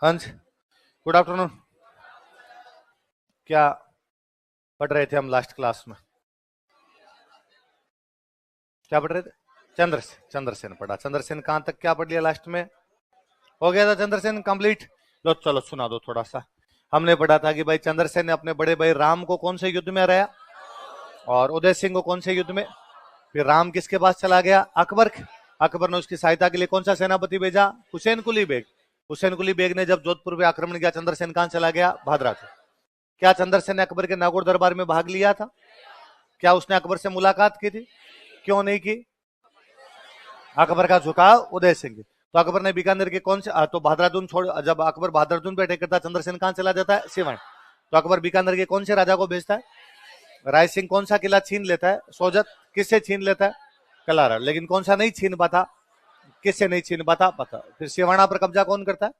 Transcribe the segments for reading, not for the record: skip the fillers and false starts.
हंस, good afternoon. क्या पढ़ रहे थे हम लास्ट क्लास में? क्या पढ़ रहे थे? चंद्रसेन पढ़ा। चंद्रसेन कहां तक क्या पढ़ लिया लास्ट में? हो गया था चंद्रसेन कंप्लीट? लो चलो सुना दो थोड़ा सा। हमने पढ़ा था कि भाई चंद्रसेन ने अपने बड़े भाई राम को कौन से युद्ध में हराया, और उदय सिंह को कौन से युद्ध में। फिर राम किसके पास चला गया? अकबर। अकबर ने उसकी सहायता के लिए कौन सा सेनापति भेजा? हुसैन कुली बेग। हुसैन कुली बेग ने जब जोधपुर पे आक्रमण किया, चंद्रसेन कहां चला गया? भादरा से। क्या चंद्रसेन ने अकबर के नागौर दरबार में भाग लिया था? क्या उसने अकबर से मुलाकात की थी? क्यों नहीं की? अकबर का झुकाव उदय सिंह। तो अकबर ने बीकानेर के कौन से तो बहादुरदून छोड़, जब अकबर बहादुरदून पे अटैक करता है, चंद्रसेन कहां चला जाता है? सिवान। तो अकबर बीकानेर के कौन से राजा को भेजता है? राय सिंह। कौन सा किला छीन लेता है? सोजत। किससे छीन लेता है? कलारा। लेकिन कौन सा नहीं छीन पाता? किससे नहीं छीन पाता? पता। फिर सिवाना पर कब्जा कौन करता है?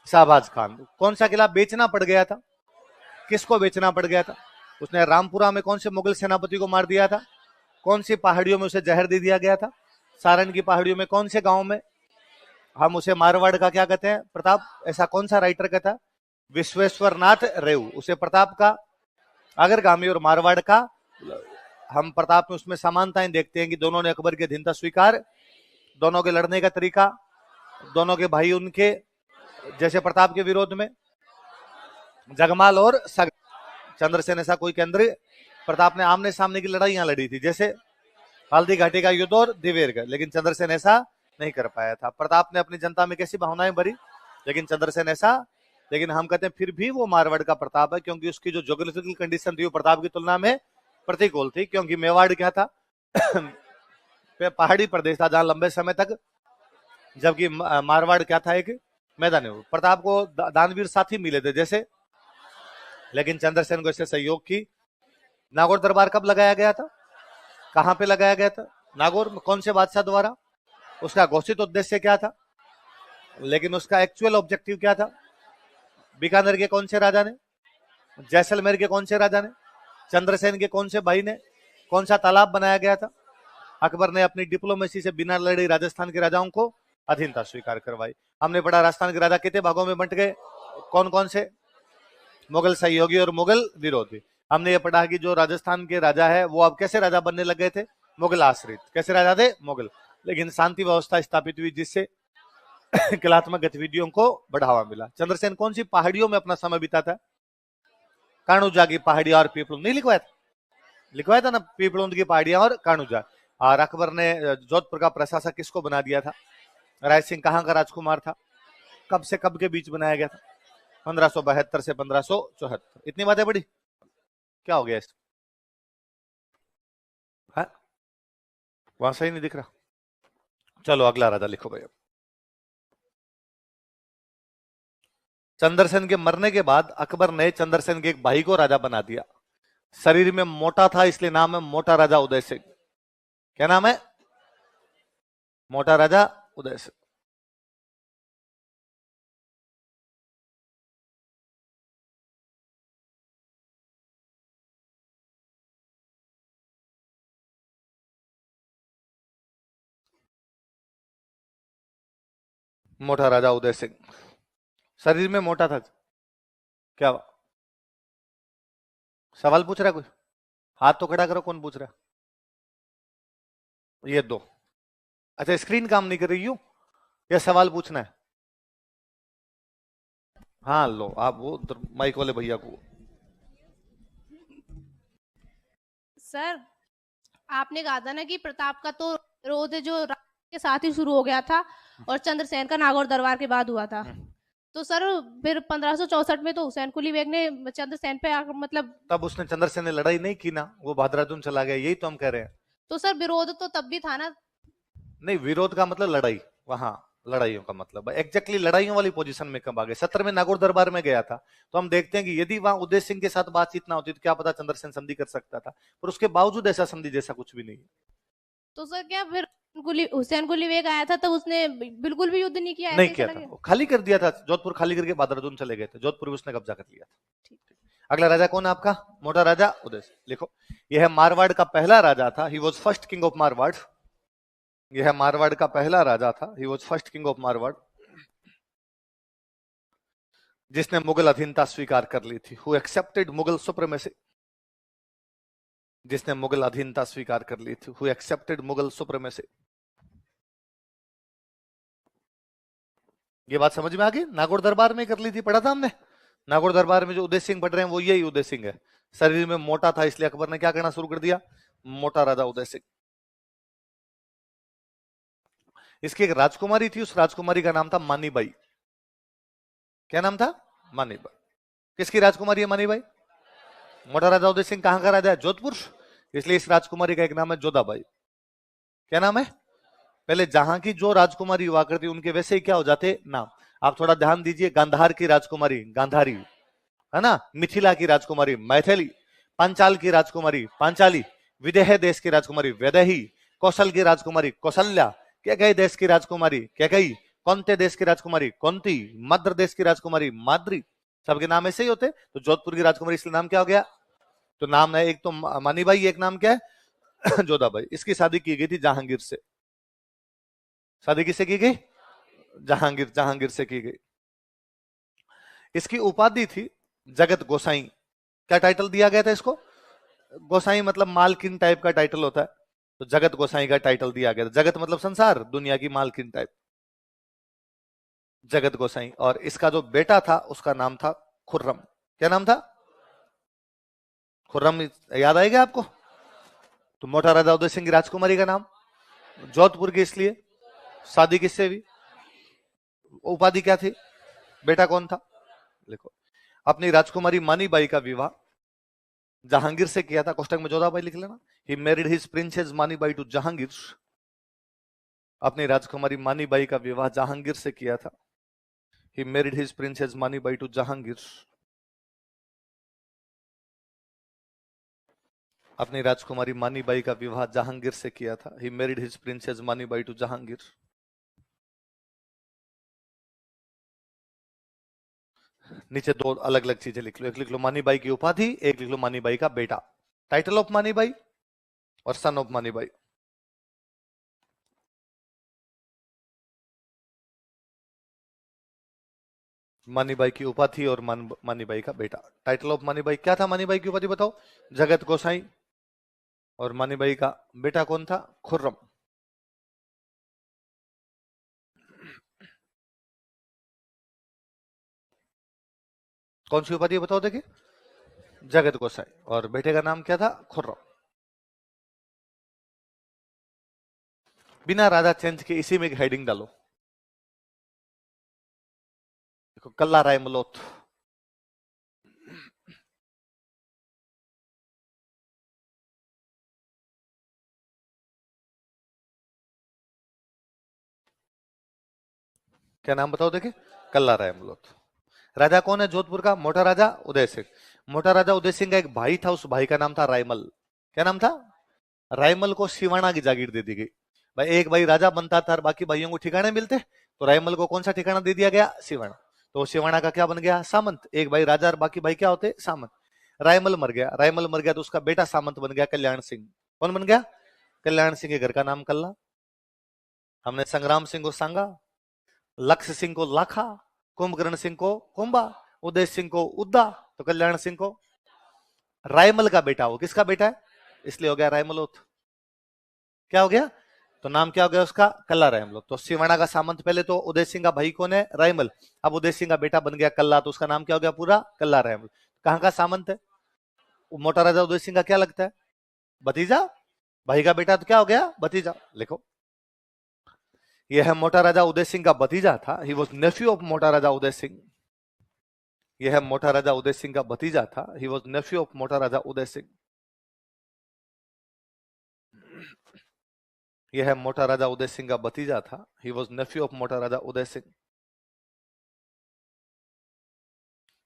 शाहबाज खान। कौन सा किला बेचना पड़ गया था? किसको बेचना पड़ गया था? उसने रामपुरा में कौन से मुगल सेनापति को मार दिया था? कौन सी पहाड़ियों में उसे जहर दे दिया गया था? सारण की पहाड़ियों में। कौन से गांव में? हम उसे मारवाड़ का क्या कहते हैं? प्रताप। ऐसा कौन सा राइटर कहता है? विश्वेश्वर नाथ रेव। उसे प्रताप का अग्रगामी और मारवाड़ का हम प्रताप में उसमें समानताएं देखते हैं कि दोनों ने अकबर की अधीनता स्वीकार, दोनों के लड़ने का तरीका, दोनों के भाई उनके, जैसे प्रताप के विरोध में जगमाल और सग। चंद्रसेन ऐसा कोई केंद्र? प्रताप ने आमने सामने की लड़ाइयां लड़ी थी, जैसे हल्दी घाटी का युद्ध और दिवेर का, लेकिन चंद्रसेन ऐसा नहीं कर पाया था। प्रताप ने अपनी जनता में कैसी भावनाएं भरी, लेकिन चंद्रसेन ऐसा। लेकिन हम कहते हैं फिर भी वो मारवाड़ का प्रताप है, क्योंकि उसकी जो ज्योग्राफिकल कंडीशन थी वो प्रताप की तुलना में प्रतिकूल थी, क्योंकि मेवाड़ क्या था? पहाड़ी प्रदेश था जहां लंबे समय तक, जबकि मारवाड़ क्या था? एक मैदानी। प्रताप को दानवीर साथी मिले थे जैसे, लेकिन चंद्रसेन को इससे सहयोग की। नागौर दरबार कब लगाया गया था? कहां पे लगाया गया था? नागौर में। कौन से बादशाह द्वारा? उसका घोषित उद्देश्य क्या था, लेकिन उसका एक्चुअल ऑब्जेक्टिव क्या था? बीकानेर के कौन से राजा ने? जैसलमेर के कौन से राजा ने? चंद्रसेन के कौन से भाई ने? कौन सा तालाब बनाया गया था? अकबर ने अपनी डिप्लोमेसी से बिना लड़े राजस्थान के राजाओं को अधीनता स्वीकार करवाई। हमने पढ़ा राजस्थान के राजा कितने भागों में बंट गए? कौन कौन से? मुगल सहयोगी और मुगल विरोधी। हमने ये पढ़ा कि जो राजस्थान के राजा है वो अब कैसे राजा बनने लग गए थे? मुगल आश्रित। कैसे राजा थे? मुगल। लेकिन शांति व्यवस्था स्थापित हुई, जिससे कलात्मक गतिविधियों को बढ़ावा मिला। चंद्रसेन कौन सी पहाड़ियों में अपना समय बिताता है? कानुजा की पहाड़ियां और पीपलुंद। नहीं लिखवाया था? लिखवाया था ना, पीपलुंद की पहाड़ियां और कानुजा। और अकबर ने जोधपुर का प्रशासक किसको बना दिया था? राय सिंह कहां का राजकुमार था? कब से कब के बीच बनाया गया था? 1572 से 1574। इतनी बातें पढ़ी? क्या हो गया इस? वहां सही नहीं दिख रहा। चलो अगला राजा लिखो भाई। चंद्रसेन के मरने के बाद अकबर ने चंद्रसेन के एक भाई को राजा बना दिया। शरीर में मोटा था, इसलिए नाम है मोटा राजा उदय सिंह। क्या नाम है? मोटा राजा उदय सिंह। मोटा राजा उदय सिंह शरीर में मोटा था। क्या सवाल पूछ रहा है कोई? हाथ तो खड़ा करो, कौन पूछ रहा है? ये दो। अच्छा, स्क्रीन काम नहीं कर रही यूं? ये सवाल पूछना है? हाँ लो, आप वो माइक वाले भैया को। सर, आपने कहा था ना कि प्रताप का तो विरोध जो के साथ ही शुरू हो गया था और चंद्रसेन का नागौर दरबार के बाद हुआ था। तो सर फिर 1564 में तो हुसैन कुली बेग ने चंद्रसेन पे मतलब तब उसने चंद्रसेन ने लड़ाई नहीं की ना, वो बहादुरदून चला गया, यही तो हम कह रहे हैं। तो सर विरोध तो तब भी था ना। नहीं, विरोध का मतलब लड़ाई। वहां लड़ाइयों का मतलब एग्जैक्टली लड़ाइयों वाली पोजीशन में कब आ गए? 17 में नागौर दरबार में गया था। तो हम देखते हैं कि यदि वहां उदय सिंह के साथ बातचीत ना होती तो क्या पता चंद्रसेन संधि कर सकता था, पर उसके बावजूद ऐसा संधि जैसा कुछ भी नहीं। तो सर क्या फिर हुसैन कुली बेग आया था तब उसने बिल्कुल भी युद्ध नहीं किया? नहीं ऐसे किया था, खाली कर दिया था। जोधपुर खाली करके बहादुरदून चले गए थे, जोधपुर भी उसने कब्जा कर लिया था। अगला राजा कौन है आपका? मोटा राजा उदय सिंह। लिखो, यह मारवाड़ का पहला राजा था। He was first king of Marwar. यह मारवाड़ का पहला राजा था। He was first king of Marwar. जिसने मुगल अधीनता स्वीकार कर ली थी, हु एक्सेप्टेड मुगल सुप्रीमेसी, जिसने मुगल अधीनता स्वीकार कर ली थी, हु एक्सेप्टेड मुगल सुप्रीमेसी। ये बात समझ में आ गई? नागौर दरबार में कर ली थी, पढ़ा था हमने। नागौर दरबार में जो उदय सिंह पढ़ रहे हैं वो यही उदय सिंह है। शरीर में मोटा था इसलिए अकबर ने क्या करना शुरू कर दिया, मोटा राजा उदय सिंह। इसकी एक राजकुमारी थी, उस राजकुमारी का नाम था मानीबाई। क्या नाम था? मानीबाई। किसकी राजकुमारी है मानीबाई? मोटा राजा उदय सिंह कहां का राजा है? जोधपुर। इसलिए इस राजकुमारी का एक नाम है जोधाबाई। क्या नाम है? पहले जहां की जो राजकुमारी हुआ करती उनके वैसे ही क्या हो जाते नाम। आप थोड़ा ध्यान दीजिए, गांधार की राजकुमारी गांधारी, है ना। मिथिला की राजकुमारी मैथिली, पांचाल की राजकुमारी पांचाली, विदेह देश की राजकुमारी वैदेही, कौशल की राजकुमारी कौशल्या, कैकेयी देश की राजकुमारी कैकेयी, कौंते देश की राजकुमारी कौंती, मद्र देश की राजकुमारी माद्री। सबके नाम ऐसे ही होते। तो जोधपुर की राजकुमारी इसलिए नाम क्या हो गया? तो नाम है एक तो मानीबाई, एक नाम क्या है? जोधाबाई। इसकी शादी की गई थी जहांगीर से। शादी किससे की गई? जहांगीर, जहांगीर से की गई। इसकी उपाधि थी जगत गोसाई। क्या टाइटल दिया गया था इसको? गोसाई मतलब मालकिन टाइप का टाइटल होता है, तो जगत गोसाई का टाइटल दिया गया था। जगत मतलब संसार, दुनिया की मालकिन टाइप, जगत गोसाई। और इसका जो बेटा था उसका नाम था खुर्रम। क्या नाम था? खुर्रम। याद आएगा आपको? तो मोटा राजा उदय सिंह की राजकुमारी का नाम जोधपुर की, इसलिए शादी किससे हुई? उपाधि क्या थी? बेटा कौन था? लिखो। अपनी राजकुमारी मानीबाई का विवाह जहांगीर से किया था। कोष्टक में जोधाबाई लिख लेना। He married his princess Manibai to Jahangir. अपनी राजकुमारी मानीबाई का विवाह जहांगीर से किया था। He married his princess Manibai to Jahangir. अपनी राजकुमारी मानीबाई का विवाह जहांगीर से किया था। He married his princess Manibai to Jahangir. नीचे दो अलग अलग चीजें लिख लो। एक लिख लो मानीबाई की उपाधि, एक लिख लो मानीबाई का बेटा। टाइटल ऑफ मानीबाई और सन ऑफ मानीबाई। मानीबाई की उपाधि और मानीबाई का बेटा। टाइटल ऑफ मानीबाई क्या था? मानीबाई की उपाधि बताओ। जगत गोसाई। और मानीबाई का बेटा कौन था? खुर्रम। कौन सी उपाधि बताओ देखिए? जगत गोसाई। और बेटे का नाम क्या था? खुर्रम। बिना राजा चेंज के इसी में एक हेडिंग डालो। देखो, कल्ला राय मलोथ। क्या नाम बताओ देखिए? कल्ला राय मलोथ। राजा कौन है जोधपुर का? मोटा राजा उदय सिंह। मोटा राजा उदय सिंह का एक भाई था, उस भाई का नाम था रायमल। क्या नाम था? रायमल को सिवाना की जागीर दे दी गई। भाई एक भाई राजा बनता था और बाकी भाइयों को ठिकाने मिलते, तो रायमल को कौन सा ठिकाना दे दिया गया? सिवाना। तो सिवाना का क्या बन गया? सामंत। एक भाई राजा और बाकी भाई क्या होते? सामंत। रायमल मर गया। रायमल मर गया तो उसका बेटा सामंत बन गया कल्याण सिंह। कौन बन गया? कल्याण सिंह के घर का नाम कल्ला। हमने संग्राम सिंह को सांगा, लक्ष्य सिंह को लाखा, कुंभकर्ण सिंह को कुंभा, उदय सिंह को उद्दा, तो कल्याण सिंह को रायमल का बेटा। हो किसका बेटा है? इसलिए हो गया रायमलोथ। क्या हो गया? तो नाम क्या हो गया उसका? कल्ला रायमलोथ। तो सिवाना का सामंत पहले तो उदय सिंह का भाई कौन है? रायमल। अब उदय सिंह का बेटा बन गया कल्ला, तो उसका नाम क्या हो गया पूरा? कल्ला रायमल। कहां का सामंत है? मोटा राजा उदय सिंह का क्या लगता है? भतीजा। भाई का बेटा तो क्या हो गया? भतीजा। लिखो, यह मोटा राजा उदय सिंह का भतीजा था। ही वॉज नेफ्यू ऑफ मोटा राजा उदय सिंह। यह मोटा राजा उदय सिंह का भतीजा था। ही वॉज नेफ्यू ऑफ मोटा राजा उदय सिंह। यह मोटा राजा उदय सिंह का भतीजा था। ही वॉज नेफ्यू ऑफ मोटा राजा उदय सिंह।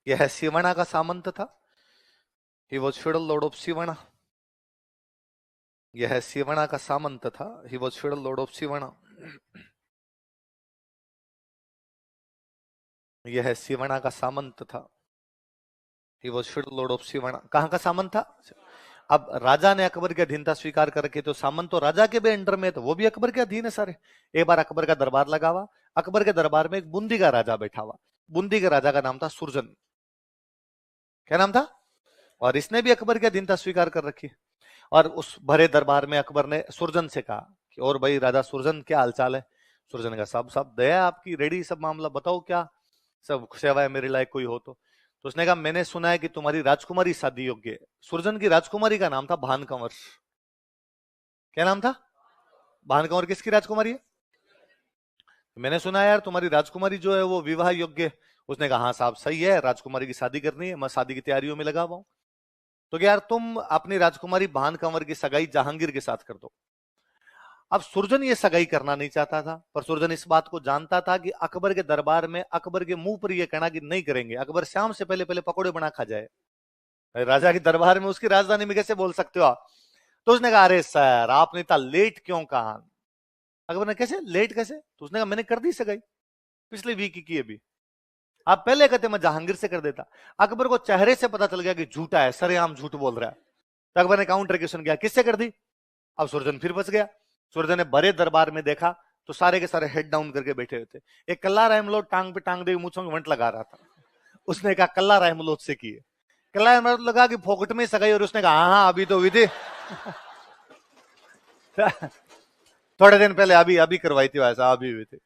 यह सिवना का सामंत था। He was feudal Lord of Sivna. यह सिवना का सामंत था। He was feudal Lord of Sivna. यह सिवना का सामंत था। He was feudal Lord of Sivna. कहां का सामंत था? अब राजा ने अकबर की अधीनता स्वीकार कर रखी, तो सामंत तो राजा के भी अंडर में, तो वो भी अकबर के अधीन है सारे। एक बार अकबर का दरबार लगा हुआ। अकबर के दरबार में एक बूंदी का राजा बैठा हुआ। बूंदी के राजा का नाम था सुरजन। क्या नाम था? और इसने भी अकबर की अधीनता स्वीकार कर रखी। और उस भरे दरबार में अकबर ने सुरजन से कहा कि और भाई राजा सुरजन, क्या हालचाल है? सुरजन का सब सब दया आपकी, रेडी सब मामला बताओ, क्या सब सेवाएं मेरे लायक कोई हो तो उसने कहा मैंने सुना है कि तुम्हारी राजकुमारी शादी योग्य है। सुरजन की राजकुमारी का नाम था भानकंवर। क्या नाम था? भानकंवर किसकी राजकुमारी है? मैंने सुना है यार तुम्हारी राजकुमारी जो है वो विवाह योग्य है। उसने कहा हाँ साहब सही है, राजकुमारी की शादी करनी है, मैं शादी की तैयारियों में लगा हुआ हूं। तो क्या यार तुम अपनी राजकुमारी भानकंवर की सगाई जहांगीर के साथ कर दो। अब सुरजन ये सगाई करना नहीं चाहता था, पर सुरजन इस बात को जानता था कि अकबर के दरबार में अकबर के मुंह पर यह कहना कि नहीं करेंगे, अकबर शाम से पहले पहले पकौड़े बना खा जाए। राजा के दरबार में उसकी राजधानी में कैसे बोल सकते हो आप? तो उसने कहा अरे सर आपने इतना लेट क्यों कहा? अकबर ने कैसे लेट कैसे? तो उसने कहा मैंने कर दी सगाई पिछले वीक की अभी, आप पहले कहते मैं जहांगीर से कर देता। अकबर को चेहरे से पता चल गया कि झूठा है, सरेआम झूठ बोल रहा है। तो अकबर ने काउंटर क्वेश्चन किया किससे कर दी? अब सुरजन फिर बच गया। सुरजन ने बड़े दरबार में देखा तो सारे के सारे हेड डाउन करके बैठे हुए थे। एक कल्ला रहमलोट टांग पे टांग दे मूंछों में वंट लगा रहा था। उसने कहा कल्ला रहमलोट से किए। कल्ला रहमलोट लगा कि फोकट में सगाई, और उसने कहा हाँ अभी तो हुई थी थोड़े दिन पहले अभी अभी करवाई थी वैसा, अभी हुई थी।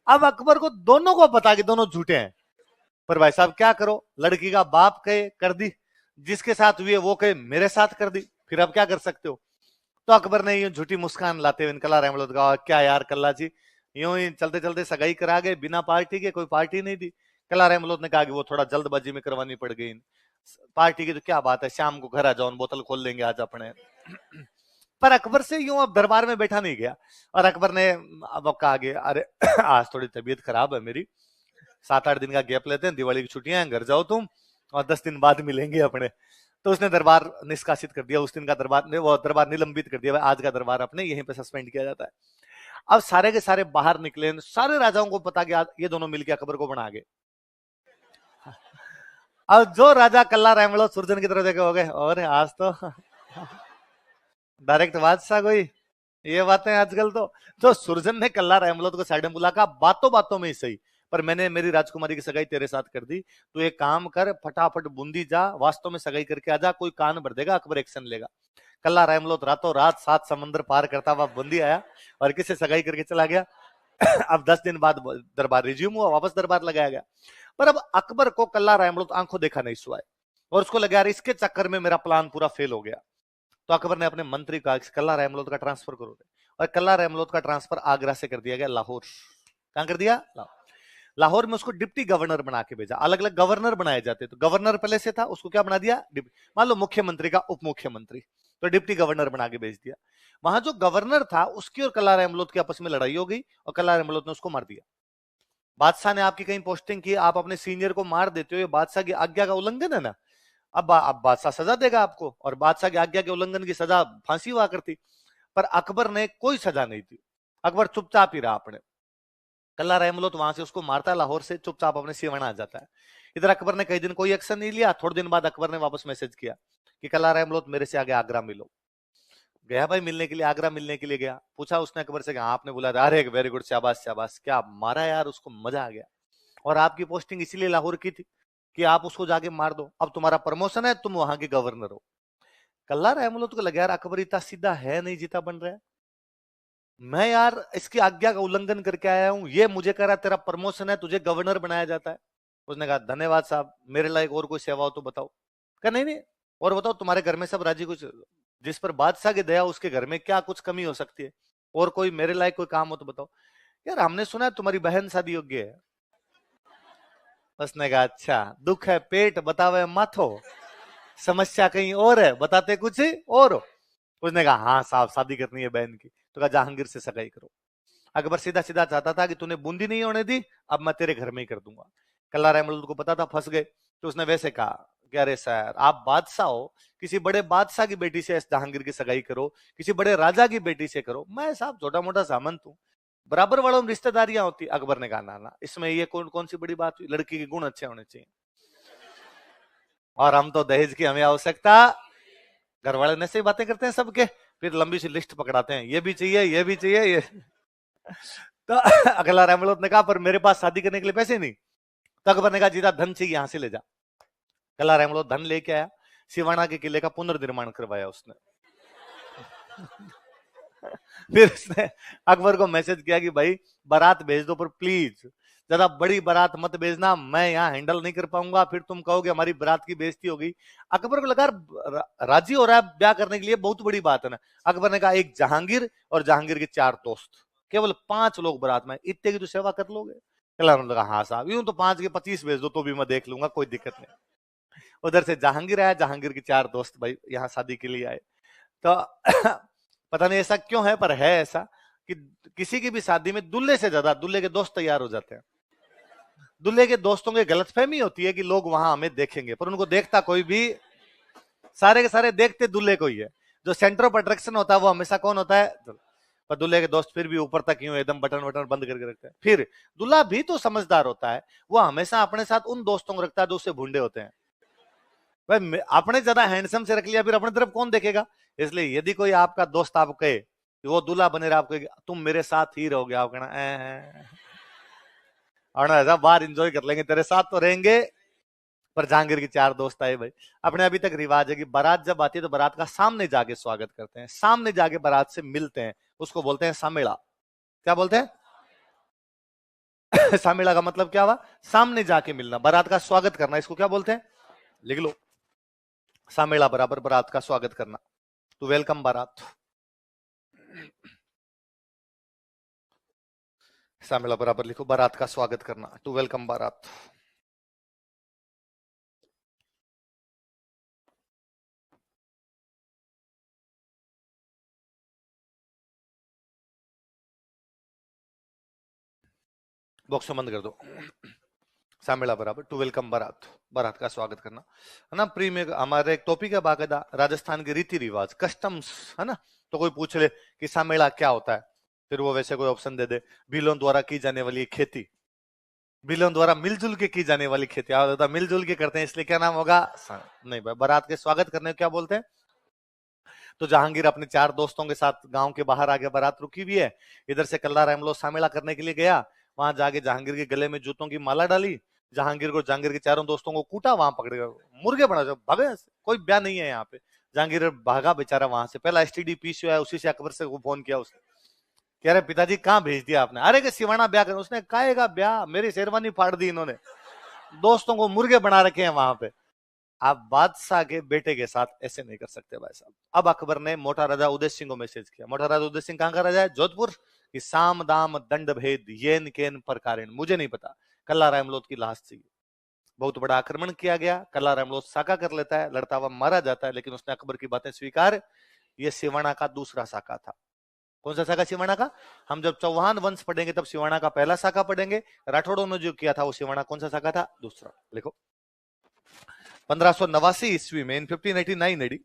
अब अकबर को दोनों को पता कि दोनों झूठे हैं, पर भाई साहब क्या करो, लड़की का बाप कहे कर दी, जिसके साथ हुई है वो कहे मेरे साथ कर दी, फिर अब क्या कर सकते हो? तो अकबर ने यूं झूठी मुस्कान लाते हुए कल्ला रहमत कहा क्या यार कल्ला जी, यूं ही चलते चलते सगाई करा गए बिना पार्टी के, कोई पार्टी नहीं दी। कल्ला रहमत ने कहा कि वो थोड़ा जल्दबाजी में करवानी पड़ गई, पार्टी की तो क्या बात है, शाम को घर आ जाओ बोतल खोल लेंगे आज अपने पर अकबर से यूं अब दरबार में बैठा नहीं गया। और अकबर ने अब कहा अरे आज थोड़ी तबीयत खराब है मेरी, 7-8 दिन का गैप लेते हैं, दिवाली की छुट्टियां हैं, घर जाओ तुम और 10 दिन बाद मिलेंगे अपने। तो उसने दरबार निष्कासित कर दिया, उस दिन का दरबार ने वो दरबार निलंबित कर दिया, आज का दरबार अपने यहीं पे सस्पेंड किया जाता है। अब सारे के सारे बाहर निकले, सारे राजाओं को पता कि ये दोनों मिलकर अकबर को बना गए। अब जो राजा कल्ला रहमलो सुरजन की तरफ देखे हो गए और आज तो डायरेक्ट बादशाह कोई, ये बातें आजकल तो सुरजन ने कल्ला रहमलोत को साइड में बुला कहा बातों बातों में ही सही, पर मैंने मेरी राजकुमारी की सगाई तेरे साथ कर दी, तो एक काम कर फटाफट बूंदी जा, वास्तव में सगाई करके आ जा, कोई कान भर देगा अकबर एक्शन लेगा। कल्ला रहमलोत रातों रात 7 समंदर पार करता हुआ बूंदी आया और किसे सगाई करके चला गया। अब 10 दिन बाद दरबार रिज्यूम हुआ, वापस दरबार लगाया गया। पर अब अकबर को कल्ला रहमलोत आंखों देखा नहीं सुआ और उसको लगा यार इसके चक्कर में मेरा प्लान पूरा फेल हो गया। तो अकबर ने अपने मंत्री का कल्ला रहमलोत का ट्रांसफर करो, और कल्ला रहमलोत का ट्रांसफर आगरा से कर दिया गया लाहौर। कहां कर दिया? लाहौर में उसको डिप्टी गवर्नर बना के भेजा। अलग अलग गवर्नर बनाए जाते, तो गवर्नर पहले से था, उसको क्या बना दिया? मान लो मुख्यमंत्री का उप मुख्यमंत्री, तो डिप्टी गवर्नर बना के भेज दिया। वहां जो गवर्नर था उसकी और कल्ला रहमलोत की आपस में लड़ाई हो गई और कल्ला रहमलोत ने उसको मार दिया। बादशाह ने आपकी कहीं पोस्टिंग की, आप अपने सीनियर को मार देते हो, ये बादशाह की आज्ञा का उल्लंघन है ना। अब बादशाह सजा देगा आपको, और बादशाह की आज्ञा के उल्लंघन की सजा फांसी हुआ करती, पर अकबर ने कोई सजा नहीं दी। अकबर चुपचाप ही रहा अपने। कल्ला रहमलोत वहां से उसको मारता है, लाहौर से चुपचाप अपने सिवाना आ जाता है। इधर अकबर ने कई दिन कोई एक्शन नहीं लिया। थोड़े दिन बाद अकबर ने वापस मैसेज किया कि कल्ला रहमलोत मेरे से आगे आगरा मिलो। गया भाई मिलने के लिए, आगरा मिलने के लिए गया। पूछा उसने अकबर से, आपने बोला अरे वेरी गुड, शाबाश शाबाश, क्या मारा यार उसको, मजा आ गया। और आपकी पोस्टिंग इसीलिए लाहौर की थी कि आप उसको जाके मार दो, अब तुम्हारा प्रमोशन है, तुम वहां के गवर्नर हो। कल्ला रहमलोत को लगा यार अकबर इतना सीधा है नहीं जीता बन रहा है, मैं यार इसकी आज्ञा का उल्लंघन करके आया हूं, ये मुझे कह रहा तेरा प्रमोशन है, तुझे गवर्नर बनाया जाता है। उसने कहा धन्यवाद साहब, मेरे लायक और कोई सेवा हो तो बताओ। कहा नहीं नहीं, और बताओ तुम्हारे घर में सब राजी, कुछ जिस पर बादशाह की दया उसके घर में क्या कुछ कमी हो सकती है, और कोई मेरे लायक कोई काम हो तो बताओ। यार हमने सुना है तुम्हारी बहन शादी योग्य है। उसने कहा अच्छा, दुख है पेट बतावे माथो, समस्या कहीं और है बताते कुछ और हो। उसने कहा हाँ साहब शादी करनी है बहन की। तो कहा जहांगीर से सगाई करो। अकबर सीधा सीधा चाहता था कि तूने बूंदी नहीं होने दी, अब मैं तेरे घर में ही कर दूंगा। कल्ला रहमत को पता था फंस गए, तो उसने वैसे कहा कि अरे सर आप बादशाह हो, किसी बड़े बादशाह की बेटी से जहांगीर की सगाई करो, किसी बड़े राजा की बेटी से करो, मैं साहब छोटा मोटा सामंत हूँ, बराबर वालों में रिश्तेदारियां होती। अकबर ने कहा ना इसमें ये कौन सी बड़ी बात हुई, लड़की के गुण अच्छे होने चाहिए, और हम तो दहेज की हमें आवश्यकता, घर वाले ने से बातें करते हैं सबके, फिर लंबी सी लिस्ट पकड़ाते हैं, ये भी चाहिए ये भी चाहिए ये तो अगला रहमत ने कहा पर मेरे पास शादी करने के लिए पैसे नहीं। तो अकबर ने कहा जीता धन चाहिए यहां से ले जा। कल्ला रायमलोट धन लेके आया, सिवाना के किले का पुनर्निर्माण करवाया उसने। फिर उसने अकबर को मैसेज किया कि भाई बारात भेज दो, पर प्लीज ज्यादा बड़ी बारात मत भेजना, मैं यहाँ हैंडल नहीं कर पाऊंगा, फिर तुम कहोगे हमारी बारात की बेइज्जती होगी। अकबर को लगा राजी हो रहा है ब्याह करने के लिए, बहुत बड़ी बात है ना। अकबर ने कहा एक जहांगीर और जहांगीर के 4 दोस्त, केवल 5 लोग बारात में, इतने की तो सेवा कर लोगे? कल्ला ने लगा हाँ साहब, यूं तो 5 के 25 भेज दो तो भी मैं देख लूंगा, कोई दिक्कत नहीं। उधर से जहांगीर आया, जहांगीर के 4 दोस्त भाई यहाँ शादी के लिए आए। तो पता नहीं ऐसा क्यों है, पर है ऐसा कि किसी की भी शादी में दूल्हे से ज्यादा दूल्हे के दोस्त तैयार हो जाते हैं। दूल्हे के दोस्तों की गलतफहमी होती है कि लोग वहां हमें देखेंगे, पर उनको देखता कोई भी, सारे के सारे देखते दूल्हे को ही है। जो सेंटर ऑफ अट्रैक्शन होता है वो हमेशा कौन होता है? पर दूल्हे के दोस्त फिर भी ऊपर तक यूं एकदम बटन वटन बंद करके रखते हैं। फिर दूल्हा भी तो समझदार होता है, वो हमेशा अपने साथ उन दोस्तों को रखता है जो उससे भूंडे होते हैं। भाई अपने ज्यादा हैंडसम से रख लिया, फिर अपनी तरफ कौन देखेगा? इसलिए यदि कोई आपका दोस्त आपको कहे कि वो दूल्हा बने रहा, आपको तुम मेरे साथ ही रहोगे, आप कहना और ऐसा बाहर एंजॉय कर लेंगे, तेरे साथ तो रहेंगे। पर जहांगीर के 4 दोस्त आए भाई। अपने अभी तक रिवाज है कि बारात जब आती है तो बारात का सामने जाके स्वागत करते हैं, सामने जाके बारात से मिलते हैं, उसको बोलते हैं सामेड़ा। क्या बोलते हैं? सामेड़ा का मतलब क्या हुआ? सामने जाके मिलना, बारात का स्वागत करना, इसको क्या बोलते हैं? लिख लो, सामेड़ा बराबर बारात का स्वागत करना। टू वेलकम बारात, सामेड़ा बराबर लिखो बारात का स्वागत करना, टू वेलकम बारात। बॉक्स बंद कर दो। सामेड़ा बराबर टू वेलकम बारात, बारात का स्वागत करना है ना। प्री में हमारे एक टॉपिक है बाकायदा, राजस्थान के रीति रिवाज कस्टम्स, है ना। तो कोई पूछ ले कि सामेड़ा क्या होता है, फिर वो वैसे कोई ऑप्शन दे दे। भीलों द्वारा की जाने वाली खेती, भीलों द्वारा मिलजुल के की जाने वाली खेती, मिलजुल के करते हैं इसलिए क्या नाम होगा? नहीं भाई, बारात के स्वागत करने को क्या बोलते हैं? तो जहांगीर अपने 4 दोस्तों के साथ गांव के बाहर आके बारात रुकी हुई है। इधर से कल्ला रायमलोट सामेड़ा करने के लिए गया, वहां जाके जहांगीर के गले में जूतों की माला डाली, जहांगीर को जहांगीर के 4 दोस्तों को कूटा, वहां पकड़ मुर्गे बना भागे, कोई ब्याह नहीं है यहाँ पे। जहांगीर भागा बेचारा वहां से, पहला एसटीडी पीसीओ है, उसी से अकबर से फोन किया उसने, कह रहे पिताजी कहाँ भेज दिया आपने? अरे कि सिवाना ब्याह कर, उसने काहेगा ब्याह, मेरी शेरवानी फाड़ दी इन्होंने, दोस्तों को मुर्गे बना रखे हैं वहां पे। आप बादशाह के बेटे के साथ ऐसे नहीं कर सकते भाई साहब। अब अकबर ने मोटा राजा उदय सिंह को मैसेज किया। मोटा राजा उदय सिंह कहां का राजा है? जोधपुर। कि साम दाम दंड भेद येन केन प्रकारेण, मुझे नहीं पता, कल्ला रायमलोट की लाश चाहिए। बहुत बड़ा आक्रमण किया गया, कल्ला रायमलोट साका कर लेता है, लड़ता हुआ मारा जाता है, लेकिन उसने अकबर की बातें स्वीकार। ये सिवाना का दूसरा साका था। कौन सा साका? सिवाना का। हम जब चौहान वंश पढ़ेंगे तब सिवाना का पहला साका पढ़ेंगे। राठौड़ों ने जो किया था वो सिवाना कौन सा साका था? दूसरा। लिखो 1589 ईस्वी में, इन 1589 एडी,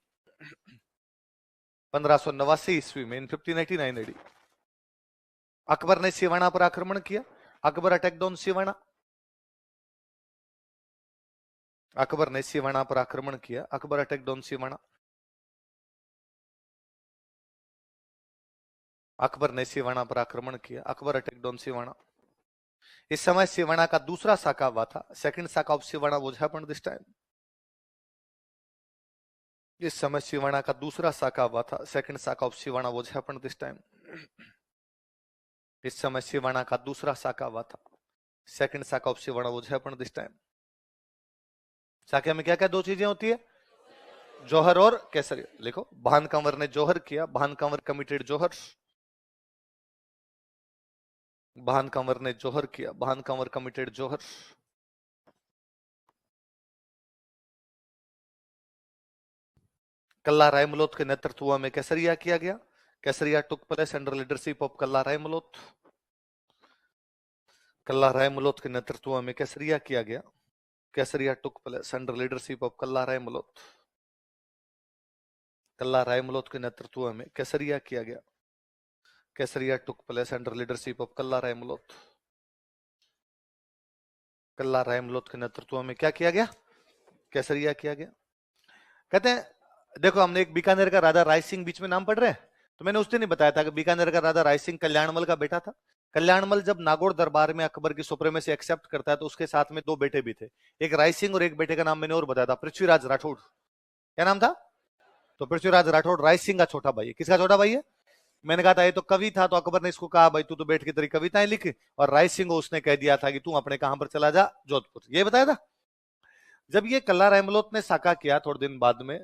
1589 ईस्वी में, इन 1589 एडी, अकबर ने सिवाना पर आक्रमण किया। अकबर अटैक ऑन सिवाना, अकबर ने सिवाना पर आक्रमण किया। अकबर अटैक ऑन सिवाना, अकबर ने सिवाना पर आक्रमण किया। Akbar attack on Siwana. इस समय सिवाना का दूसरा साका हुआ था, second Saka of Siwana was happened this time. इस समय सिवाना का दूसरा साका हुआ था, second Saka of Siwana was happened this time. इस समय सिवाना का दूसरा साका हुआ था, second Saka of Siwana was happened this time. साके में क्या क्या 2 चीजें होती है? जौहर और केसरिया। लिखो भान कंवर ने जौहर किया, भान कंवर कमिटेड जौहर, भान कंवर ने जौहर किया, भान कंवर कमिटेड जौहर। कल्ला रायमलोट के नेतृत्व में केसरिया किया गया। Kesariya took place under leadership of Kalla Raimalot. Kalla Raimalot के नेतृत्व में केसरिया किया गया। Kesariya took place under leadership of Kalla Raimalot. Kalla Raimalot के नेतृत्व में केसरिया किया गया। Kesariya took place under leadership of Kalla Raimalot. Kalla Raimalot के नेतृत्व में क्या किया गया? केसरिया किया गया। कहते हैं देखो, हमने एक बीकानेर का राजा राय सिंह बीच में नाम पढ़ रहे हैं, तो मैंने उस दिन ही बताया था कि बीकानेर का राजा राय सिंह कल्याणमल का बेटा था। कल्याणमल जब नागौर दरबार में अकबर की सुप्रीमेसी एक्सेप्ट करता है तो उसके साथ में दो बेटे भी थे, एक राय सिंह और एक बेटे का नाम मैंने और बताया था, पृथ्वीराज राठौड़। क्या नाम था? तो पृथ्वीराज राठौड़ राय सिंह का छोटा भाई है। किसका छोटा भाई है? मैंने कहा था ये तो कवि था, तो अकबर ने इसको कहा भाई तू तो बैठ के तेरी कविताएं लिख, और राय सिंह को उसने कह दिया था कि तू अपने कहां पर चला जा, जोधपुर। ये बताया था। जब ये कल्ला रहमलोत ने साका किया थोड़े दिन बाद में,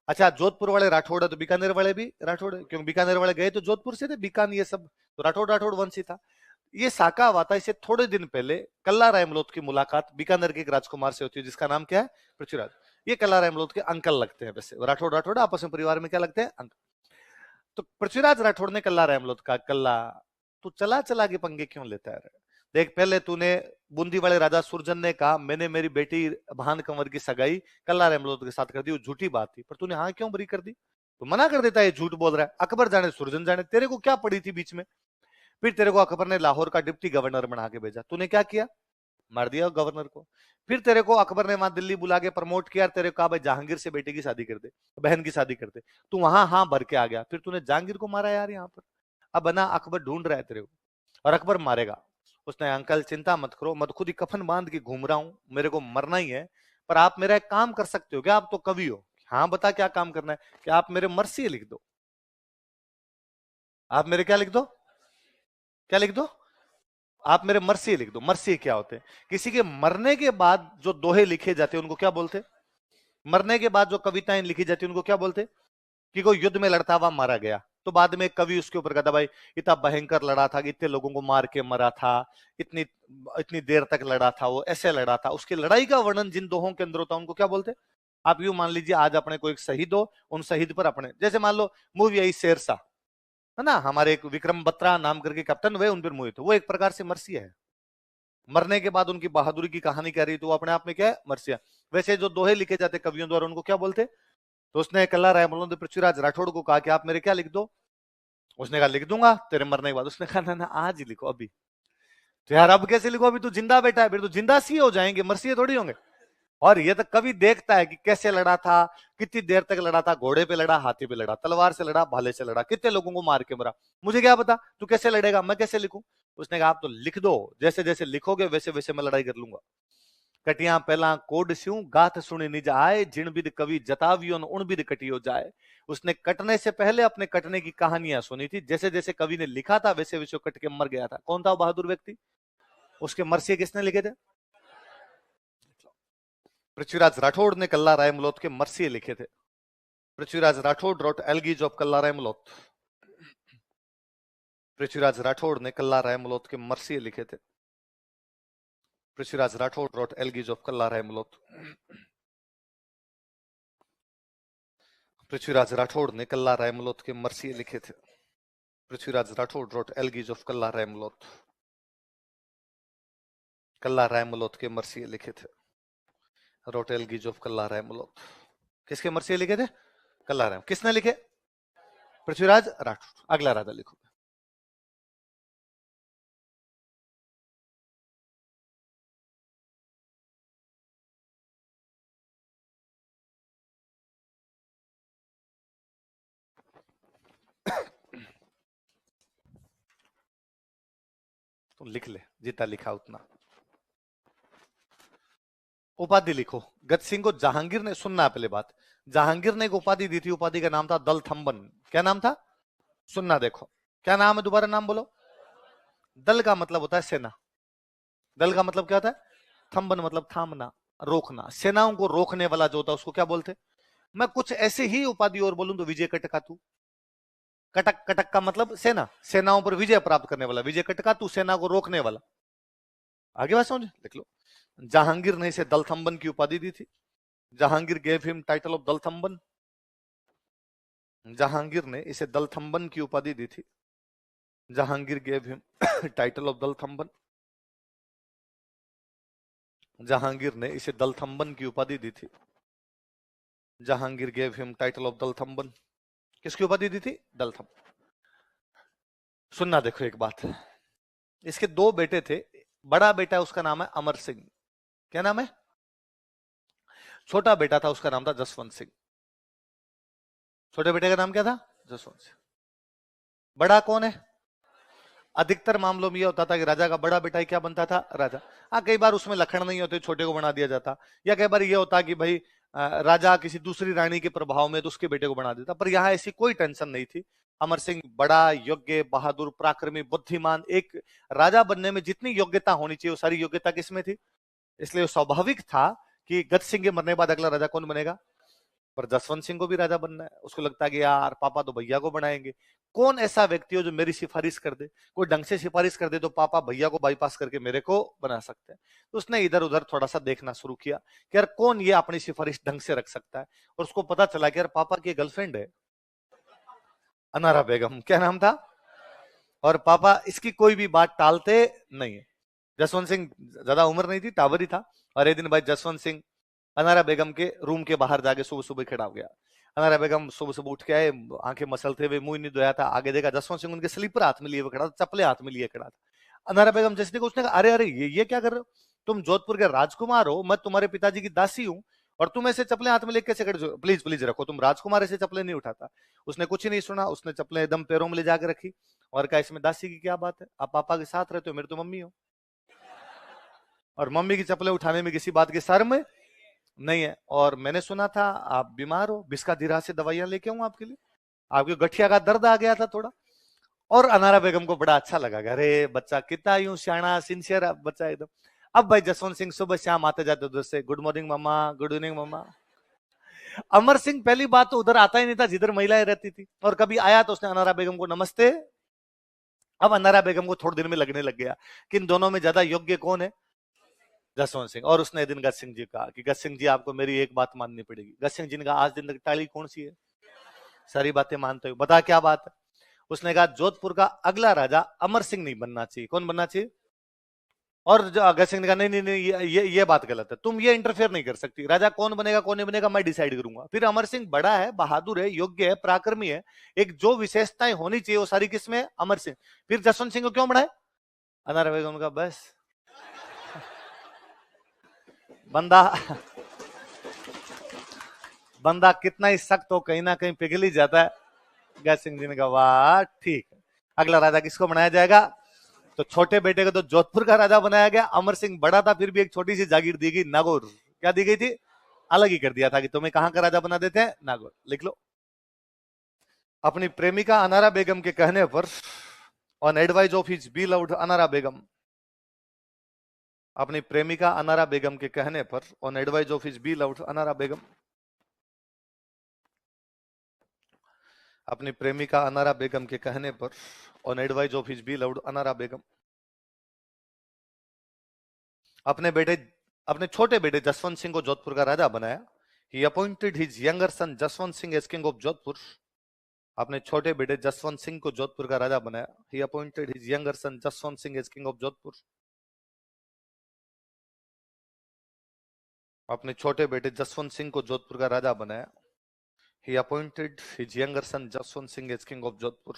अच्छा जोधपुर वाले राठौड़ है तो बीकानेर वाले भी राठौड़ है, क्योंकि बीकानेर वाले गए तो जोधपुर से थे, बीकान ये सब तो राठौड़ राठौड़ वंशी था। ये साका हुआ था, इससे थोड़े दिन पहले कल्ला रहमलोत की मुलाकात बीकानेर के एक राजकुमार से होती है जिसका नाम क्या है? पृथ्वीराज। ये कल्ला रहमलोत के अंकल लगते हैं, वैसे राठौड़ राठौड़ आपस में परिवार में क्या लगते हैं? अंकल। तो पृथ्वीराज राठौड़ ने कल्ला रहमलोत का, कल्ला तू चला चला के पंगे क्यों लेता है? देख पहले तूने बूंदी वाले राजा सुरजन ने कहा मैंने मेरी बेटी भान कंवर की सगाई कल्ला रहमलोत के साथ कर दी, वो झूठी बात थी, पर तूने हाँ क्यों बरी कर दी? तो मना कर देता है ये झूठ बोल रहा है, अकबर जाने सुरजन जाने, तेरे को क्या पड़ी थी बीच में? फिर तेरे को अकबर ने लाहौर का डिप्टी गवर्नर बना के भेजा, तूने क्या किया? मार दिया गवर्नर को। फिर तेरे को अकबर ने वहां दिल्ली बुला के प्रमोट किया, तेरे को कहा भाई जहांगीर से बेटे की शादी कर दे, बहन की शादी कर दे, तू वहां हाँ भर के आ गया, फिर तूने जहांगीर को मारा यार यहाँ पर। अब बना अकबर ढूंढ रहा है तेरे को और अकबर मारेगा। उसने अंकल चिंता मत करो, मैं तो खुद ही कफन बांध के घूम रहा हूं, मेरे को मरना ही है, पर आप मेरा एक काम कर सकते हो क्या? आप तो कवि हो। हाँ बता क्या काम करना है? कि आप मेरे मर्सी लिख दो। आप मेरे क्या लिख दो? क्या लिख दो? आप मेरे मर्सी लिख दो। मर्सी क्या होते हैं? किसी के मरने के बाद जो दोहे लिखे जाते हैं उनको क्या बोलते? मरने के बाद जो कविताएं लिखी जाती है उनको क्या बोलते? कि कोई युद्ध में लड़ता हुआ मारा गया तो बाद में कवि उसके ऊपर कहता भाई इतना भयंकर लड़ा था, इतने लोगों को मार के मरा था, इतनी इतनी देर तक लड़ा था, वो ऐसे लड़ा था, उसकी लड़ाई का वर्णन जिन दोहों के अंदर होता है उनको क्या बोलते? आप यूं मान लीजिए आज अपने को एक शहीद हो, उन शहीद पर अपने जैसे मान लो मूवी आई शेरशाह, है ना, हमारे एक विक्रम बत्रा नाम करके कैप्टन हुए, उन पर मूवी, तो वो एक प्रकार से मर्सिया है। मरने के बाद उनकी बहादुरी की कहानी कह रही तो वो अपने आप में क्या है? मर्सिया। वैसे जो दोहे लिखे जाते कवियों द्वारा उनको क्या बोलते? तो उसने कल्ला रहमतुल्लाह ने पृथ्वीराज राठौड़ को कहा कि आप मेरे क्या लिख दो? उसने कहा लिख दूंगा तेरे मरने के बाद। उसने कहा ना ना आज ही लिखो अभी। तो यार अब कैसे लिखो? अभी तो जिंदा बैठा है, फिर तो जिंदा सी हो जाएंगे, मरसिए थोड़ी होंगे। और ये तो कभी देखता है कि कैसे लड़ा था, कितनी देर तक लड़ा था, घोड़े पे लड़ा, हाथी पे लड़ा, तलवार से लड़ा, भाले से लड़ा, कितने लोगों को मार के मरा, मुझे क्या पता तू कैसे लड़ेगा, मैं कैसे लिखूं? उसने कहा आप तो लिख दो, जैसे जैसे लिखोगे वैसे वैसे मैं लड़ाई कर लूंगा। कटिया पहला कोड स्यूं गाथ सुनी निज आए, जिन बिद कवि जतावियो उन बिद कटियो जाए। उसने कटने से पहले अपने कटने की कहानियां सुनी थी, जैसे जैसे कवि ने लिखा था वैसे वैसे कट के मर गया था। कौन था वो बहादुर व्यक्ति? उसके मरसिए किसने लिखे थे? पृथ्वीराज राठौड़ ने कल्ला रायमलोत के मरसिए लिखे थे। Prithviraj Rathore wrote elegies of Kalla Raimalot. Prithviraj Rathore ने कल्ला रायमलोत के मरसिए लिखे थे। Prithviraj Rathore wrote elegies of Kalla Raimalot. Prithviraj Rathore ने कल्ला रायमलोत के मरसिए लिखे थे। Prithviraj Rathore wrote elegies of Kalla Raimalot. Kalla Raimalot के मरसिए लिखे थे। Wrote elegies of Kalla Raimalot. किसके मरसिए लिखे थे? कल्ला रायम। किसने लिखे? पृथ्वीराज राठौड़। अगला राजा लिखो। तो लिख ले जितना लिखा उतना। उपाधि लिखो। गत सिंह को जहांगीर ने, सुनना पहले बात, जहांगीर ने एक उपाधि दी थी, उपाधि का नाम था दल थंबन। क्या नाम था? सुनना देखो क्या नाम है, दोबारा नाम बोलो। दल का मतलब होता है सेना। दल का मतलब क्या होता है? थंबन मतलब थामना, रोकना। सेनाओं को रोकने वाला जो होता है उसको क्या बोलते? मैं कुछ ऐसे ही उपाधि और बोलूं तो विजय कटकातु। कटक, कटक का मतलब सेना, सेनाओं पर विजय प्राप्त करने वाला। विजय कटकातु सेना को रोकने वाला। आगे बात समझ, लिख लो। जहांगीर ने इसे दलथंबन की उपाधि दी थी। Jahangir gave him title of Dalthamban. Jahangir ने इसे दलथंबन की उपाधि दी थी। Jahangir gave him title of Dalthamban. Jahangir ने इसे दलथंबन की उपाधि दी थी। Jahangir gave him title of Dalthamban. किसकी उपाधि दी थी? दलथंबन। सुनना देखो एक बात, इसके दो बेटे थे। बड़ा बेटा उसका नाम है अमर सिंह। क्या नाम है? छोटा बेटा था उसका नाम था जसवंत सिंह। छोटे बेटे का नाम क्या था? जसवंत सिंह। बड़ा कौन है? अधिकतर मामलों में यह होता था कि राजा का बड़ा बेटा ही क्या बनता था, राजा। हाँ, कई बार उसमें लक्षण नहीं होते, छोटे को बना दिया जाता, या कई बार यह होता कि भाई राजा किसी दूसरी रानी के प्रभाव में तो उसके बेटे को बना देता, पर यहाँ ऐसी कोई टेंशन नहीं थी। अमर सिंह बड़ा, योग्य, बहादुर, पराक्रमी, बुद्धिमान, एक राजा बनने में जितनी योग्यता होनी चाहिए वो सारी योग्यता किसमें थी, इसलिए स्वाभाविक था कि गज सिंह के मरने के बाद अगला राजा कौन बनेगा। पर जसवंत सिंह को भी राजा बनना है, उसको लगता है कि यार पापा तो भैया को बनाएंगे, कौन ऐसा व्यक्ति हो जो मेरी सिफारिश कर दे, कोई ढंग से सिफारिश कर दे तो पापा भैया को बाईपास करके मेरे को बना सकते हैं। तो उसने इधर उधर थोड़ा सा देखना शुरू किया कि यार कौन ये अपनी सिफारिश ढंग से रख सकता है, और उसको पता चला कि यार पापा की गर्लफ्रेंड है अनारा बेगम, क्या नाम था, और पापा इसकी कोई भी बात टालते नहीं है। जसवंत सिंह ज्यादा उम्र नहीं थी, टावर ही था, और एक दिन भाई जसवंत सिंह अनारा बेगम के रूम के बाहर जाके सुबह सुबह खड़ा हो गया। अनारा बेगम सुबह सुबह उठ के आए, आंखें मसलते हुए, मुंह नहीं धोया था, आगे देखा जसवंत सिंह उनके स्लीपर हाथ में लिए हुए खड़ा था, चप्पले हाथ में लिए खड़ा था। अनारा बेगम जैसे देखो, उसने कहा अरे अरे ये क्या कर रहे हो, तुम जोधपुर के राजकुमार हो, मैं तुम्हारे पिताजी की दासी हूँ, और तुम ऐसे चप्पले हाथ में लेके कैसे खड़े हो, प्लीज प्लीज रखो, तुम राजकुमार ऐसे चप्पले नहीं उठाता। उसने कुछ ही नहीं सुना, उसने चप्पलें एकदम पैरों में ले जाकर रखी और कहा इसमें दासी की क्या बात है, आप पापा के साथ रहते हो, मेरे तो मम्मी हो, और मम्मी की चप्पलें उठाने में किसी बात की शर्म नहीं है। और मैंने सुना था आप बीमार हो, बिस्का धीरा से दवाइयां लेके आऊं आपके लिए, आपके गठिया का दर्द आ गया था थोड़ा। और अनारा बेगम को बड़ा अच्छा लगा, अरे बच्चा कितना यूं सियाना सिंसियर बच्चा एकदम। अब भाई जसवंत सिंह सुबह शाम आते जाते उधर से, गुड मॉर्निंग मामा, गुड इवनिंग मामा। अमर सिंह पहली बात तो उधर आता ही नहीं था जिधर महिलाएं रहती थी, और कभी आया तो उसने अनारा बेगम को नमस्ते। अब अनारा बेगम को थोड़ी देर में लगने लग गया कि इन दोनों में ज्यादा योग्य कौन है, जसवंत सिंह। और उसने एक दिन गज सिंह जी कहा कि गज सिंह जी आपको मेरी एक बात माननी पड़ेगी। गज सिंह जी ने कहा आज दिन तक टाली कौन सी है, सारी बातें मानते हो, बता क्या बात है। उसने कहा जोधपुर का अगला राजा अमर सिंह नहीं बनना चाहिए, कौन बनना चाहिए। और गज सिंह ने कहा नहीं नहीं नहीं, ये बात गलत है, तुम ये इंटरफेयर नहीं कर सकती, राजा कौन बनेगा कौन नहीं बनेगा मैं डिसाइड करूंगा। फिर अमर सिंह बड़ा है, बहादुर है, योग्य है, पराक्रमी है, एक जो विशेषताएं होनी चाहिए वो सारी किसमें, अमर सिंह। फिर जसवंत सिंह को क्यों बढ़ाए, अनारा बेगम का बस बंदा बंदा कितना ही सख्त हो कहीं ना कहीं पिघल ही जाता है। गज सिंह जी ने कहा वाह ठीक है, अगला राजा किसको बनाया जाएगा, तो छोटे बेटे को तो जोधपुर का राजा बनाया गया। अमर सिंह बड़ा था, फिर भी एक छोटी सी जागीर दी गई, नागौर। क्या दी गई थी, अलग ही कर दिया था कि तुम्हें कहां का राजा बना देते हैं, नागौर, लिख लो। अपनी प्रेमिका अनारा बेगम के कहने पर, ऑन एडवाइस ऑफ हिज बीलव्ड अनारा बेगम, अपनी प्रेमिका अनारा बेगम के कहने पर, ऑन एडवाइस ऑफ हिज बीलव्ड अनारा बेगम, अपनी प्रेमिका अनारा बेगम के कहने पर, ऑन एडवाइस ऑफ हिज बीलव्ड अनारा बेगम, अपने बेटे, अपने छोटे बेटे जसवंत सिंह को जोधपुर का राजा बनाया। He appointed his younger son Jaswant Singh as king of Jodhpur, अपने छोटे बेटे जसवंत सिंह को जोधपुर का राजा बनाया। He appointed his younger son Jaswant Singh as king of Jodhpur, अपने छोटे बेटे जसवंत सिंह को जोधपुर का राजा बनाया। He appointed his younger son Jaswant Singh as king of Jodhpur,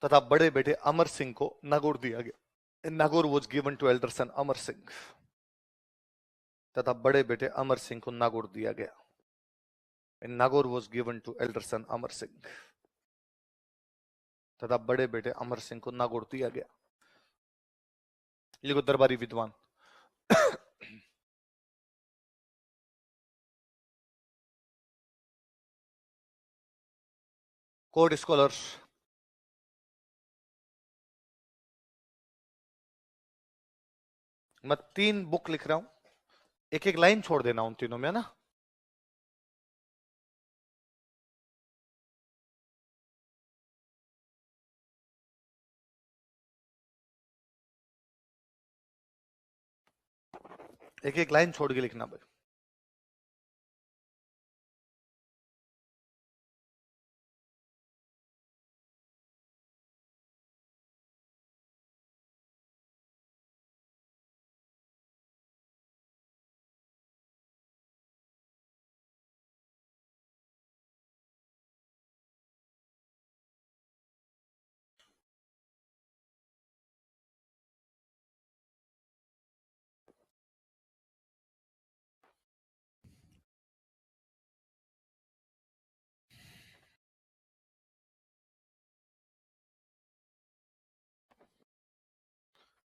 तथा बड़े बेटे अमर सिंह को नागौर दिया गया। Nagaur was given to elder son Amar Singh, तथा बड़े बेटे अमर सिंह को नागौर दिया गया। Nagaur was given to elder son Amar Singh, तथा बड़े बेटे अमर सिंह को नागौर दिया गया। लिखो दरबारी विद्वान। Court scholar. मैं 3 बुक लिख रहा हूं, एक एक लाइन छोड़ देना उन तीनों में, है ना। एक एक लाइन छोड़ के लिखना भाई।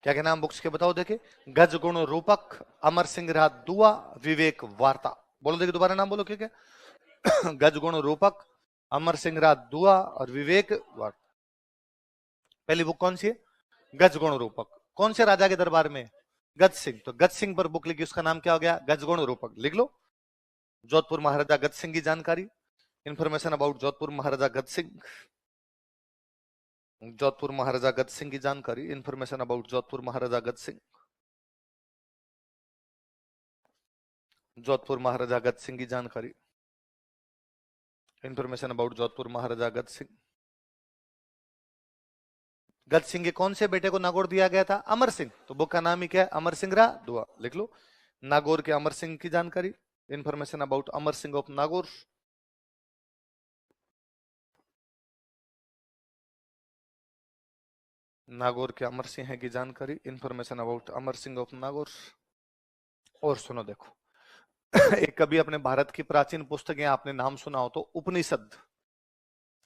क्या क्या नाम बुक्स के बताओ देखे। गज गुण रूपक, अमर सिंह रहा दुआ, विवेक वार्ता। बोलो देखिए दोबारा नाम बोलो क्या क्या। गज गुण रूपक, अमर सिंह रहा दुआ और विवेक वार्ता। पहली बुक कौन सी है? गज गुण रूपक। कौन से राजा के दरबार में? गज सिंह। तो गज सिंह पर बुक लिखी, उसका नाम क्या हो गया? गज गुण रूपक। लिख लो। जोधपुर महाराजा गज सिंह की जानकारी, इंफॉर्मेशन अबाउट जोधपुर महाराजा गज सिंह। जोधपुर महाराजा गज सिंह की जानकारी, इंफॉर्मेशन अबाउट जोधपुर महाराजा गज सिंह। जोधपुर महाराजा गज सिंह की जानकारी, इंफॉर्मेशन अबाउट जोधपुर महाराजा गज सिंह। गज सिंह के कौन से बेटे को नागौर दिया गया था? अमर सिंह। तो बुक का नाम ही क्या है? अमर सिंह रा दुआ। लिख लो। नागौर के अमर सिंह की जानकारी, information about Amar Singh of Nagaur. Nagaur के अमर सिंह की जानकारी, information about Amar Singh of Nagaur. और सुनो देखो, एक कभी अपने भारत की प्राचीन पुस्तकें आपने नाम सुना हो तो उपनिषद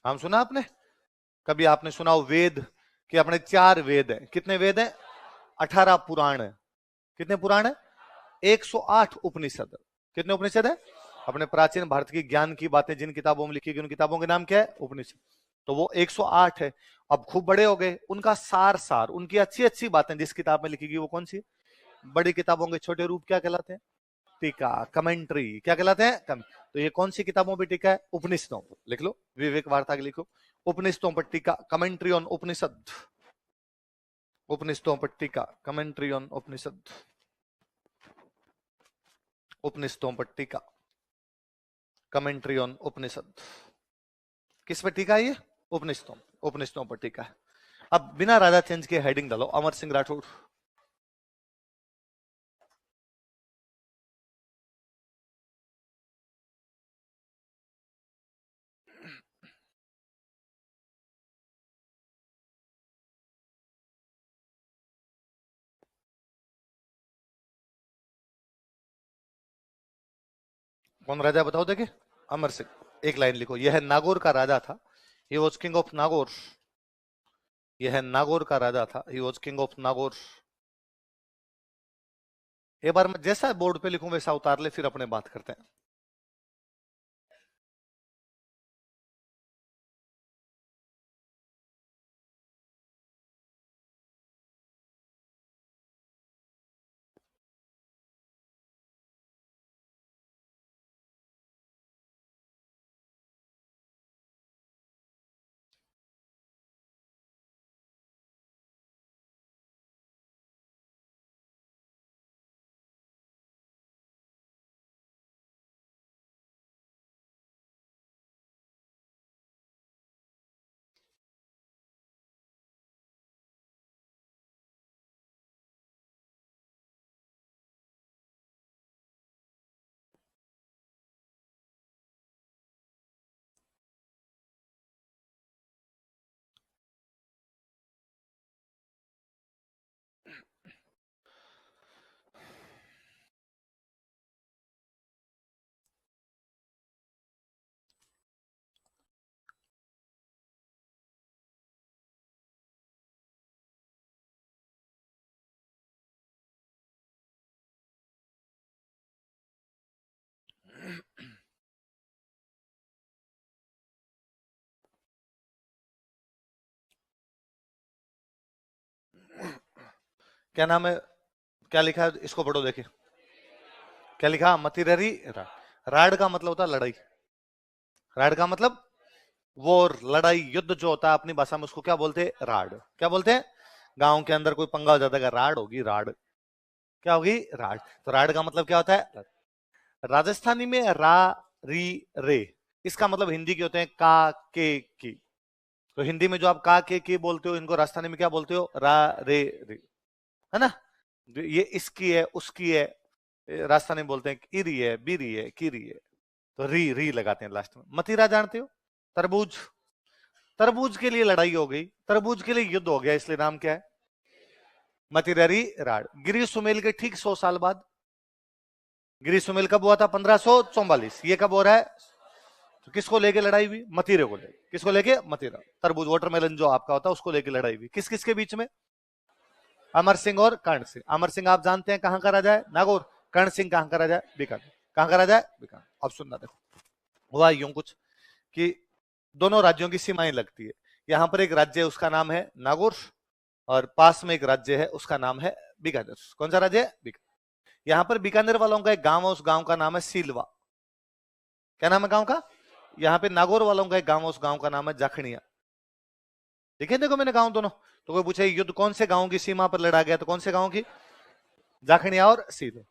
नाम सुना आपने? कभी आपने सुना हो वेद कि अपने 4 वेद हैं? कितने वेद हैं? 18 पुराण है। कितने पुराण है? 108 उपनिषद। कितने उपनिषद है? अपने प्राचीन भारत की ज्ञान की बातें जिन किताबों में लिखी गई उन किताबों के नाम क्या है? उपनिषद। तो वो 108 है। अब खूब बड़े हो गए, उनका सार उनकी अच्छी अच्छी बातें जिस किताब में लिखी गई वो कौन सी? बड़ी किताबों के छोटे रूप क्या कहलाते हैं? टीका, कमेंट्री। क्या कहलाते हैं? तो ये कौन सी किताबों पर टीका है? उपनिषदों पर। लिख लो, विवेक वार्ता के लिखो। उपनिषदों पर टीका, कमेंट्री ऑन उपनिषद। उपनिषदों पर टीका, कमेंट्री ऑन उपनिषद। उपनिषदों पर टीका, कमेंट्री ऑन उपनिषद। किस पर टीका है ये? उपनिषदों पर टीका है। अब बिना राजा चेंज के हेडिंग डालो, अमर सिंह राठौड़। कौन राजा बताओ देखे? अमर सिंह। एक लाइन लिखो, यह नागौर का राजा था। He was king of Nagaur. यह नागौर का राजा था। He was king of Nagaur. एक बार मैं जैसा बोर्ड पे लिखूं वैसा उतार ले, फिर अपने बात करते हैं। क्या नाम है? क्या लिखा है? इसको पढ़ो देखिए। क्या लिखा? मतिररी राड। राड का मतलब होता है लड़ाई। राड का मतलब वॉर, लड़ाई, युद्ध जो होता है अपनी भाषा में उसको क्या बोलते हैं? राड। क्या बोलते हैं? गांव के अंदर कोई पंगा हो जाता है, राड होगी। राड क्या होगी? राड। तो राड का मतलब क्या होता है? राजस्थानी में रा री रे, इसका मतलब हिंदी के होते हैं का के की। तो हिंदी में जो आप का के की बोलते हो, इनको राजस्थानी में क्या बोलते हो? रा रे रे, है ना? ये इसकी है, उसकी है। राजस्थानी में बोलते हैं इरी है, बीरी है, कीरी है। तो री री लगाते हैं लास्ट में। मतीरा जानते हो? तरबूज। तरबूज के लिए लड़ाई हो गई, तरबूज के लिए युद्ध हो गया, इसलिए नाम क्या है? मतिररी राड। गिरी सुमेल के ठीक 100 साल बाद। गिरी सुमेल कब हुआ था? 1544। ये कब हो रहा है? तो किसको लेके लड़ाई हुई? मतीरे को लेके। किसको लेके? मतीरा। तरबूज, वाटरमेलन जो आपका होता है उसको लेके लड़ाई हुई। किस किस के बीच में? अमर सिंह और कर्ण सिंह। अमर सिंह आप जानते हैं कहां का राजा है, नागौर। कर्ण सिंह कहां का राजा है, बीकानेर। कहां का राजा है, बीकानेर। अब सुनना देखो, हुआ यूं कुछ कि दोनों राज्यों की सीमाएं लगती है। यहां पर एक राज्य है उसका नाम है नागौर, और पास में एक राज्य है उसका नाम है बीकानेर। कौन सा राज्य है, बीकानेर। यहां पर बीकानेर वालों का एक गांव है, उस गांव का नाम है सीलवा। क्या नाम है गांव का। यहाँ पे नागौर वालों का एक गांव है, उस गांव का नाम है जाखड़िया। देखे देखो मैंने गांव दोनों। तो कोई पूछे युद्ध कौन से गांव की सीमा पर लड़ा गया, तो कौन से गांव की, जाखड़िया और सील।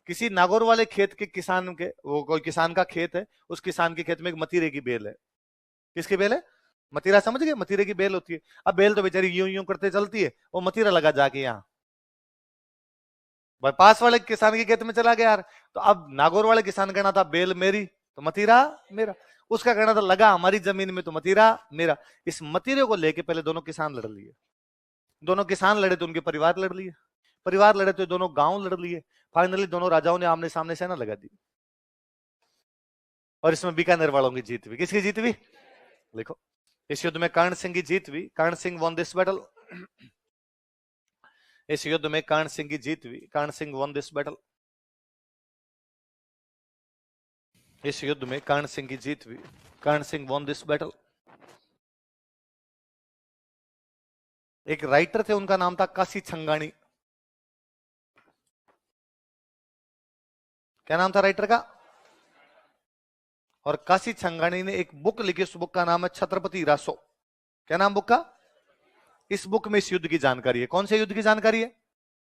किसी नागौर वाले खेत के किसान के, वो कोई किसान का खेत है, उस किसान के खेत में एक मतीरे की बेल है। किसकी बेल है, मतीरा, समझ गए, मतीरे की बेल होती है। अब बेल तो बेचारी यूं यूं करते चलती है, वो मतीरा लगा जाके यहाँ पास वाले किसान के खेत में चला गया यार। तो अब नागौर वाले किसान कहना था बेल मेरी तो मतीरा मेरा, उसका कहना था लगा हमारी जमीन में तो मतीरा मेरा। इस मतीरे को लेके पहले दोनों किसान लड़ लिए। दोनों किसान लड़े तो उनके परिवार लड़ लिए, परिवार लड़े तो दोनों गांव लड़ लिए। फाइनली दोनों राजाओं ने आमने सामने सेना लगा दी, और इसमें बीकानेर वालों की जीत हुई। किसकी जीत हुई, देखो, इस युद्ध में कर्ण सिंह की जीत हुई। कर्ण सिंह वॉन दिस बैटल। इस युद्ध में कर्ण सिंह की जीत हुई, कर्ण सिंह वॉन दिस बैटल। इस युद्ध में कर्ण सिंह की जीत हुई, कर्ण सिंह वॉन दिस बैटल। एक राइटर थे, उनका नाम था काशी छंगानी। क्या नाम था राइटर का, और काशी छंगानी ने एक बुक लिखी, उस बुक का नाम है छत्रपति रासो। क्या नाम बुक का, इस बुक में इस युद्ध की जानकारी है। कौन से युद्ध की जानकारी है,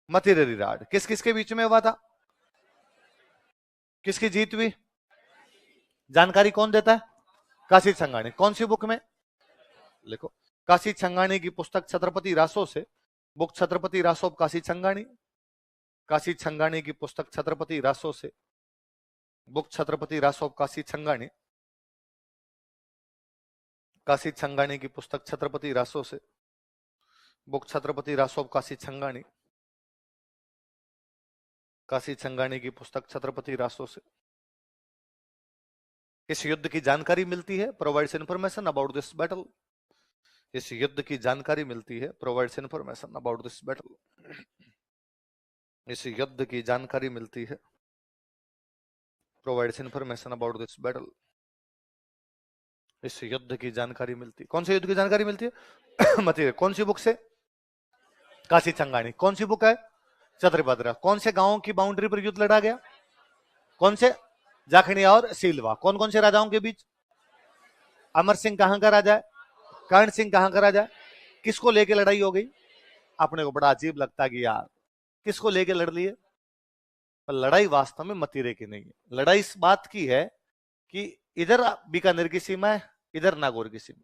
मतीरा रिराड। किस किस के बीच में हुआ था, किसकी जीत हुई, जानकारी कौन देता है, काशी छंगानी। कौन सी बुक में, लिखो, काशी छंगानी की पुस्तक छत्रपति रासो से, बुक छत्रपति रासो काशी छंगानी। काशी छंगानी की पुस्तक छत्रपति रासो से, बुक छत्रपति रासो काशी छंगानी। काशी छंगानी की पुस्तक छत्रपति रासो से, बुक छत्रपति रासो काशी छंगानी। काशी छंगानी की पुस्तक छत्रपति रासो से इस युद्ध की जानकारी मिलती है, provides information about this battle. इस युद्ध की जानकारी मिलती है, provides information about this battle. इस युद्ध की जानकारी मिलती है, provides information about this battle. इस युद्ध की जानकारी मिलती, कौन से युद्ध की जानकारी मिलती है मतीरा। कौन सी बुक से, काशी छंगानी। कौन सी बुक है, छत्रपति। कौन से गांवों की बाउंड्री पर युद्ध लड़ा गया, कौन से, जाखड़िया और सीलवा। कौन कौन से राजाओं के बीच, अमर सिंह कहां का राजा है, कर्ण सिंह कहां का राजा है। किसको लेके लड़ाई हो गई, अपने को बड़ा अजीब लगता है कि यार किसको लेके लड़ लिए, पर लड़ाई वास्तव में मतीरे की नहीं है। लड़ाई इस बात की है कि इधर बीकानेर की सीमा है, इधर नागौर की सीमा।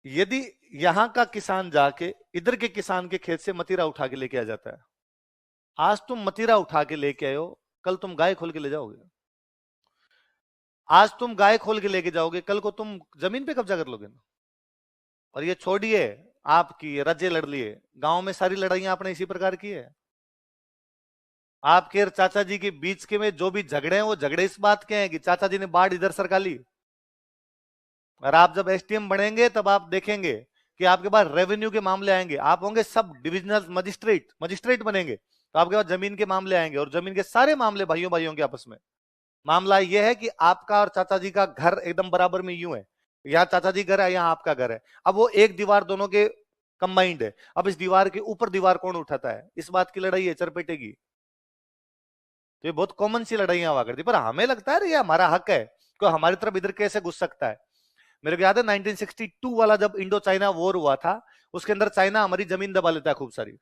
यदि यहां का किसान जाके इधर के किसान के खेत से मतीरा उठा के लेके आ जाता है, आज तुम मतीरा उठा के लेके आए हो, कल तुम गाय खोल के ले जाओगे। आज तुम गाय खोल के लेके जाओगे, कल को तुम जमीन पे कब्जा कर लोगे ना। और ये छोड़िए आपकी राज्य लड़ लिए, गांव में सारी लड़ाइयां आपने इसी प्रकार की है। आपके और चाचा जी के बीच के में जो भी झगड़े हैं, वो झगड़े इस बात के हैं कि चाचा जी ने बाढ़ इधर सरका ली। और आप जब एसटीएम बनेंगे तब आप देखेंगे कि आपके पास रेवेन्यू के मामले आएंगे, आप होंगे सब डिविजनल मजिस्ट्रेट बनेंगे, तो आपके पास जमीन के मामले आएंगे, और जमीन के सारे मामले भाइयों भाइयों के आपस में। मामला यह है कि आपका और चाचा जी का घर एकदम बराबर में यूं है, यहाँ चाचा जी घर है, यहाँ आपका घर है। अब वो एक दीवार दोनों के कंबाइंड है, अब इस दीवार के ऊपर दीवार कौन उठाता है, इस बात की लड़ाई है चरपेटे की। तो ये बहुत कॉमन सी लड़ाइयां हुआ करती, पर हमें लगता है ये हमारा हक है, तो हमारी तरफ इधर कैसे घुस सकता है। मेरे को याद है 1962 वाला जब इंडो चाइना वॉर हुआ था, उसके अंदर चाइना हमारी जमीन दबा लेता है खूब सारी।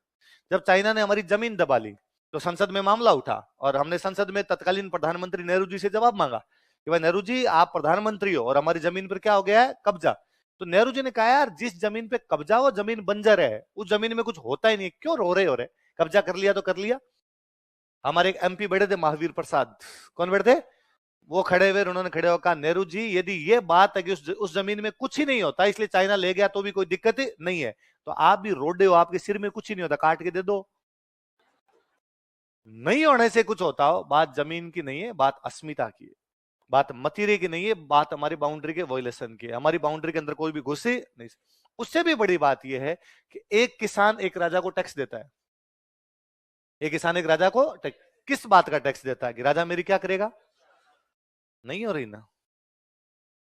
जब चाइना ने हमारी जमीन दबा ली तो संसद में मामला उठा, और हमने संसद में तत्कालीन प्रधानमंत्री नेहरू जी से जवाब मांगा कि भाई नेहरू जी आप प्रधानमंत्री हो और हमारी जमीन पर क्या हो गया है, कब्जा। तो नेहरू जी ने कहा यार जिस जमीन पे कब्जा वो जमीन बंजर है, उस जमीन में कुछ होता ही नहीं, क्यों रो रहे हो रहे, कब्जा कर लिया तो कर लिया। हमारे एक एमपी बैठे थे महावीर प्रसाद, कौन बैठे थे, वो खड़े हुए, उन्होंने खड़े होकर कहा नेहरू जी यदि ये बात है कि उस जमीन में कुछ ही नहीं होता इसलिए चाइना ले गया तो भी कोई दिक्कत नहीं है, तो आप भी रोडे हो, आपके सिर में कुछ ही नहीं होता, काट के दे दो। नहीं होने से कुछ होता हो, बात जमीन की नहीं है, बात अस्मिता की है, बात मतीरे की नहीं है, बात हमारी बाउंड्री के वॉयलेशन की है। हमारी बाउंड्री के अंदर कोई भी घुसे नहीं। उससे भी बड़ी बात यह है कि एक किसान एक राजा को टैक्स देता है। एक किसान एक राजा को किस बात का टैक्स देता है कि राजा मेरी क्या करेगा? नहीं हो रही ना।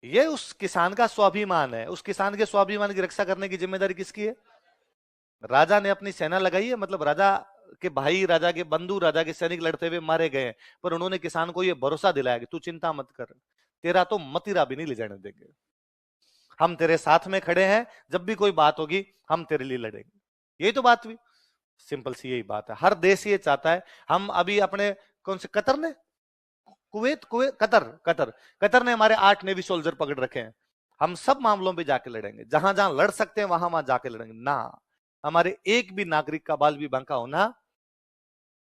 ये उस किसान का स्वाभिमान है। उस किसान के स्वाभिमान की रक्षा करने की जिम्मेदारी किसकी है? राजा ने अपनी सेना लगाई है, मतलब राजा के भाई, राजा के बंधु, राजा के सैनिक लड़ते हुए मारे गए, पर उन्होंने किसान को यह भरोसा दिलाया कि तू चिंता मत कर, तेरा तो मतीरा भी नहीं ले जाने देंगे, हम तेरे साथ में खड़े हैं, जब भी कोई बात होगी हम तेरे लिए लड़ेंगे। यही तो बात हुई, सिंपल सी यही बात है। हर देश ये चाहता है। हम अभी अपने कौन से कतर ने, Kuwait Kuwait Qatar Qatar Qatar ने हमारे 8 नेवी सोल्जर पकड़ रखे हैं। हम सब मामलों में जाके लड़ेंगे, जहां जहां लड़ सकते हैं वहां वहां जाके लड़ेंगे ना। हमारे एक भी नागरिक का बाल भी बांका होना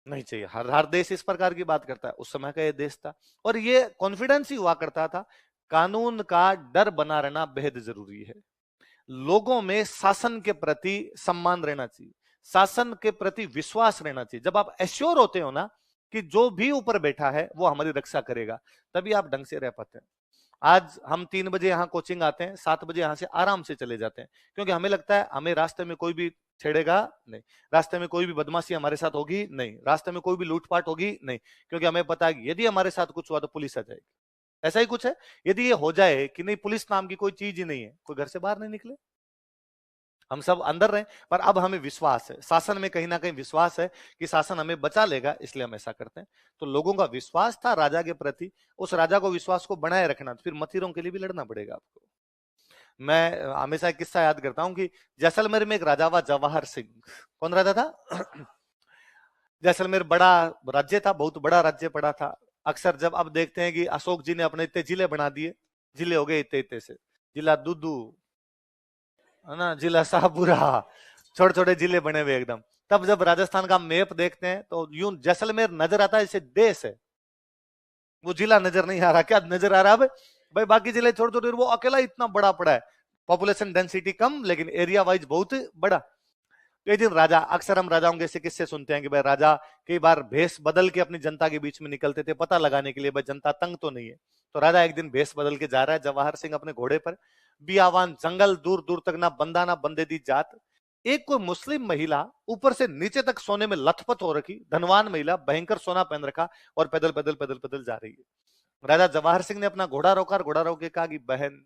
नहीं चाहिए। हर हर देश इस प्रकार की बात करता है। उस समय का ये देश था और ये कॉन्फिडेंस ही हुआ करता था। कानून का डर बना रहना बेहद जरूरी है। लोगों में शासन के प्रति सम्मान रहना चाहिए, शासन के प्रति विश्वास रहना चाहिए। जब आप एश्योर होते हो ना कि जो भी ऊपर बैठा है वो हमारी रक्षा करेगा, तभी आप ढंग से रह पाते हैं। आज हम 3 बजे यहां कोचिंग आते हैं, 7 बजे यहां से आराम से चले जाते हैं, क्योंकि हमें लगता है हमें रास्ते में कोई भी छेड़ेगा नहीं, रास्ते में कोई भी बदमाशी हमारे साथ होगी नहीं, रास्ते में कोई भी लूटपाट होगी नहीं, क्योंकि हमें पता है कि यदि हमारे साथ कुछ हुआ तो पुलिस आ जाएगी। ऐसा ही कुछ है। यदि ये हो जाए कि नहीं, पुलिस नाम की कोई चीज ही नहीं है, कोई घर से बाहर नहीं निकले, हम सब अंदर रहे। पर अब हमें विश्वास है, शासन में कहीं ना कहीं विश्वास है कि शासन हमें बचा लेगा, इसलिए हम ऐसा करते हैं। तो लोगों का विश्वास था राजा के प्रति, उस राजा को विश्वास को बनाए रखना, फिर मतीरों के लिए भी लड़ना पड़ेगा आपको। मैं हमेशा एक किस्सा याद करता हूं कि जैसलमेर में एक राजा हुआ जवाहर सिंह। कौन राजा था? जैसलमेर बड़ा राज्य था, बहुत बड़ा राज्य पड़ा था। अक्सर जब अब देखते हैं कि अशोक जी ने अपने इतने जिले बना दिए, जिले हो गए इतने इतने से, जिला दूदू है ना, जिला शाहपुरा, छोटे छोटे जिले बने हुए एकदम। तब जब राजस्थान का मैप देखते हैं तो यूं जैसलमेर नजर आता है जैसे देश है, वो जिला नजर नहीं आ रहा। क्या नजर आ रहा है भाई? बाकी जिले छोड़ छोटे, वो अकेला इतना बड़ा पड़ा है, पॉपुलेशन डेंसिटी कम लेकिन एरिया वाइज बहुत बड़ा। तो एक दिन राजा, अक्सर हम राजाओं के ऐसे किस्से सुनते हैं कि भाई राजा कई बार भेष बदल के अपनी जनता के बीच में निकलते थे, पता लगाने के लिए भाई जनता तंग तो नहीं है। तो राजा एक दिन भेष बदल के जा रहा है, जवाहर सिंह अपने घोड़े पर, बियावान जंगल, दूर दूर तक ना बंदा ना बंदे दी जात। एक कोई मुस्लिम महिला ऊपर से नीचे तक सोने में लथपथ हो रखी, धनवान महिला, भयंकर सोना पहन रखा और पैदल पैदल पैदल पैदल जा रही है। राजा जवाहर सिंह ने अपना घोड़ा रोका, घोड़ा रोक के कहा कि बहन,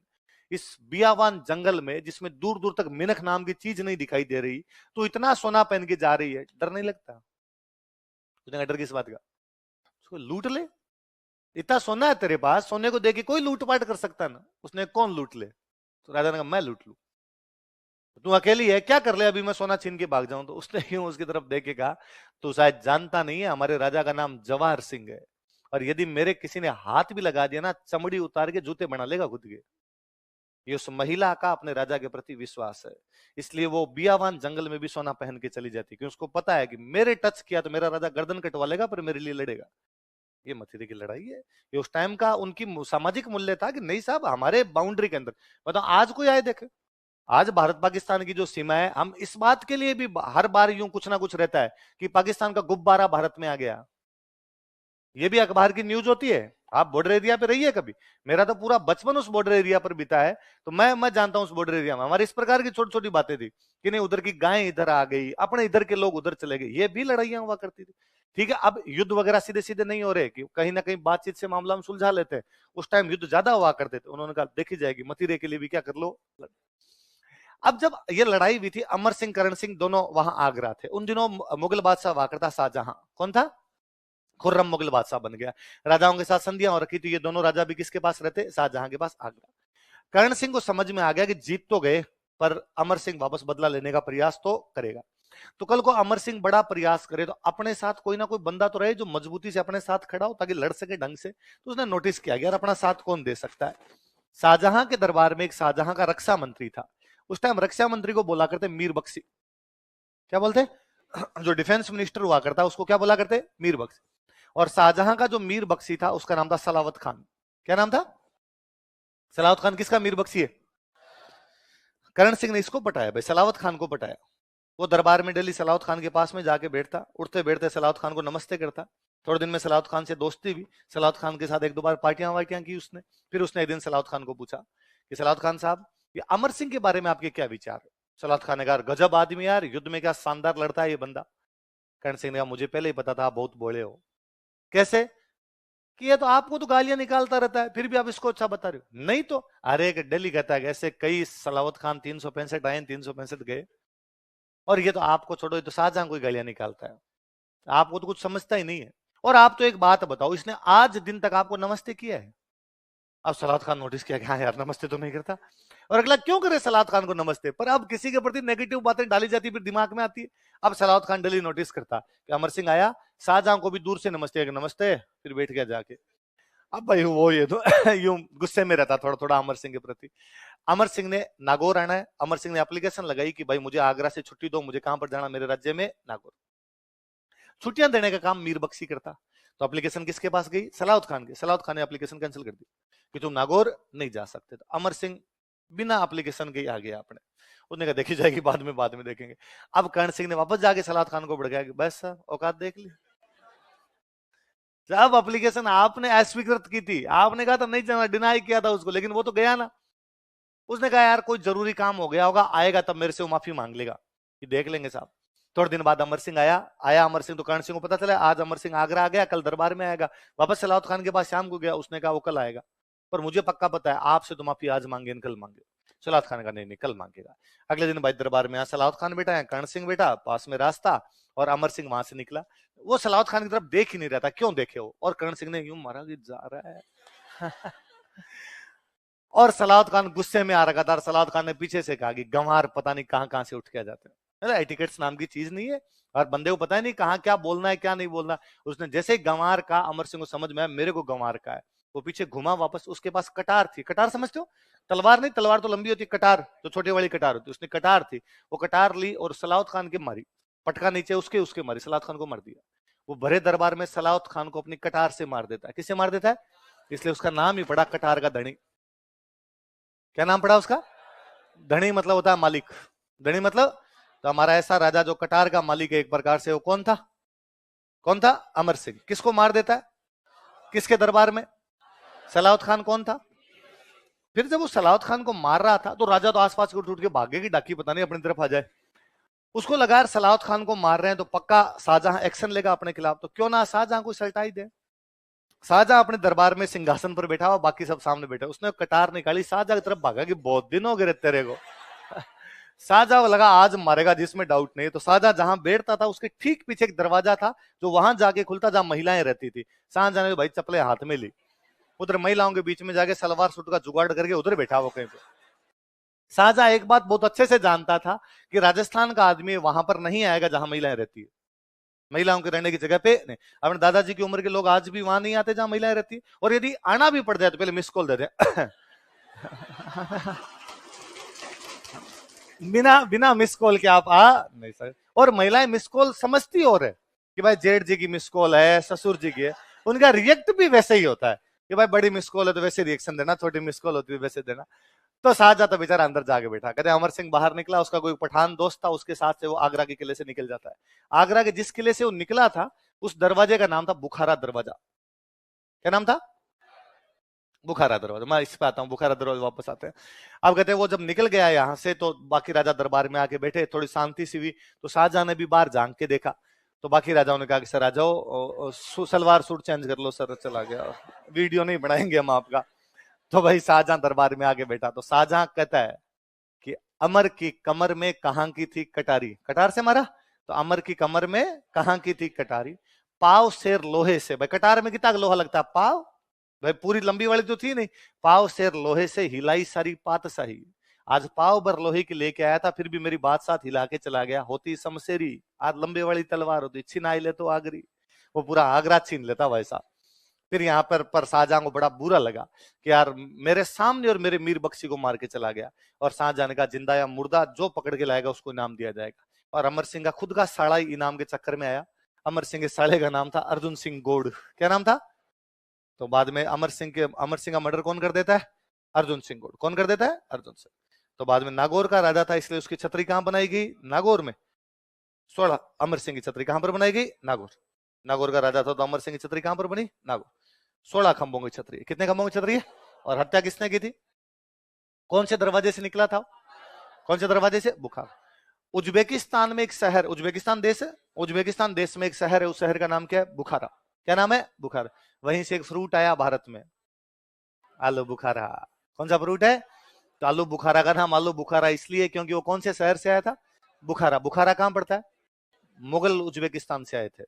इस बियावान जंगल में जिसमें दूर दूर तक मिनख नाम की चीज नहीं दिखाई दे रही, तो इतना सोना पहन के जा रही है, डर नहीं लगता? तुझे डर किस बात का? उसको लूट ले, इतना सोना है तेरे पास, सोने को देके कोई लूटपाट कर सकता ना। उसने कौन लूट ले? तो राजा ने कहा मैं लूट लू, तू अकेली है, क्या कर ले अभी मैं सोना छीन के भाग जाऊं? तो उसने यूं उसकी तरफ देखेगा, तो शायद जानता नहीं है हमारे राजा का नाम जवाहर सिंह है, और यदि मेरे किसी ने हाथ भी लगा दिया ना, चमड़ी उतार के जूते बना लेगा खुद के। ये उस महिला का अपने राजा के प्रति विश्वास है, इसलिए वो बियावान जंगल में भी सोना पहन के चली जाती, क्योंकि उसको पता है कि मेरे टच किया तो मेरा राजा गर्दन कटवा लेगा पर मेरे लिए लड़ेगा। ये मथुरे की लड़ाई है। ये उस टाइम का उनकी सामाजिक मूल्य था कि नहीं साहब, हमारे बाउंड्री के अंदर। मतलब आज कोई आए देखे, आज भारत पाकिस्तान की जो सीमा है, हम इस बात के लिए भी हर बार यूं कुछ ना कुछ रहता है कि पाकिस्तान का गुब्बारा भारत में आ गया। ये भी अखबार की न्यूज होती है। आप बॉर्डर एरिया पे रहिए कभी, मेरा तो पूरा बचपन उस बॉर्डर एरिया पर बीता है, तो मैं जानता हूं उस बॉर्डर एरिया में हमारी इस प्रकार की छोटी छोटी बातें थी कि नहीं, उधर की गायें इधर आ गई, अपने इधर के लोग उधर चले गए, ये भी लड़ाइयां हुआ करती थी। ठीक है, अब युद्ध वगैरह सीधे सीधे नहीं हो रहे, कि कहीं ना कहीं बातचीत से मामला हम सुलझा लेते हैं। उस टाइम युद्ध ज्यादा हुआ करते थे। उन्होंने कहा देखी जाएगी, मथुरे के लिए भी क्या कर लो। अब जब ये लड़ाई हुई थी, अमर सिंह करण सिंह दोनों वहां आगरा थे। उन दिनों मुगल बादशाह हुआ करता शाहजहां। कौन था? खुर्रम मुगल बादशाह बन गया, राजाओं के साथ संधियां हो रखी थी। ये दोनों राजा भी किसके पास रहते? शाहजहां के पास, आगरा। करण सिंह को समझ में आ गया कि जीत तो गए, पर अमर सिंह वापस बदला लेने का प्रयास तो करेगा। तो कल को अमर सिंह बड़ा प्रयास करे तो अपने साथ कोई ना कोई बंदा तो रहे जो मजबूती से अपने साथ खड़ा हो, ताकि लड़ सके ढंग से। तो उसने नोटिस किया यार अपना साथ कौन दे सकता है। शाहजहां के दरबार में एक शाहजहां का रक्षा मंत्री था। उस टाइम रक्षा मंत्री को बोला करते मीर बख्शी। क्या बोलते? जो डिफेंस मिनिस्टर हुआ करता उसको क्या बोला करते? मीर बख्शी। और शाहजहां का जो मीर बख्शी था उसका नाम था सलावत खान। क्या नाम था? सलावत खान किसका मीर बख्शी है? करण सिंह ने इसको पटाया भाई, सलावत खान को पटाया। वो दरबार में डेली सलावत खान के पास में जाके बैठता, उठते बैठते सलावत खान को नमस्ते करता। थोड़े दिन में सलावत खान से दोस्ती भी, सलावत खान के साथ एक दो बार पार्टियां वार्टियां की उसने। फिर उसने एक दिन सलावत खान को पूछा कि सलावत खान साहब, ये अमर सिंह के बारे में आपके क्या विचार है? सलावत खान ने कहा गजब आदमी यार, युद्ध में क्या शानदार लड़ता है ये बंदा। कर्ण सिंह ने कहा मुझे पहले ही पता था आप बहुत बोले हो। कैसे? कि ये तो आपको तो गालियां निकालता रहता है, फिर भी आप इसको अच्छा बता रहे हो। नहीं तो अरे एक दिल्ली कहता है ऐसे कई सलावत खान 365 आए, 365 गए, और ये तो आपको छोड़ो, ये तो शाहजहां को गालियां निकालता है, आपको तो कुछ समझता ही नहीं है। और आप तो एक बात बताओ, इसने आज दिन तक आपको नमस्ते किया है? अब सलावत खान नोटिस किया कि हाँ यार नमस्ते तो नहीं करता, और अगला क्यों करे सलावत खान को नमस्ते। पर अब किसी के प्रति नेगेटिव बातें डाली जाती फिर दिमाग में आती है। अब सलावत खान डेली नोटिस करता कि अमर सिंह आया, शाहजहां को भी दूर से नमस्ते नमस्ते, फिर बैठ गया जाके। अब भाई वो ये तो यूं गुस्से में रहता थोड़ा थोड़ा अमर सिंह के प्रति। अमर सिंह ने नागौर आना है, अमर सिंह ने एप्लीकेशन लगाई कि भाई मुझे आगरा से छुट्टी दो, मुझे कहां पर जाना, मेरे राज्य में नागौर। छुट्टियां देने का काम मीर बख्शी करता। तो एप्लीकेशन किसके पास गई? सलावत खान के। सलावत खान ने एप्लीकेशन कैंसिल कर दी कि तुम नागौर नहीं जा सकते। तो अमर सिंह बिना एप्लीकेशन के आ गया अपने, उसने कहा देखी जाएगी बाद में देखेंगे। अब कर्ण सिंह ने वापस जाके सलावत खान को भड़काया कि बस औकात देख ली। जब एप्लीकेशन आपने अस्वीकृत की थी, आपने कहा था नहीं जाना, डिनाई किया था उसको, लेकिन वो तो गया ना। उसने कहा यार कोई जरूरी काम हो गया होगा, आएगा तब मेरे से वो माफी मांग लेगा, कि देख लेंगे साहब। थोड़े दिन बाद अमर सिंह आया अमर सिंह तो कर्ण सिंह को पता चला आज अमर सिंह आगरा आ गया, कल दरबार में आएगा। वापस सलावत खान के पास शाम को गया, उसने कहा वो कल आएगा, पर मुझे पक्का पता है आपसे तो माफी आज मांगे कल मांगे। सलावत खान का नहीं नहीं कल मांगेगा। अगले दिन भाई दरबार में सलावत खान बैठा है, कर्ण सिंह बैठा, पास में रास्ता, और अमर सिंह वहां से निकला। वो सलावत खान की तरफ देख ही नहीं रहता, क्यों देखे वो, और कर्ण सिंह ने यूं मारा कि जा रहा है और सलावत खान गुस्से में आ रखा था। सलावत खान ने पीछे से कहा कि गंवार पता नहीं कहां कहां से उठ के आ जाते हैं, एटिकेट्स नाम की चीज नहीं है, और बंदे को पता ही नहीं कहां क्या बोलना है क्या नहीं बोलना। उसने जैसे ही गंवार का अमर सिंह को समझ में आया मेरे को गंवार का है, वो पीछे घुमा वापस, उसके पास कटार थी। कटार समझते हो? तलवार नहीं, तलवार तो लंबी होती, कटार तो छोटी वाली कटार होती, उसने कटार थी, वो कटार ली और सलावत खान की मारी, पटका नीचे उसके उसके मारी, सलावत खान को मार दिया। वो भरे दरबार में सलावत खान को अपनी कटार से मार देता है। किससे मार देता है? इसलिए उसका नाम ही पड़ा कटार का धनी। क्या नाम पड़ा उसका? धनी मतलब होता है मालिक, धनी मतलब। तो हमारा ऐसा राजा जो कटार का मालिक है एक प्रकार से, वो कौन था? कौन था? अमर सिंह। किसको मार देता है? किसके दरबार में? सलावत खान। कौन था? फिर जब वो सलावत खान को मार रहा था तो राजा तो आसपास को उठ के भागे कि डाकी पता नहीं अपनी तरफ आ जाए। उसको लगा यार सलावत खान को मार रहे हैं तो पक्का शाहजहां एक्शन लेगा अपने खिलाफ, तो क्यों ना शाहजहां को सल्टा ही दे। शाहजहां अपने दरबार में सिंहासन पर बैठा हुआ, बाकी सब सामने बैठे, उसने कटार निकाली, शाहजहां की तरफ भागा कि बहुत दिन हो गए तेरे को। शाहजहां को लगा आज मारेगा जिसमें डाउट नहीं। तो शाहजहां जहां बैठता था उसके ठीक पीछे एक दरवाजा था जो वहां जाके खुलता जहां महिलाएं रहती थी। शाहजहां ने भाई चप्पलें हाथ में ली, उधर महिलाओं के बीच में जाके सलवार सूट का जुगाड़ करके उधर बैठा वो कहीं पे। शाहजहां एक बात बहुत अच्छे से जानता था कि राजस्थान का आदमी वहां पर नहीं आएगा जहां महिलाएं रहती है, महिलाओं के रहने की जगह पे नहीं। अपने दादाजी की उम्र के लोग आज भी वहां नहीं आते जहां महिलाएं रहती, और यदि आना भी पड़ जाए तो पहले मिस कॉल दे दे बिना बिना मिस कॉल के आप आ नहीं सकते। और महिलाएं मिस कॉल समझती और है कि भाई जेठ जी की मिस कॉल है, ससुर जी की है, उनका रिएक्ट भी वैसे ही होता है कि भाई बड़ी मिस कॉल है तो वैसे रिएक्शन देना, छोटी मिस कॉल होती है वैसे देना। तो शाहजहां तो बेचारा अंदर जाके बैठा। कहते अमर सिंह बाहर निकला, उसका कोई पठान दोस्त था, उसके साथ से वो आगरा के किले से निकल जाता है। आगरा के जिस किले से वो निकला था उस दरवाजे का नाम था बुखारा दरवाजा। क्या नाम था? बुखारा दरवाजा। मैं इस पे आता हूँ, बुखारा दरवाजा वापस आते हैं। अब कहते हैं वो जब निकल गया यहाँ से तो बाकी राजा दरबार में आके बैठे, थोड़ी शांति सी हुई। तो शाहजहां ने भी बाहर झांक के देखा, तो बाकी राजाओं ने कहा कि सर आ जाओ, सलवार सूट चेंज कर लो सर, चला गया, वीडियो नहीं बनाएंगे हम आपका। तो भाई शाहजहां दरबार में आके बैठा, तो शाहजहां कहता है कि अमर की कमर में कहां की थी कटारी, कटार से मारा, तो अमर की कमर में कहां की थी कटारी, पाव शेर लोहे से। भाई कटार में कितना लोहा लगता है? पाव। भाई पूरी लंबी वाली तो थी नहीं, पाव शेर लोहे से हिलाई सारी पात सही। आज पाव भर लोहे की लेके आया था, फिर भी मेरी बात साथ हिला के चला गया, होती शमशेरी। आज लंबे वाली तलवार होती, छिनाई ले तो आगरी, वो पूरा आगरा छीन लेता वैसा। फिर यहाँ पर शाहजहां को बड़ा बुरा लगा कि यार मेरे सामने और मेरे मीर बख्शी को मार के चला गया। और शाहजहां ने कहा जिंदा या मुर्दा जो पकड़ के लाएगा उसको इनाम दिया जाएगा। और अमर सिंह का खुद का साड़ा ही इनाम के चक्कर में आया। अमर सिंह के साले का नाम था अर्जुन सिंह गोड़। क्या नाम था? तो बाद में अमर सिंह का मर्डर कौन कर देता है? अर्जुन सिंह गोड़। कौन कर देता है? अर्जुन सिंह। तो बाद में नागौर का राजा था, इसलिए उसकी छतरी कहां बनाई गई? नागौर में। 16 अमर सिंह की छतरी कहां पर बनाई गई? नागौर। नागौर का राजा था तो अमर सिंह की छतरी कहां पर बनी? नागौर। 16 खंभों की छतरी। कितने खंभों की छतरी है? और हत्या किसने की थी? कौन से दरवाजे से निकला था? कौन से दरवाजे से? बुखारा। उज्बेकिस्तान में एक शहर, उज्बेकिस्तान देश है, उज्बेकिस्तान देश में एक शहर है, उस शहर का नाम क्या है? बुखारा। क्या नाम है? बुखारा। वहीं से एक फ्रूट आया भारत में, आलू बुखारा। कौन सा फ्रूट है? तो आलू बुखारा का नाम आलू बुखारा इसलिए क्योंकि वो कौन से शहर से आया था? बुखारा। बुखारा कहां पड़ता है? मुगल उज्बेकिस्तान से आए थे।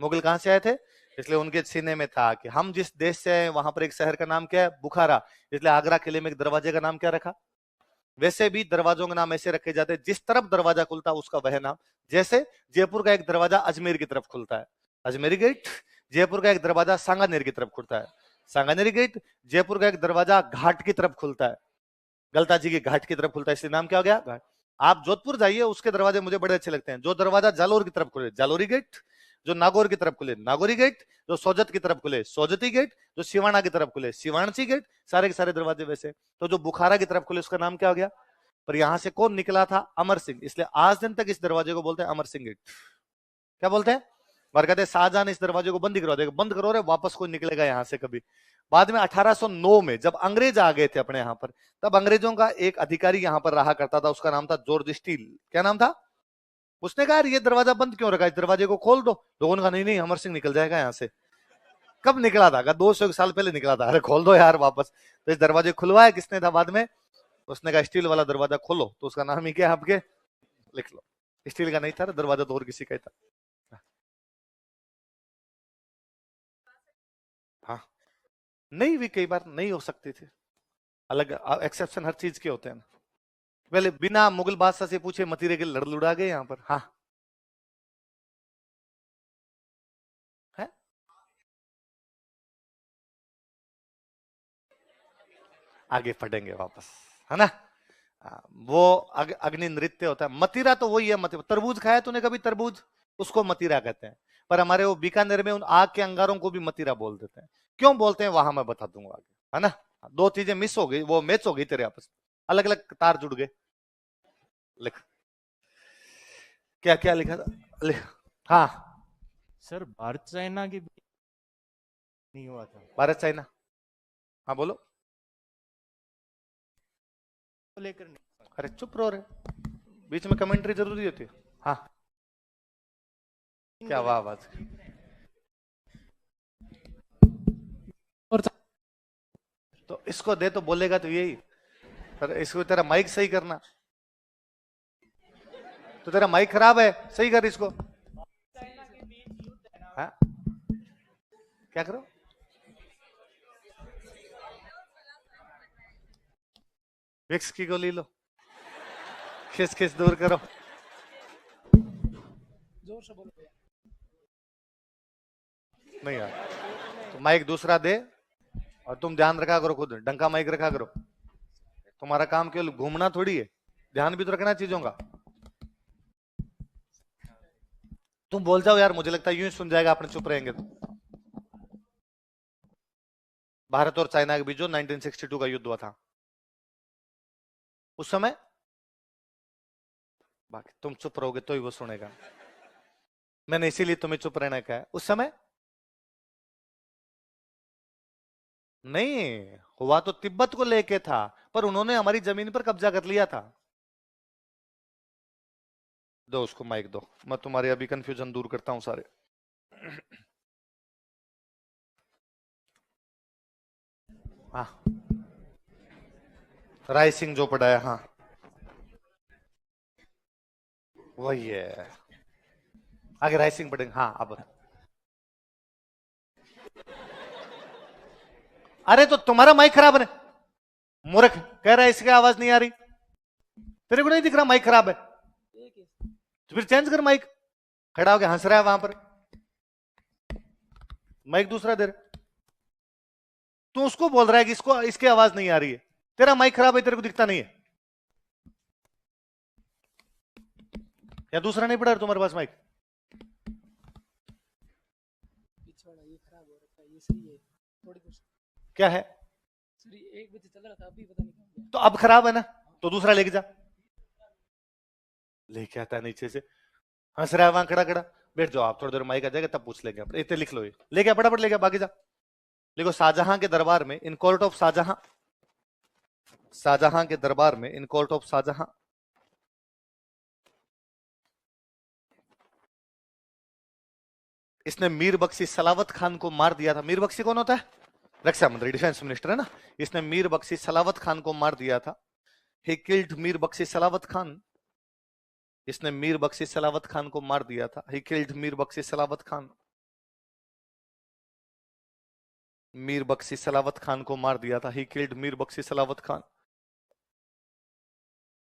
मुगल कहां से आए थे? इसलिए उनके सीने में था कि हम जिस देश से आए वहां पर एक शहर का नाम क्या है? बुखारा। इसलिए आगरा किले में एक दरवाजे का नाम क्या रखा? वैसे भी दरवाजों के नाम ऐसे रखे जाते हैं जिस तरफ दरवाजा खुलता है उसका वह नाम। जैसे जयपुर का एक दरवाजा अजमेर की तरफ खुलता है, अजमेरी गेट। जयपुर का एक दरवाजा सांगानेर की तरफ खुलता है, सांगानेरी गेट। जयपुर का एक दरवाजा घाट की तरफ खुलता है, गलता जी के घाट की तरफ खुलता है, इसलिए नाम क्या हो गया? घाट। आप जोधपुर जाइए, उसके दरवाजे मुझे बड़े अच्छे लगते हैं। जो दरवाजा जालोर की तरफ खुले, जालोरी गेट। जो नागौर की तरफ खुले, नागौरी गेट। जो सोजत की तरफ खुले, सोजती गेट। जो सिवाना की तरफ खुले, सिवाणसी गेट। सारे के सारे दरवाजे वैसे। तो जो बुखारा की तरफ खुले उसका नाम क्या हो गया? पर यहां से कौन निकला था? अमर सिंह। इसलिए आज दिन तक इस दरवाजे को बोलते हैं अमर सिंह गेट। क्या बोलते हैं? और कहते हैं शाहजहां ने इस दरवाजे को बंद करवा देगा, बंद करो रे, वापस कोई निकलेगा यहां से कभी। बाद में 1809 में जब अंग्रेज आ गए थे अपने यहां पर, तब अंग्रेजों का एक अधिकारी यहां पर रहा करता था, उसका नाम था जॉर्ज स्टील। क्या नाम था? उसने कहा ये दरवाजा बंद क्यों रखा, इस दरवाजे को खोल दो। लोगों ने कहा नहीं नहीं, अमर सिंह निकल जाएगा यहां से। कब निकला था? 200 साल पहले निकला था। अरे खोल दो यार वापस। तो इस दरवाजे खुलवाया किसने था बाद में? उसने कहा स्टील वाला दरवाजा खोलो, तो उसका नाम ही क्या है आपके? लिख लो। स्टील का नहीं था दरवाजा, तो और किसी का ही था। हाँ, नहीं भी कई बार नहीं हो सकती थी, अलग एक्सेप्शन हर चीज के होते हैं। पहले बिना मुगल बादशाह से पूछे मतीरे के लड़ लुड़ा गए यहाँ पर। हाँ है, आगे पढ़ेंगे वापस, है ना। वो अग्नि नृत्य होता है। मतीरा तो वही है, मतीरा। तरबूज खाया तूने कभी? तरबूज, उसको मतीरा कहते हैं। पर हमारे वो बीकानेर में उन आग के अंगारों को भी मतीरा बोल देते हैं। क्यों बोलते हैं वहां मैं बता दूंगा आगे, है ना। दो चीजें मिस हो गई, वो मैच हो गई तेरे आपस में, अलग अलग तार जुड़ गए। लिख, क्या क्या लिखा था? लिख। हाँ सर भारत चाइना की नहीं हुआ था भारत चाइना। हाँ बोलो। तो लेकर नहीं। अरे चुप रहो रे, बीच में कमेंट्री जरूरी होती है। हाँ क्या वाह बात। और तो इसको दे तो बोलेगा तो यही, पर इसको तेरा माइक सही करना। तो तेरा माइक खराब है, सही कर इसको। हाँ क्या करो? विक्स की गोली लो, खिस खिस दूर करो। जोर से बोलो। नहीं यार, तो माइक दूसरा दे, और तुम ध्यान रखा करो, खुद डंका माइक रखा करो। तुम्हारा काम केवल घूमना थोड़ी है, ध्यान भी तो रखना चीजों का। तुम बोल जाओ यार, मुझे लगता है यूं ही सुन जाएगा, अपने चुप रहेंगे तो। भारत और चाइना के बीच जो 1962 का युद्ध हुआ था, उस समय, बाकी तुम चुप रहोगे तो ही वो सुनेगा। मैंने इसीलिए तुम्हें चुप रहना कहा है। उस समय नहीं हुआ तो तिब्बत को लेके था, पर उन्होंने हमारी जमीन पर कब्जा कर लिया था। दो उसको माइक दो, मैं तुम्हारे अभी कंफ्यूजन दूर करता हूं सारे। हाँ राय सिंह जो पढ़ाया, हाँ वही है। आगे राय सिंह पढ़ेंगे। हाँ अब अरे तो तुम्हारा माइक खराब है, मूर्ख कह रहा है इसकी आवाज नहीं आ रही। तेरे को नहीं दिख रहा माइक खराब है? तो फिर चेंज कर माइक। खड़ा होकर हंस रहा है वहां पर, माइक दूसरा दे रहा। तू उसको बोल रहा है कि इसको इसकी आवाज नहीं आ रही है। तेरा माइक खराब है, तेरे को दिखता नहीं है, या दूसरा नहीं पड़ा तुम्हारे पास माइक? ये खराब हो रखा है, ये सही है थोड़ी कुछ। क्या है? सर ये 1 बजे चल रहा था, अभी पता नहीं कहाँ गया। तो अब खराब है ना, तो दूसरा लेके जा। लेके आता है नीचे से, हंस रहा है वहां खड़ा खड़ा। बैठ जाओ आप, थोड़ी देर माइक आ जाएगा तब पूछ लेंगे। इतने लिख लो, ये ले गया फटाफट, ले गया बाकी जा। लिखो शाहजहां के दरबार में, in court of Shah Jahan, Shah Jahan के दरबार में, इन कोर्ट ऑफ शाहजहां, इसने मीर बख्शी सलावत खान को मार दिया था। मीर बख्शी कौन होता है? रक्षा मंत्री, डिफेंस मिनिस्टर है ना। इसने मीर बख्शी सलावत खान को मार दिया था। He killed Mir Bakhshi Salawat Khan. इसने मीर बख्शी सलावत खान को मार दिया था। He killed Mir Bakhshi Salawat Khan. मीर बख्शी सलावत खान को मार दिया था। He killed Mir Bakhshi Salawat Khan.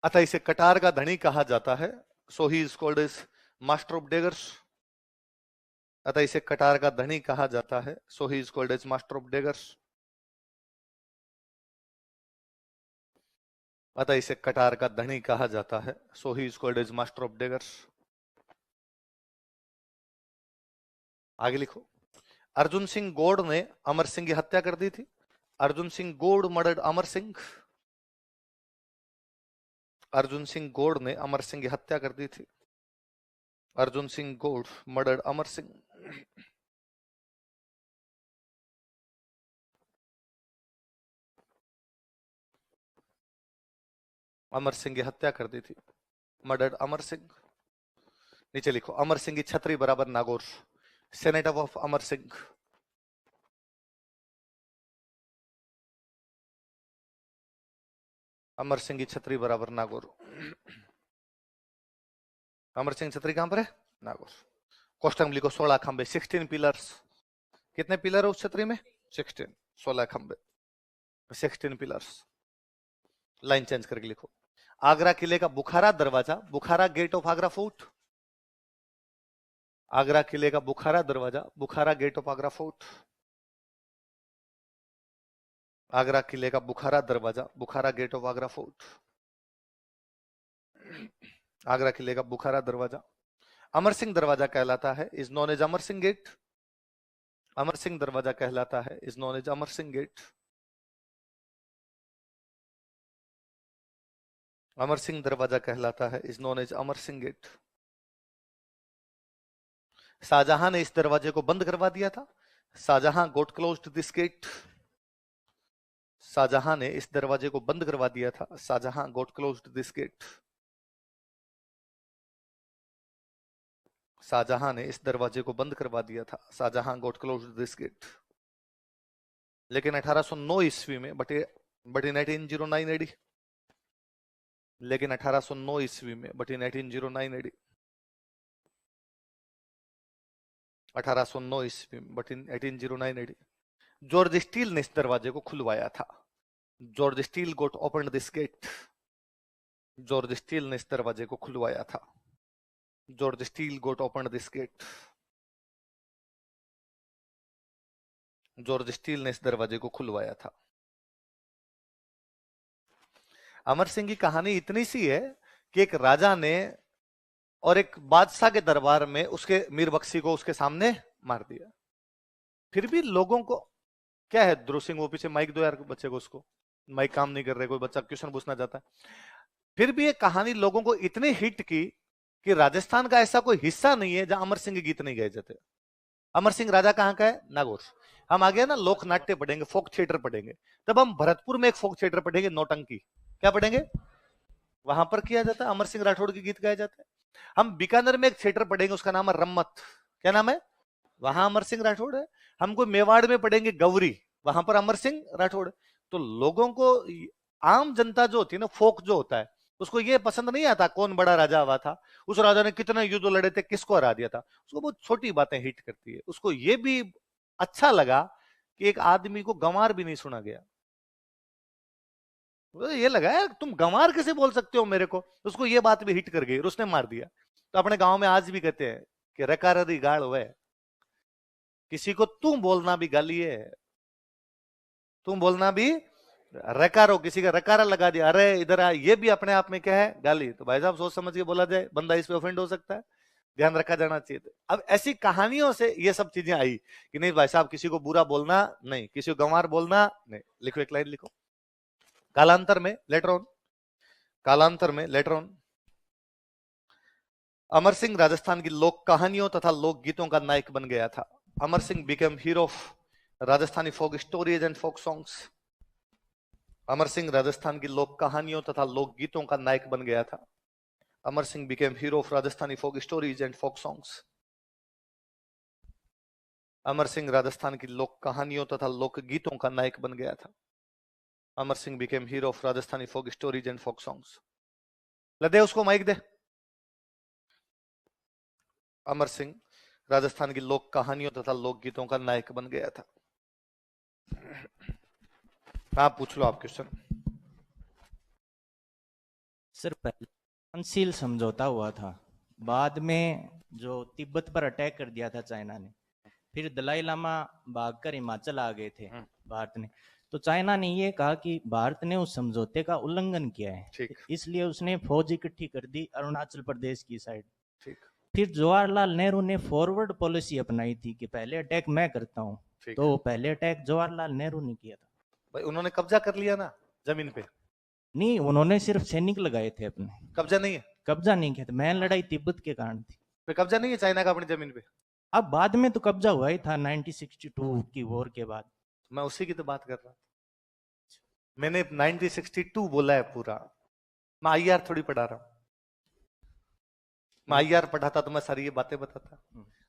अतः इसे कटार का धनी कहा जाता है। So he is called as master of daggers. अतः इसे कटार का धनी कहा जाता है। So he is called as master of daggers. अतः इसे कटार का धनी कहा जाता है। So he is called as master of daggers. आगे लिखो। अर्जुन सिंह गौड़ ने अमर सिंह की हत्या कर दी थी। अर्जुन सिंह गौड़ मर्डर्ड अमर सिंह। अर्जुन सिंह गौड़ ने अमर सिंह की हत्या कर दी थी। अर्जुन सिंह गौड़ मर्डर्ड अमर सिंह। अमर सिंह की हत्या कर दी थी। मर्डर्ड अमर सिंह। नीचे लिखो। अमर सिंह की छतरी बराबर नागौर। Senator of Amar Singh. अमर सिंह की छतरी बराबर नागौर। अमर सिंह छतरी कहां पर है? नागौर। कोष्टक में लिखो 16 खंबे, 16 पिलर्स। कितने पिलर है उस छतरी में? 16। 16 खंबे, 16 पिलर्स। लाइन चेंज करके लिखो। आगरा किले का बुखारा दरवाजा, Bukhara gate of Agra fort. Agra किले का बुखारा दरवाजा, Bukhara gate of Agra fort. Agra किले का बुखारा दरवाजा, Bukhara gate of Agra fort. Agra किले का बुखारा दरवाजा। अमर सिंह दरवाजा कहलाता है, is known as Amar Singh gate. Amar Singh दरवाजा कहलाता है, is known as Amar Singh gate. Amar Singh दरवाजा कहलाता है, is known as Amar Singh gate. Shahjahan ने इस दरवाजे को बंद करवा दिया था। शाहजहां गोट क्लोज्ड दिस गेट। शाहजहां ने इस दरवाजे को बंद करवा दिया था। शाहजहां गोट क्लोज्ड दिस गेट। शाहजहां ने इस दरवाजे को बंद करवा दिया था। शाहजहां गोट क्लोज्ड दिस गेट। लेकिन 1809 ईस्वी में, बट इन 1809 एडी, लेकिन 1809 ईस्वी में, बट इन 1809 एडी, 1809 ईस्वी में, but in 1809 AD, George Steel ने इस दरवाजे को खुलवाया था। George Steel got open this gate. George Steel ने इस दरवाजे को खुलवाया था। George Steel got open this gate. George Steel ने इस दरवाजे को खुलवाया था। अमर सिंह की कहानी इतनी सी है कि एक राजा ने और एक बादशाह के दरबार में उसके मीर बख्शी को उसके सामने मार दिया। फिर भी लोगों को क्या है, ध्रुव सिंह वो पीछे माइक दो यार बच्चे को, उसको माइक काम नहीं कर रहे, कोई बच्चा क्वेश्चन पूछना चाहता है। फिर भी ये कहानी लोगों को इतनी हिट की कि राजस्थान का ऐसा कोई हिस्सा नहीं है जहां अमर सिंह के गीत नहीं गाए जाते। अमर सिंह राजा कहां का है? नागौर। हम आगे ना लोक नाट्य पढ़ेंगे, फोक थिएटर पढ़ेंगे, तब हम भरतपुर में एक फोक थिएटर पढ़ेंगे, नौटंकी। क्या पढ़ेंगे? वहां पर किया जाता है, अमर सिंह राठौड़ के गीत गाए जाते हैं। हम बीकानेर में एक थिएटर पढ़ेंगे, उसका नाम है रम्मत। क्या नाम है? वहां अमर सिंह राठौड़ है। हम कोई मेवाड़ में पढ़ेंगे गौरी, वहां पर अमर सिंह राठौड़। तो लोगों को, आम जनता जो होती है ना, फोक जो होता है, उसको ये पसंद नहीं आता कौन बड़ा राजा हुआ था, उस राजा ने कितने युद्ध लड़े थे, किसको हरा दिया था। उसको बहुत छोटी बातें हिट करती है। उसको ये भी अच्छा लगा कि एक आदमी को गंवार भी नहीं सुना गया। ये लगा है तुम गंवार कैसे बोल सकते हो मेरे को, उसको ये बात भी हिट कर गई और उसने मार दिया। तो अपने गांव में आज भी कहते हैं कि रकारी गाड़ हुए, किसी को तू बोलना भी गाली है, तुम बोलना भी रकारो, किसी का रकारा लगा दिया, अरे इधर आ, ये भी अपने आप में क्या है? गाली। तो भाई साहब सोच समझ के बोला जाए, बंदा इस पे ऑफेंड हो सकता है, ध्यान रखा जाना चाहिए। अब ऐसी कहानियों से ये सब चीजें आई कि नहीं भाई साहब किसी को बुरा बोलना नहीं, किसी को गंवार बोलना नहीं। लिखो, एक लाइन लिखो। कालांतर में लेटर ऑन, कालांतर में लेटर ऑन, अमर सिंह राजस्थान की लोक कहानियों तथा लोक गीतों का नायक बन गया था। Amar Singh became hero of Rajasthani folk stories and folk songs. Amar Singh Rajasthan की लोक कहानियों तथा लोकगीतों का नायक बन गया था। Amar Singh became hero of Rajasthani folk stories and folk songs. Amar Singh Rajasthan की लोक कहानियों तथा लोकगीतों का नायक बन गया था। Amar Singh became hero of Rajasthani folk stories and folk songs. लदे उसको माइक दे। अमर सिंह राजस्थान की लोक कहानियों तथा लोकगीतों का नायक बन गया था। आप पूछ लो आप क्वेश्चन। सर पहले पंचशील समझौता हुआ था, बाद में जो तिब्बत पर अटैक कर दिया था चाइना ने, फिर दलाई लामा भागकर हिमाचल आ गए थे भारत ने, तो चाइना ने ये कहा कि भारत ने उस समझौते का उल्लंघन किया है, ठीक। इसलिए उसने फौज इकट्ठी कर दी अरुणाचल प्रदेश की साइड। ठीक। फिर जवाहरलाल नेहरू ने फॉरवर्ड पॉलिसी अपनाई थी कि पहले अटैक मैं करता हूँ, तो पहले अटैक जवाहरलाल नेहरू ने किया था। भाई उन्होंने कब्जा कर लिया ना जमीन पे। नहीं, उन्होंने सिर्फ सैनिक लगाए थे अपने, कब्जा नहीं है। कब्जा नहीं किया था। मैन लड़ाई तिब्बत के कारण थी। पे कब्जा नहीं है चाइना का अपनी जमीन पे। अब बाद में तो कब्जा हुआ ही था 1962 की वॉर के बाद। मैं उसी की तो बात कर रहा था। मैंने 1962 बोला है पूरा। मैं आईआर थोड़ी पढ़ा रहा हूं। मैं आईआर पढ़ाता तो मैं सारी ये बातें बताता।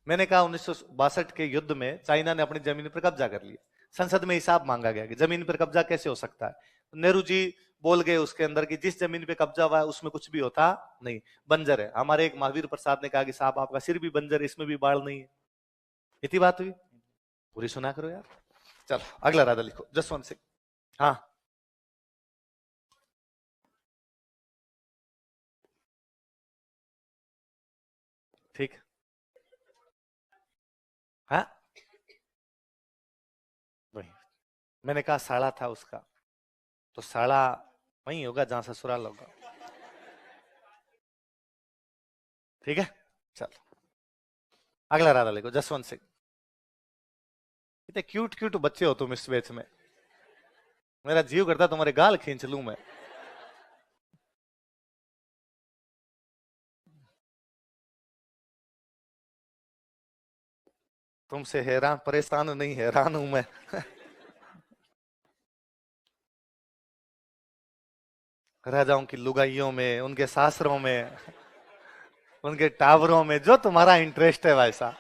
मैंने कहा 1962 के युद्ध में चाइना ने अपनी जमीन पर कब्जा कर लिया। संसद में हिसाब मांगा गया कि जमीन पर कब्जा कैसे हो सकता है। नेहरू जी बोल गए उसके अंदर कि जिस जमीन पे कब्जा हुआ है उसमें कुछ भी होता नहीं, बंजर है। हमारे एक महावीर प्रसाद ने कहा कि साहब आपका सिर भी बंजर है, इसमें भी बाढ़ नहीं है। इतनी बात हुई, पूरी सुना करो यार। चलो अगला राधा लिखो, जसवंत सिंह। हाँ ठीक। हाँ वही मैंने कहा साड़ा था उसका, तो साड़ा वही होगा जहां ससुराल होगा। ठीक है चलो अगला राधा लिखो, जसवंत सिंह। इतने क्यूट क्यूट बच्चे हो तुम इस बेच में, मेरा जीव करता तुम्हारे गाल खींच लूं मैं। तुमसे हैरान परेशान नहीं, हैरान हूं मैं। राजाओं की लुगाइयों में, उनके सासरों में, उनके टावरों में जो तुम्हारा इंटरेस्ट है वैसा।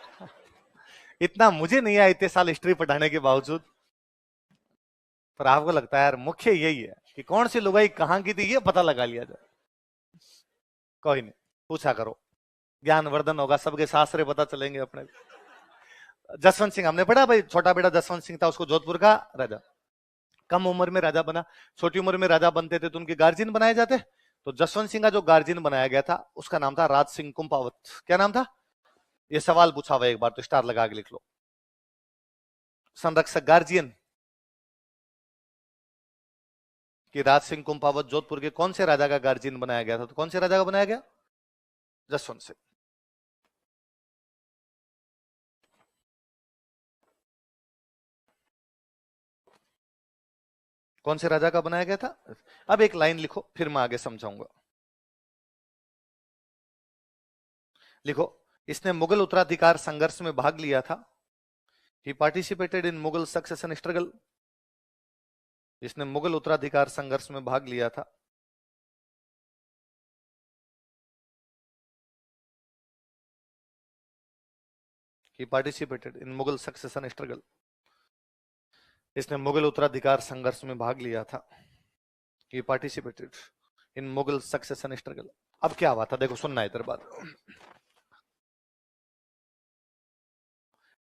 इतना मुझे नहीं आया इतने साल हिस्ट्री पढ़ाने के बावजूद, पर आपको लगता है यार मुख्य यही है कि कौन सी लुगाई कहां की थी ये पता लगा लिया जाए। कोई नहीं, पूछा करो, ज्ञानवर्धन होगा, सबके सासरे पता चलेंगे अपने। जसवंत सिंह हमने पढ़ा भाई, छोटा बेटा जसवंत सिंह था, उसको जोधपुर का राजा। कम उम्र में राजा बना, छोटी उम्र में राजा बनते थे तो उनके गार्जियन बनाए जाते। तो जसवंत सिंह का जो गार्जियन बनाया गया था उसका नाम था राज सिंह कुंपावत। क्या नाम था? ये सवाल पूछा हुआ एक बार, तो स्टार लगा के लिख लो। संरक्षक गार्जियन कि राज सिंह कुंपावत जोधपुर के कौन से राजा का गार्जियन बनाया गया था? तो कौन से राजा का बनाया गया? जसवंत सिंह। कौन से राजा का बनाया गया था? अब एक लाइन लिखो फिर मैं आगे समझाऊंगा। लिखो, इसने मुगल उत्तराधिकार संघर्ष में भाग लिया था। He participated in Mughal succession struggle. इसने मुगल उत्तराधिकार संघर्ष में भाग लिया था। He participated in Mughal succession struggle. इसने मुगल उत्तराधिकार संघर्ष में भाग लिया था। He participated in Mughal succession struggle. अब क्या हुआ था देखो, सुनना इधर बात।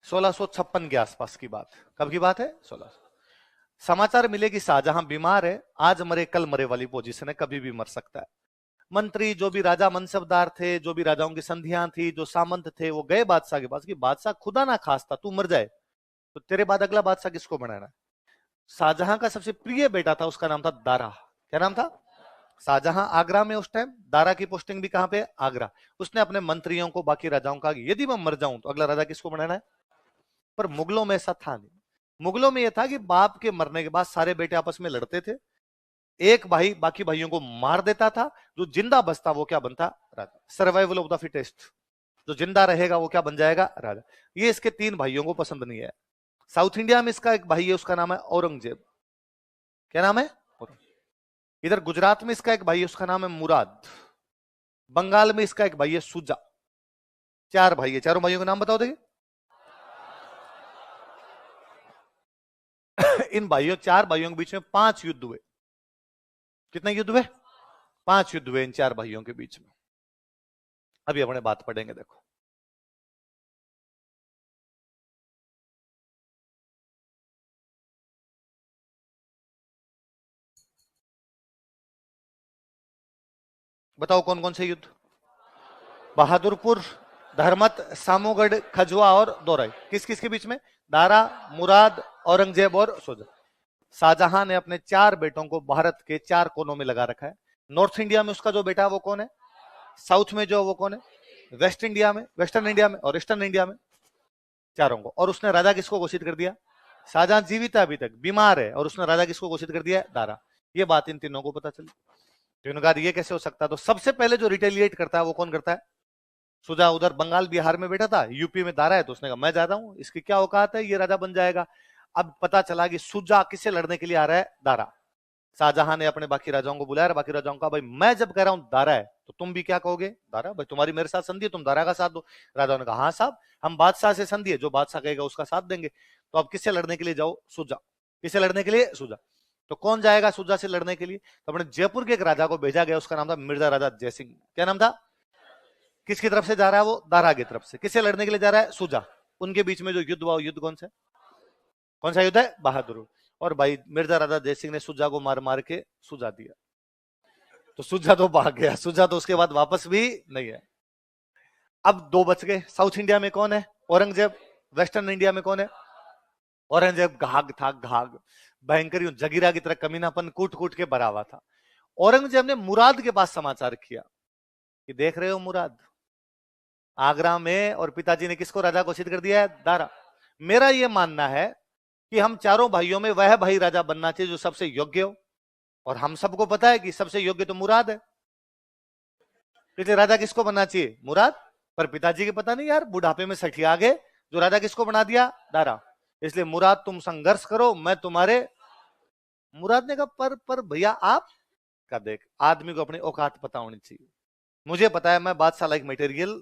1656 के आसपास की बात। कब की बात है? 1600। समाचार मिले कि शाहजहां बीमार है, आज मरे कल मरे वाली पोजीशन है, कभी भी मर सकता है। मंत्री जो भी राजा मनसबदार थे, जो भी राजाओं की संधियां थी, जो सामंत थे, वो गए बादशाह के पास कि बादशाह खुदा ना खास्ता तू मर जाए तो तेरे बाद अगला बादशाह किसको बनाना है? शाहजहां का सबसे प्रिय बेटा था, उसका नाम था दारा। क्या नाम था? शाहजहां आगरा में उस टाइम, दारा की पोस्टिंग भी कहां पे? आगरा। उसने अपने मंत्रियों को, बाकी राजाओं का, यदि मैं मर जाऊं तो अगला राजा किसको बनाना है? पर मुगलों में ऐसा था नहीं। मुगलों में यह था कि बाप के मरने के बाद सारे बेटे आपस में लड़ते थे, एक भाई बाकी भाइयों को मार देता था, जो जिंदा बचता वो क्या बनता? राजा। सर्वाइवल ऑफ द फिटेस्ट, जो जिंदा रहेगा वो क्या बन जाएगा? राजा। ये इसके 3 भाइयों को पसंद नहीं है। साउथ इंडिया में इसका एक भाई है, उसका नाम है औरंगजेब। क्या नाम है? इधर गुजरात में इसका एक भाई है, उसका नाम है मुराद। बंगाल में इसका एक भाई है सुजा। 4 भाई है, चारों भाइयों के नाम बताओ देखिए। इन भाइयों 4 भाइयों के बीच में 5 युद्ध हुए। कितने युद्ध हुए? 5 युद्ध हुए इन 4 भाइयों के बीच में। अभी अपने बात पढ़ेंगे, देखो। बताओ कौन कौन से युद्ध? बहादुरपुर, धर्मत, सामोगढ़, खजुआ और दोराई। किस किस के बीच में? दारा, मुराद, औरंगजेब और सुजा। शाहजहां ने अपने 4 बेटों को भारत के 4 कोनों में लगा रखा है। नॉर्थ इंडिया में उसका जो बेटा है वो कौन है? साउथ में जो वो कौन है? वेस्ट इंडिया में, वेस्टर्न इंडिया में और ईस्टर्न इंडिया में, चारों को। और उसने राजा किसको घोषित कर दिया? शाहजहां जीवित है अभी तक, बीमार है, और उसने राजा किसको घोषित कर दिया? दारा। ये बात इन तीनों को पता चली। तो इन्होंने कहा ये कैसे हो सकता है? तो सबसे पहले जो रिटेलिएट करता है वो कौन करता है? सुजा। उधर बंगाल बिहार में बैठा था, यूपी में दारा है, तो उसने कहा मैं जाता हूं, इसकी क्या औकात है, ये राजा बन जाएगा। अब पता चला कि सुजा किससे लड़ने के लिए आ रहा है? दारा। शाहजहां ने अपने बाकी राजाओं को बुलाया, बाकी राजाओं का भाई मैं जब कह रहा हूं दारा है तो तुम भी क्या कहोगे? दारा। भाई तुम्हारी मेरे साथ संधि है, तुम दारा का साथ दो। राजाओं ने कहा हाँ साहब, हम बादशाह से संधि है, जो बादशाह कहेगा उसका साथ देंगे। तो अब किससे लड़ने के लिए जाओ? सुजा। किससे लड़ने के लिए? सुजा। तो कौन जाएगा सुजा से लड़ने के लिए? तो अपने जयपुर के एक राजा को भेजा गया, उसका नाम था मिर्जा राजा जयसिंह। क्या नाम था? किसकी तरफ से जा रहा है वो? दारा की तरफ से। किससे लड़ने के लिए जा रहा है? सुजा। उनके बीच में जो युद्ध हुआ, युद्ध कौन सा? कौन सा युद्ध है? बहादुर। और भाई मिर्जा राजा जयसिंह ने सुजा को मार मार के सुजा दिया। तो सुजा तो भाग गया, सुजा तो उसके बाद वापस भी नहीं है। अब 2 बच गए। साउथ इंडिया में कौन है? औरंगजेब। वेस्टर्न इंडिया में कौन है? औरंगजेब घाघ था, घाघ। भयंकर जगीरा की तरह कमीनापन कूट कूट के भरा हुआ था। औरंगजेब ने मुराद के पास समाचार किया कि देख रहे हो मुराद, आगरा में, और पिताजी ने किसको राजा घोषित कर दिया है? दारा। मेरा यह मानना है कि हम चारों भाइयों में वह भाई राजा बनना चाहिए जो सबसे योग्य हो, और हम सबको पता है कि सबसे योग्य तो मुराद है। इसलिए राजा किसको बनना चाहिए? मुराद। पर पिताजी के पता नहीं यार, बुढ़ापे में सठिया गए, जो राजा किसको बना दिया? दारा। इसलिए मुराद तुम संघर्ष करो, मैं तुम्हारे। मुराद ने कहा पर भैया आप का देख, आदमी को अपनी औकात पता होनी चाहिए। मुझे पता है मैं बादशाह लाइक मटेरियल,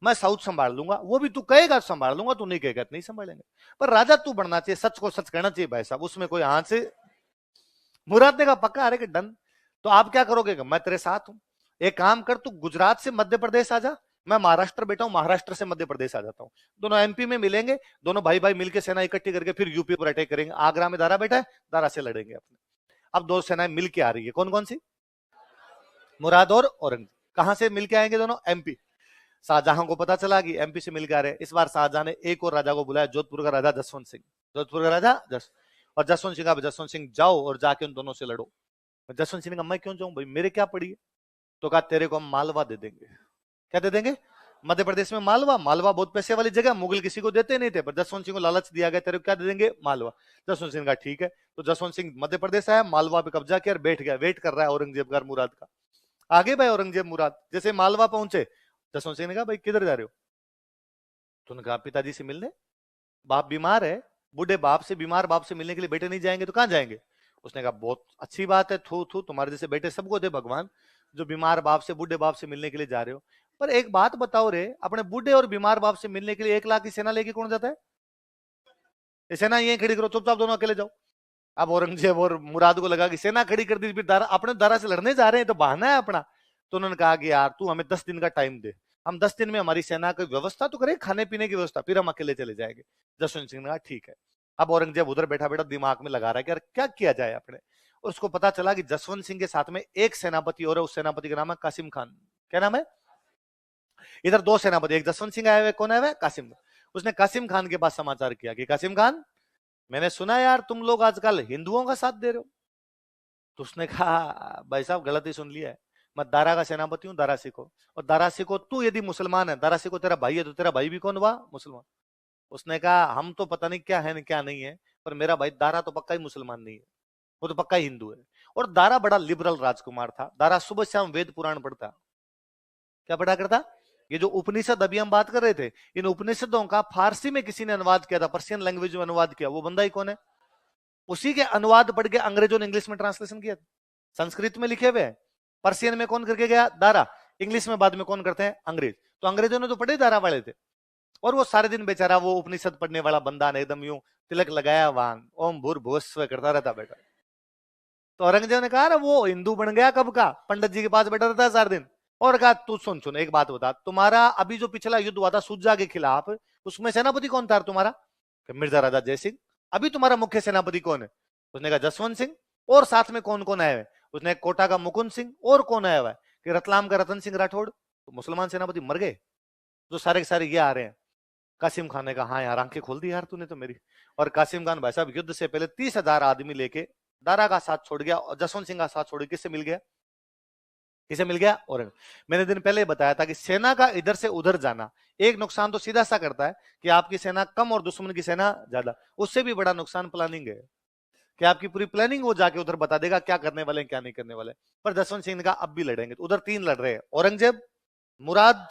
मैं साउथ संभाल लूंगा, वो भी तू कहेगा संभाल लूंगा, तू नहीं कहेगा नहीं संभालेंगे। पर राजा तू बनना चाहिए, सच को सच कहना चाहिए भाई साहब, उसमें कोई हाथ से। मुराद ने कहा पक्का? अरे कि डन। तो आप क्या करोगे? मैं तेरे साथ हूं, एक काम कर, तू गुजरात से मध्य प्रदेश आ जा, मैं महाराष्ट्र बैठा हूं, महाराष्ट्र से मध्य प्रदेश आ जाता हूं, दोनों एमपी में मिलेंगे, दोनों भाई भाई मिलकर सेना इकट्ठी करके फिर यूपी पर अटैक करेंगे। आगरा में दारा बैठा है, दारा से लड़ेंगे अपने। अब 2 सेनाएं मिलके आ रही है, कौन कौन सी? मुराद और औरंगजेब। कहां से मिलके आएंगे दोनों? एमपी। शाहजहां को पता चला कि एमपी से मिलकर आ रहे। इस बार शाहजहां ने एक और राजा को बुलाया, जोधपुर का राजा जसवंत सिंह। जोधपुर का राजा और जसवंत सिंह, जसवंत सिंह जाओ और जाके उन दोनों से लड़ो। जसवंत सिंह ने कहा मैं क्यों जाऊं भाई, मेरे क्या पड़ी है? तो कहा तेरे को हम मालवा दे देंगे। क्या दे देंगे? मध्य प्रदेश में मालवा। मालवा बहुत पैसे वाली जगह, मुगल किसी को देते नहीं थे, पर जसवंत सिंह को लालच दिया गया, तेरे को क्या दे देंगे? मालवा। जसवंत सिंह का ठीक है। तो जसवंत सिंह मध्य प्रदेश आया, मालवा पे कब्जा किया, बैठ गया, वेट कर रहा है औरंगजेब का, मुराद का। आगे भाई औरंगजेब मुराद जैसे मालवा पहुंचे, जसवंत सिंह ने कहा भाई किधर जा रहे हो? तो उन्होंने कहा पिताजी से मिलने, बाप बीमार है। बूढ़े बाप से, बीमार बाप से मिलने के लिए बेटे नहीं जाएंगे तो कहां जाएंगे? उसने कहा बहुत अच्छी बात है, थू थू, तुम्हारे जैसे बेटे सबको दे भगवान, जो बीमार बाप से, बूढ़े बाप से मिलने के लिए जा रहे हो। पर एक बात बताओ रे, अपने बूढ़े और बीमार बाप से मिलने के लिए 1 लाख की सेना लेके कौन जाता है? ये सेना यहीं खड़ी करो, चुपचाप दोनों अकेले जाओ। अब औरंगजेब और मुराद को लगा कि सेना खड़ी कर दी, दारा, अपने दारा से लड़ने जा रहे हैं तो बहाना है अपना। तो उन्होंने कहा कि यार तू हमें 10 दिन का टाइम दे, हम 10 दिन में हमारी सेना की व्यवस्था तो करें, खाने पीने की व्यवस्था, फिर हम अकेले चले जाएंगे। जसवंत सिंह ने कहा ठीक है। अब औरंगजेब उधर बैठा बैठा दिमाग में लगा रहा है कि यार क्या किया जाए अपने। और उसको पता चला कि जसवंत सिंह के साथ में एक सेनापति और है, उस सेनापति का नाम है कासिम खान। क्या नाम है? इधर 2 सेनापति, एक जसवंत सिंह आया हुआ, कौन आया हुआ? कासिम। उसने कासिम खान के पास समाचार किया कि कासिम खान, मैंने सुना यार तुम लोग आजकल हिंदुओं का साथ दे रहे हो। तो उसने कहा भाई साहब गलत ही सुन लिया है, मैं दारा का सेनापति हूं, दारा सिखो। और दारा सिखो तू यदि मुसलमान है, दारा सिखो तेरा भाई है, तो तेरा भाई भी कौन हुआ? मुसलमान। उसने कहा हम तो पता नहीं क्या है क्या नहीं है, पर मेरा भाई दारा तो पक्का ही मुसलमान नहीं है, वो तो पक्का ही हिंदू है। और दारा बड़ा लिबरल राजकुमार था। दारा सुबह शाम वेद पुराण पढ़ता। क्या पढ़ा करता? ये जो उपनिषद अभी हम बात कर रहे थे, इन उपनिषदों का फारसी में किसी ने अनुवाद किया था, पर्शियन लैंग्वेज में अनुवाद किया, वो बंदा ही कौन है? उसी के अनुवाद पढ़ के अंग्रेजों ने इंग्लिश में ट्रांसलेशन किया था। संस्कृत में लिखे हुए हैं, पर्शियन में कौन करके गया, दारा, इंग्लिश में बाद में कौन करते हैं, अंग्रेज। तो अंग्रेजों ने तो पढ़े दारा वाले थे, और वो सारे दिन बेचारा वो उपनिषद पढ़ने वाला बंदा ने एकदम यूं तिलक लगाया वांग ओम भूर्भुवस्व करता रहता बेटा। तो औरंगजेब ने कहा वो हिंदू बन गया कब का, पंडित जी के पास बैठा रहता है सारे दिन, और कहा तू सुन सुन एक बात बता, तुम्हारा अभी जो पिछला युद्ध हुआ था सुज्जा के खिलाफ, उसमें सेनापति कौन था तुम्हारा, मिर्जा राजा जयसिंह। अभी तुम्हारा मुख्य सेनापति कौन है, उसने कहा जसवंत सिंह। और साथ में कौन कौन आए हुए, उसने कोटा का मुकुंद सिंह, और कौन आया हुआ है कि रतलाम का रतन सिंह राठौड़। तो मुसलमान सेनापति मर गए, जो सारे के सारे ये आ रहे हैं। कासिम खान ने कहा हाँ यार आंखें खोल दी यार तूने तो मेरी। और कासिम खान भाई साहब युद्ध से पहले 30,000 आदमी लेके दारा का साथ छोड़ गया, और जसवंत सिंह का साथ छोड़ गया। किससे मिल गया, किसे मिल गया, औरंग। मैंने दिन पहले बताया था कि सेना का इधर से उधर जाना एक नुकसान तो सीधा सा करता है कि आपकी सेना कम और दुश्मन की सेना ज्यादा। उससे भी बड़ा नुकसान प्लानिंग है कि आपकी पूरी प्लानिंग वो जाके उधर बता देगा क्या करने वाले हैं क्या नहीं करने वाले। पर जसवंत सिंह ने कहा अब भी लड़ेंगे। तो उधर 3 लड़ रहे हैं, औरंगजेब, मुराद,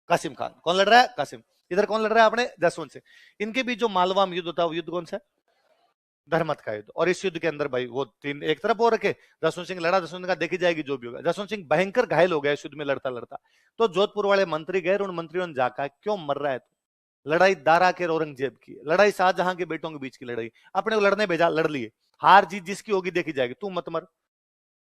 कासिम खान। कौन लड़ रहा है, कासिम। इधर कौन लड़ रहा है, अपने जसवंत सिंह। इनके बीच जो मालवा में युद्ध होता है वो युद्ध कौन सा है, धर्मत का युद्ध। और इस युद्ध के अंदर भाई वो 3 एक तरफ हो रखे, जसवंत सिंह लड़ा, जसवंत सिंह का देखी जाएगी जो भी होगा। जसवंत सिंह भयंकर घायल हो गया इस युद्ध में लड़ता लड़ता। तो जोधपुर वाले मंत्री गए, उन मंत्रियों ने जाकर क्यों मर रहा है, लड़ाई दारा के औरंगजेब की, लड़ाई शाहजहां के बेटों के बीच की लड़ाई, अपने को लड़ने भेजा, लड़ लिए, हार जीत जिसकी होगी देखी जाएगी, तू मत मर,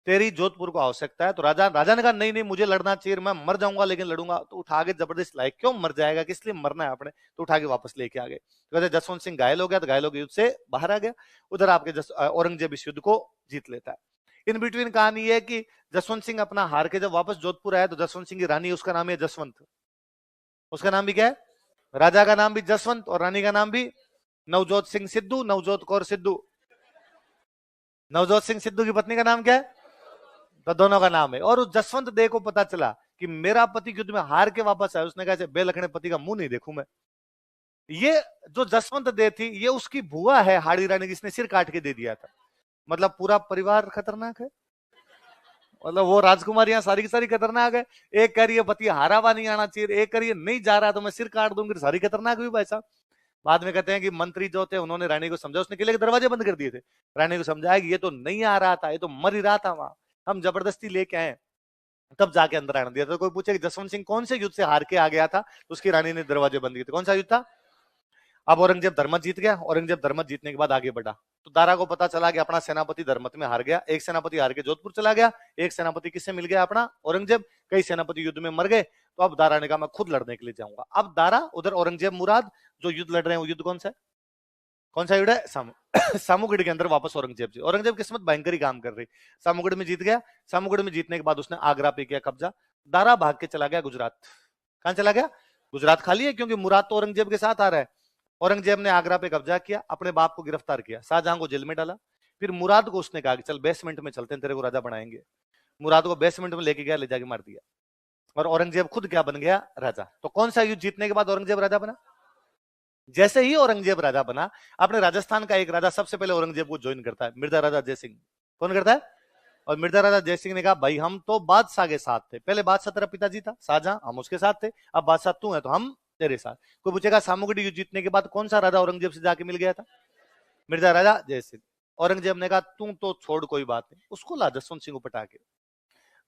तेरी जोधपुर को आवश्यकता है। तो राजा ने कहा नहीं नहीं मुझे लड़ना चाहिए, मैं मर जाऊंगा लेकिन लड़ूंगा। तो उठा के जबरदस्त लाए, क्यों मर जाएगा, किस लिए मरना है आपने, तो उठा के वापस लेके आ गए। तो जसवंत सिंह घायल हो गया, तो घायल हो गया युद्ध से बाहर आ गया। उधर आपके औरंगजेब इस युद्ध को जीत लेता है। इन बिटवीन कहानी है कि जसवंत सिंह अपना हार के जब वापस जोधपुर आया, तो जसवंत सिंह की रानी, उसका नाम है जसवंत, उसका नाम भी क्या है, राजा का नाम भी जसवंत और रानी का नाम भी नवजोत सिंह सिद्धू, नवजोत कौर सिद्धू। नवजोत सिंह सिद्धू की पत्नी का नाम क्या है, तो दोनों का नाम है। और उस जसवंत देव को पता चला कि मेरा पति युद्ध में हार के वापस आया, उसने कहा बेलखने पति का मुंह नहीं देखूं मैं। ये जो जसवंत देव थी ये उसकी बुआ है हाड़ी रानी, जिसने सिर काट के दे दिया था। मतलब पूरा परिवार खतरनाक है, मतलब वो राजकुमारियां सारी की सारी खतरनाक है। एक कह रही है पति हारा हुआ नहीं आना चाहिए, एक कह रही है नहीं जा रहा तो मैं सिर काट दूंगी, सारी खतरनाक हुई भाई साहब। बाद में कहते हैं कि मंत्री जो थे उन्होंने रानी को समझा, उसने किले के दरवाजे बंद कर दिए थे, रानी को समझाया कि ये तो नहीं आ रहा था, ये तो मर ही रहा था वहां, हम जबरदस्ती लेके आए, तब जाके अंदर आने दिया। तो कोई पूछे कि जसवंत सिंह कौन से युद्ध से हार के आ गया था, तो उसकी रानी ने दरवाजे बंद किए थे। कौन सा युद्ध था। अब औरंगजेब धर्मत जीत गया, औरंगजेब धर्मत जीतने के बाद आगे बढ़ा, तो दारा को पता चला कि अपना सेनापति धर्मत में हार गया, एक सेनापति हार के जोधपुर चला गया, एक सेनापति किससे मिल गया, अपना औरंगजेब, कई सेनापति युद्ध में मर गए। तो अब दारा ने कहा मैं खुद लड़ने के लिए जाऊंगा। अब दारा उधर औरंगजेब मुराद जो युद्ध लड़ रहे हैं वो युद्ध कौन सा है, कौन सा युद्ध है, सामूगढ़ के अंदर वापस औरंगजेब जी। औरंगजेब किस्मत भयंकर ही काम कर रही, सामूगढ़ में जीत गया। सामूगढ़ में जीतने के बाद उसने आगरा पे किया कब्जा, दारा भाग के चला गया गुजरात। कहां चला गया, गुजरात खाली है क्योंकि मुराद तो औरंगजेब के साथ आ रहा है। औरंगजेब ने आगरा पे कब्जा किया, अपने बाप को गिरफ्तार किया, शाहजहां को जेल में डाला। फिर मुराद को उसने कहा कि चल बेसमेंट में चलते हैं, तेरे को राजा बनाएंगे। मुराद को बेसमेंट में लेके गया, ले जाके मार दिया, और औरंगजेब खुद क्या बन गया, राजा। तो कौन सा युद्ध जीतने के बाद औरंगजेब राजा बना, जैसे ही औरंगजेब राजा बना, अपने राजस्थान का एक राजा सबसे पहले औरंगजेब को ज्वाइन करता है, मिर्जा राजा जयसिंह। कौन करता है, और मिर्जा राजा जयसिंह ने कहा भाई हम तो बादशाह के साथ थे, पहले बादशाह तेरा पिताजी था शाहजहां, हम उसके साथ थे, अब बादशाह तू है तो हम तेरे साथ। कोई पूछेगा सामूगढ़ युद्ध जीतने के बाद कौन सा राजा औरंगजेब से जाके मिल गया था, मिर्जा राजा जयसिंह। औरंगजेब ने कहा तू तो छोड़ कोई बात नहीं, उसको ला जसवंत सिंह को पटा के।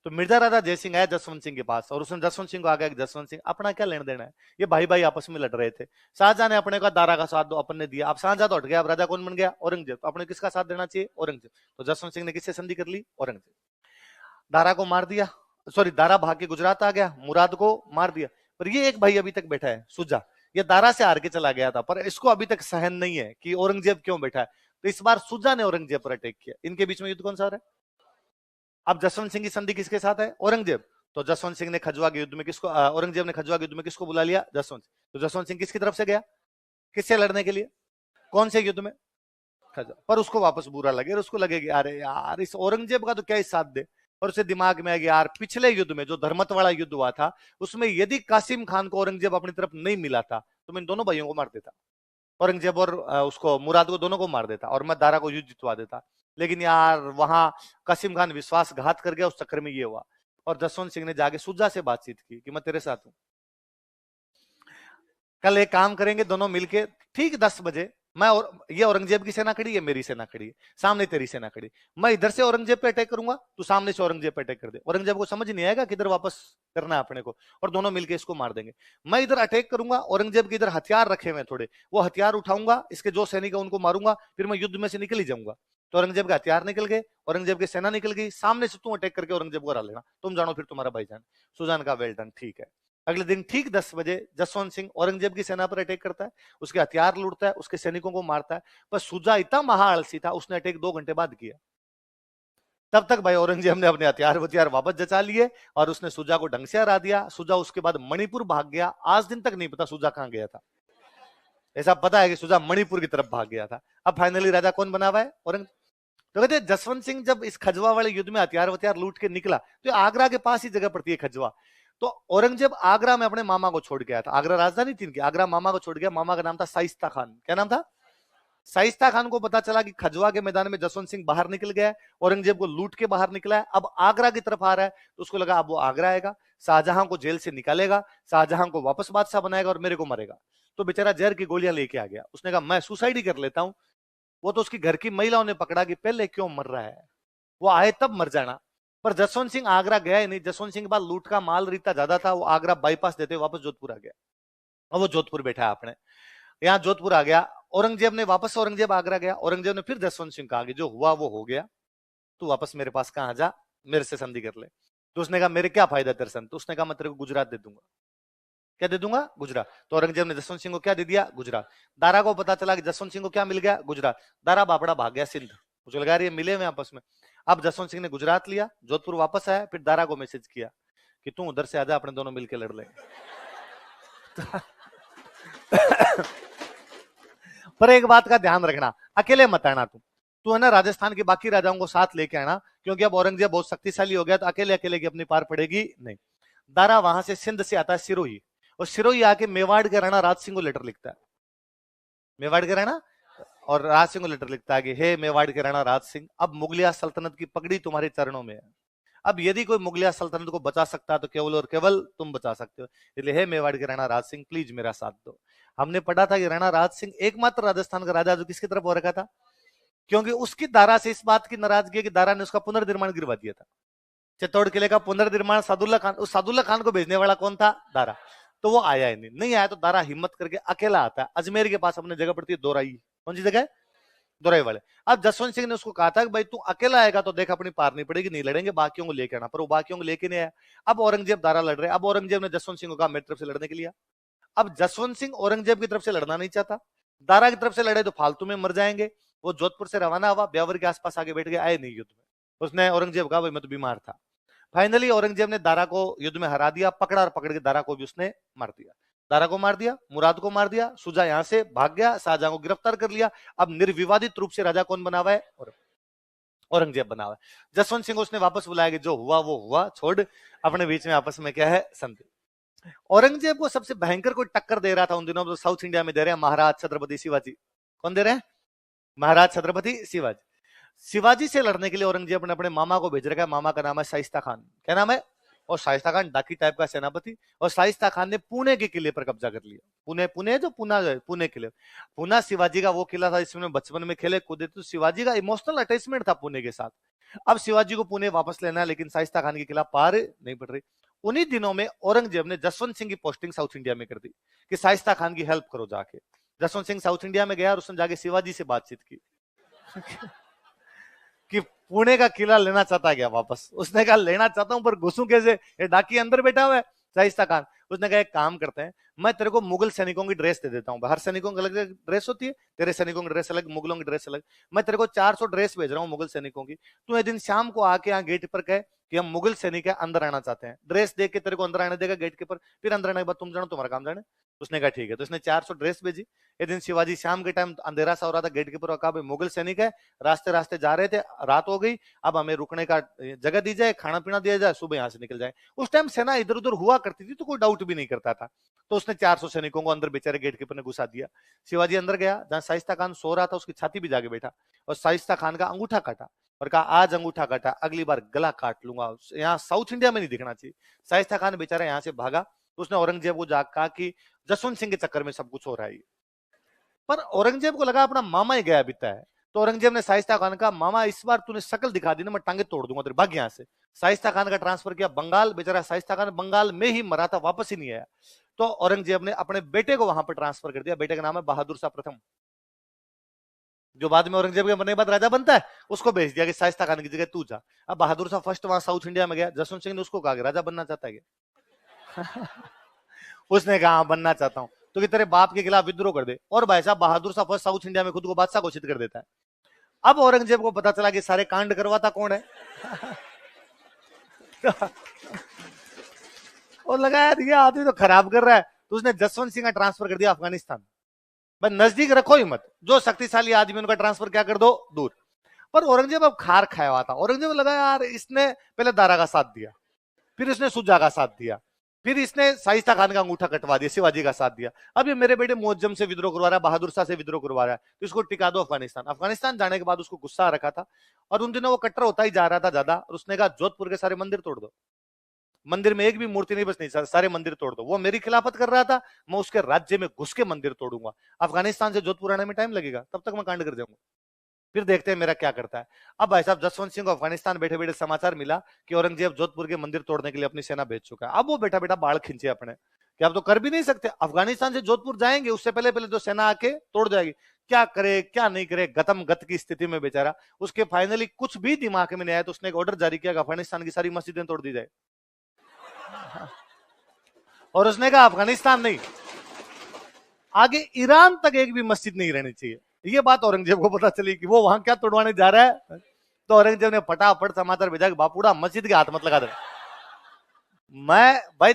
तो मिर्जा राजा जयसिंह आया जसवंत सिंह के पास, और उसने जसवंत सिंह को आगे, जसवंत सिंह अपना क्या लेना देना है, ये भाई भाई आपस में लड़ रहे थे। शाहजहां ने अपने का दारा का साथ दो, अपन ने दिया, अब शाहजहां तो हट गया, अब राजा कौन बन गया, औरंगजेब। तो अपने किसका साथ देना चाहिए, औरंगजेब। तो जसवंत सिंह ने किससे संधि कर ली, औरंगजेब। दारा को मार दिया, सॉरी दारा भाग के गुजरात आ गया, मुराद को मार दिया। पर ये एक भाई अभी तक बैठा है सुजा, ये दारा से हार के चला गया था, पर इसको अभी तक सहन नहीं है कि औरंगजेब क्यों बैठा है। तो इस बार सुजा ने औरंगजेब पर अटैक किया, इनके बीच में युद्ध कौन सा हो रहा है। अब जसवंत सिंह की संधि किसके साथ है, औरंगजेब। तो जसवंत सिंह ने खजुआ के युद्ध में किसको, औरंगजेब ने खजुआ के युद्ध में किसको बुला लिया, जसवंत। तो जसवंत सिंह किसकी तरफ से गया, किससे लड़ने के लिए, कौन से युद्ध में, खजुआ। पर उसको वापस बुरा लगे, उसको लगेगा अरे यार इस औरंगजेब का तो क्या ही साथ दे। और उसे दिमाग में आ गया यार पिछले युद्ध में जो धर्मत वाला युद्ध हुआ था, उसमें यदि कासिम खान को औरंगजेब अपनी तरफ नहीं मिला था तो मैं इन दोनों भाइयों को मार देता, औरंगजेब और उसको मुराद को, दोनों को मार देता, और मैं दारा को युद्ध जितवा देता। लेकिन यार वहां कासिम खान विश्वासघात कर गया, उस चक्कर में ये हुआ। और जसवंत सिंह ने जाके सुजा से बातचीत की कि मैं तेरे साथ हूं, कल एक काम करेंगे दोनों मिलके ठीक 10 बजे मैं और ये औरंगजेब की सेना खड़ी है, मेरी सेना खड़ी है, सामने तेरी सेना खड़ी, मैं इधर से औरंगजेब पे अटैक करूंगा, तू सामने से औरंगजेब पे अटैक कर दे, औरंगजेब को समझ नहीं आएगा किधर वापस करना है अपने को, और दोनों मिलकर इसको मार देंगे। मैं इधर अटैक करूंगा, औरंगजेब के इधर हथियार रखे हुए थोड़े, वो हथियार उठाऊंगा, इसके जो सैनिक है उनको मारूंगा, फिर मैं युद्ध में से निकल ही जाऊंगा। तो औरंगजेब के हथियार निकल गए, औरंगजेब की सेना निकल गई, सामने से तुम अटैक करके औरंगजेब को हरा लेना, तुम जानो फिर तुम्हारा भाईजान। सुजान का वेल डन, ठीक है। अगले दिन ठीक 10 बजे जसवंत सिंह औरंगजेब की सेना पर अटैक करता है, उसके हथियार लूटता है, उसके सैनिकों को मारता है। पर सुजा इतना महाआलसी था, उसने अटैक 2 घंटे बाद किया। तब तक भाई औरंगजेब ने अपने हथियार वापस जचा लिए और उसने सुजा को ढंग से हरा दिया। सुजा उसके बाद मणिपुर भाग गया। आज दिन तक नहीं पता सुजा कहां गया था, ऐसा पता है कि सुजा मणिपुर की तरफ भाग गया था। अब फाइनली राजा कौन बना हुआ है? औरंग। तो कहते जसवंत सिंह जब इस खजवा वाले युद्ध में हथियार लूट के निकला, तो आगरा के पास ही जगह पड़ती है खजवा। तो औरंगजेब आगरा में अपने मामा को छोड़ गया था, आगरा राजधानी थी इनकी, आगरा मामा को छोड़ गया। मामा का नाम था शाइस्ता खान। क्या नाम था? शाइस्ता खान को पता चला कि खजवा के मैदान में जसवंत सिंह बाहर निकल गया है, औरंगजेब को लूट के बाहर निकला है, अब आगरा की तरफ आ रहा है। तो उसको लगा अब वो आगरा आएगा, शाहजहां को जेल से निकालेगा, शाहजहां को वापस बादशाह बनाएगा और मेरे को मरेगा। तो बेचारा जहर की गोलियां लेके आ गया। उसने कहा मैं सुसाइड ही कर लेता हूं। वो तो उसकी घर की महिलाओं ने पकड़ा कि पहले क्यों मर रहा है, वो आए तब मर जाना। पर जसवंत सिंह आगरा गया ही नहीं। जसवंत सिंह के पास लूट का माल रीता ज्यादा था, वो आगरा बाईपास देते वापस जोधपुर आ गया। और वो जोधपुर बैठा है अपने यहाँ, जोधपुर आ गया। औरंगजेब ने वापस, औरंगजेब आगरा गया, औरंगजेब ने फिर जसवंत सिंह कहा कि जो हुआ वो हो गया, तू वापस मेरे पास कहां जा, मेरे से संधि कर ले। तो उसने कहा मेरे क्या फायदा तेरे संग? तो उसने कहा मैं तेरे को गुजरात दे दूंगा। क्या दे दूंगा? गुजरात। तो औरंगजेब ने जसवंत सिंह को क्या दे दिया? गुजरात। दारा को पता चला कि जसवंत सिंह को क्या मिल गया? गुजरात। दारा बापड़ा भाग गया सिंध, मुझे लगा रही है मिले हुए आपस में। अब जसवंत सिंह ने गुजरात लिया, जोधपुर वापस आया, फिर दारा को मैसेज किया कि तू उधर से आजा, अपने दोनों मिलकर लड़ ले। पर एक बात का ध्यान रखना, अकेले मत आना तू है ना, राजस्थान के बाकी राजाओं को साथ लेके आना, क्योंकि अब औरंगजेब बहुत शक्तिशाली हो गया, तो अकेले अकेले की अपनी पार पड़ेगी नहीं। दारा वहां से सिंध से आता है सिरोही, और सिरोही आके मेवाड़ के राणा राज सिंह को लेटर लिखता है। मेवाड़ के राणा और राज सिंह को लेटर लिखता है कि हे मेवाड़ के राणा राज सिंह, अब मुगलिया सल्तनत की पगड़ी तुम्हारे चरणों में है। अब यदि कोई मुगलिया सल्तनत को बचा सकता है तो केवल और केवल तुम बचा सकते हो, इसलिए हे मेवाड़ के राणा राज सिंह प्लीज मेरा साथ दो। हमने पढ़ा था कि राणा राज सिंह एकमात्र राजस्थान का राजा जो किसकी तरफ हो रखा था, क्योंकि उसकी दारा से इस बात की नाराजगी है कि दारा ने उसका पुनर्निर्माण गिरवा दिया था। चित्तौड़ किले का पुनर्निर्माण सादुल्ला खान, उस सादुल्ला खान को भेजने वाला कौन था? दारा। तो वो आया ही नहीं आया तो दारा हिम्मत करके अकेला आता है। अजमेर के पास अपने जगह पड़ती है दोराई, कौन सी जगह है? दोराई वाले। अब जसवंत सिंह ने उसको कहा था कि भाई तू अकेला आएगा तो देख अपनी पार नहीं पड़ेगी, नहीं लड़ेंगे, बाकियों को लेके आना। पर वो बाकियों को लेके नहीं आया। अब औरंगजेब दारा लड़ रहे, अब औरंगजेब ने जसवंत सिंह को कहा मेरी तरफ से लड़ने के लिए। अब जसवंत सिंह औरंगजेब की तरफ से लड़ना नहीं चाहता, दारा की तरफ से लड़े तो फालतू में मर जाएंगे। वो जोधपुर से रवाना हुआ, ब्यावर के आसपास आगे बैठ गए, आए नहीं युद्ध में। उसने औरंगजेब कहा भाई मैं तो बीमार था। फाइनली औरंगजेब ने दारा को युद्ध में हरा दिया, पकड़ा और पकड़ के दारा को भी उसने मार दिया। दारा को मार दिया, मुराद को मार दिया, सुजा यहां से भाग गया, शाहजहां को गिरफ्तार कर लिया। अब निर्विवादित रूप से राजा कौन बना हुआ है? औरंगजेब बना हुआ है। जसवंत सिंह को उसने वापस बुलाया कि जो हुआ वो हुआ, छोड़, अपने बीच में आपस में क्या है संधि। औरंगजेब को सबसे भयंकर कोई टक्कर दे रहा था उन दिनों, तो साउथ इंडिया में दे रहे हैं महाराज छत्रपति शिवाजी। कौन दे रहे हैं? महाराज छत्रपति शिवाजी। शिवाजी से लड़ने के लिए औरंगजेब ने अपने मामा को भेज रखा है, मामा का नाम है शाइस्ता खान। क्या नाम है? और शाइस्ता खान डाकी टाइप का सेनापति। और शाइस्ता खान ने पुणे के किले पर कब्जा कर लिया। पुणे, पुणे जो पुना जो है, पुणे किले, पुना शिवाजी का वो किला था जिसमें बचपन में खेले कूदे, तो शिवाजी का इमोशनल अटैचमेंट था पुणे के साथ। अब शिवाजी को पुणे वापस लेना है, लेकिन शाइस्ता खान के खिलाफ पार नहीं पड़ रही। उन्हीं दिनों में औरंगजेब ने जसवंत सिंह की पोस्टिंग साउथ इंडिया में कर दी कि शाइस्ता खान की हेल्प करो जाके। जसवंत सिंह साउथ इंडिया में गया और उसने जाके शिवाजी से बातचीत की कि पुणे का किला लेना चाहता गया वापस। उसने कहा लेना चाहता हूं पर घुसूं कैसे, ये डाकी अंदर बैठा हुआ है शाइस्ता खान। उसने कहा एक काम करते हैं, मैं तेरे को मुगल सैनिकों की ड्रेस दे देता हूं। हर सैनिकों की अलग अलग ड्रेस होती है, तेरे सैनिकों की ड्रेस अलग, मुगलों की ड्रेस अलग। मैं तेरे को 400 ड्रेस भेज रहा हूं मुगल सैनिकों की। तू एक दिन शाम को आके यहाँ गेट पर कहे कि हम मुगल सैनिक है, अंदर आना चाहते हैं। ड्रेस देख के तेरे को अंदर आने देगा गेट के पर, फिर अंदर आने के बाद तुम जानो तुम्हारा काम जाने। उसने कहा ठीक है। तो उसने 400 ड्रेस भेजी। एक दिन शिवाजी शाम के टाइम अंधेरा सा हो रहा था, गेट के ऊपर कहा भाई मुगल सैनिक है, रास्ते रास्ते जा रहे थे, रात हो गई, अब हमें रुकने का जगह दी जाए, खाना पीना दिया जाए, सुबह यहाँ से निकल जाए। उस टाइम सेना इधर उधर हुआ करती थी तो कोई डाउट भी नहीं करता था। तो उसने 400 सैनिकों को अंदर बेचारे गेट के ऊपर ने घुसा दिया। शिवाजी अंदर गया, जहां शाइस्ता खान सो रहा था उसकी छाती भी जाके बैठा और शाइस्ता खान का अंगूठा काटा और कहा आज अंगूठा काटा, अगली बार गला काट लूंगा, यहाँ साउथ इंडिया में नहीं दिखना चाहिए। शाइस्ता खान बेचारा यहाँ से भागा। तो उसने औरंगजेब को जाकर कहा कि जसवंत सिंह के चक्कर में सब कुछ हो रहा है। पर औरंगजेब को लगा अपना मामा ही गया बीता है, तो औरंगजेब ने शाइस्ता खान का मामा इस बार तूने शक्ल दिखा दी ना, मैं टांगे तोड़ दूंगा तेरे, भाग यहां से। शाइस्ता खान का ट्रांसफर किया बंगाल, बेचारा शाइस्ता खान बंगाल में ही मरा था, वापस ही नहीं आया। तो औरंगजेब ने अपने बेटे को वहां पर ट्रांसफर कर दिया, बेटे का नाम है बहादुर शाह प्रथम, जो बाद में औरंगजेब के बनने के बाद राजा बनता है, उसको भेज दिया कि शाइस्ता खान की जगह तू जा। अब बहादुर शाह फर्स्ट वहां साउथ इंडिया में गया, जसवंत सिंह ने उसको कहा कि राजा बनना चाहता है क्या? उसने कहा हाँ बनना चाहता हूं, तो कि तेरे बाप के खिलाफ विद्रोह कर दे। और भाई साहब Bahadur Shah first south India में खुद को बादशाह घोषित कर देता है। अब औरंगजेब को पता चला कि सारे कांड करवाता कौन है। और लगा यार ये आदमी तो खराब कर रहा है, तो उसने जसवंत सिंह का ट्रांसफर कर दिया अफगानिस्तान। भाई नजदीक रखो ही मत, जो शक्तिशाली आदमी उनका ट्रांसफर क्या कर दो, दूर। पर औरंगजेब अब खार खाया हुआ था। औरंगजेब को लगा यार इसने पहले दारा का साथ दिया, फिर इसने सुजा का साथ दिया, फिर इसने शाइस्ता खान का अंगूठा कटवा दिया, शिवाजी का साथ दिया, अब ये मेरे बेटे मुअज्जम से विद्रोह करवा रहा है, बहादुर शाह से विद्रोह करवा रहा है, तो इसको टिका दो अफगानिस्तान। अफगानिस्तान जाने के बाद उसको गुस्सा आ रखा था, और उन दिनों वो कट्टर होता ही जा रहा था ज्यादा, और उसने कहा जोधपुर के सारे मंदिर तोड़ दो, मंदिर में एक भी मूर्ति नहीं बस नहीं, सारे मंदिर तोड़ दो। वो मेरी खिलाफत कर रहा था, मैं उसके राज्य में घुस के मंदिर तोड़ूंगा। अफगानिस्तान से जोधपुर आने में टाइम लगेगा, तब तक मैं कांड कर जाऊंगा, फिर देखते हैं मेरा क्या करता है। अब भाई साहब जसवंत सिंह को अफगानिस्तान बैठे बैठे समाचार मिला कि औरंगजेब जोधपुर के मंदिर तोड़ने के लिए अपनी सेना भेज चुका है। अब वो बैठा बैठा बाढ़ खींचे अपने कि अब तो कर भी नहीं सकते, अफगानिस्तान से जोधपुर जाएंगे उससे पहले पहले तो सेना आके तोड़ जाएगी, क्या करे क्या नहीं करे, गतम गत की स्थिति में बेचारा। उसके फाइनली कुछ भी दिमाग में नहीं आया, तो उसने एक ऑर्डर जारी किया कि अफगानिस्तान की सारी मस्जिदें तोड़ दी जाए। और उसने कहा अफगानिस्तान नहीं, आगे ईरान तक एक भी मस्जिद नहीं रहनी चाहिए। ये बात औरंगजेब को पता चली कि वो वहां क्या तोड़वाने जा रहा है, तो औरंगजेब ने फटाफट समाचार भेजा कि बापूड़ा मस्जिद के हाथ मत लगा दे। मैं भाई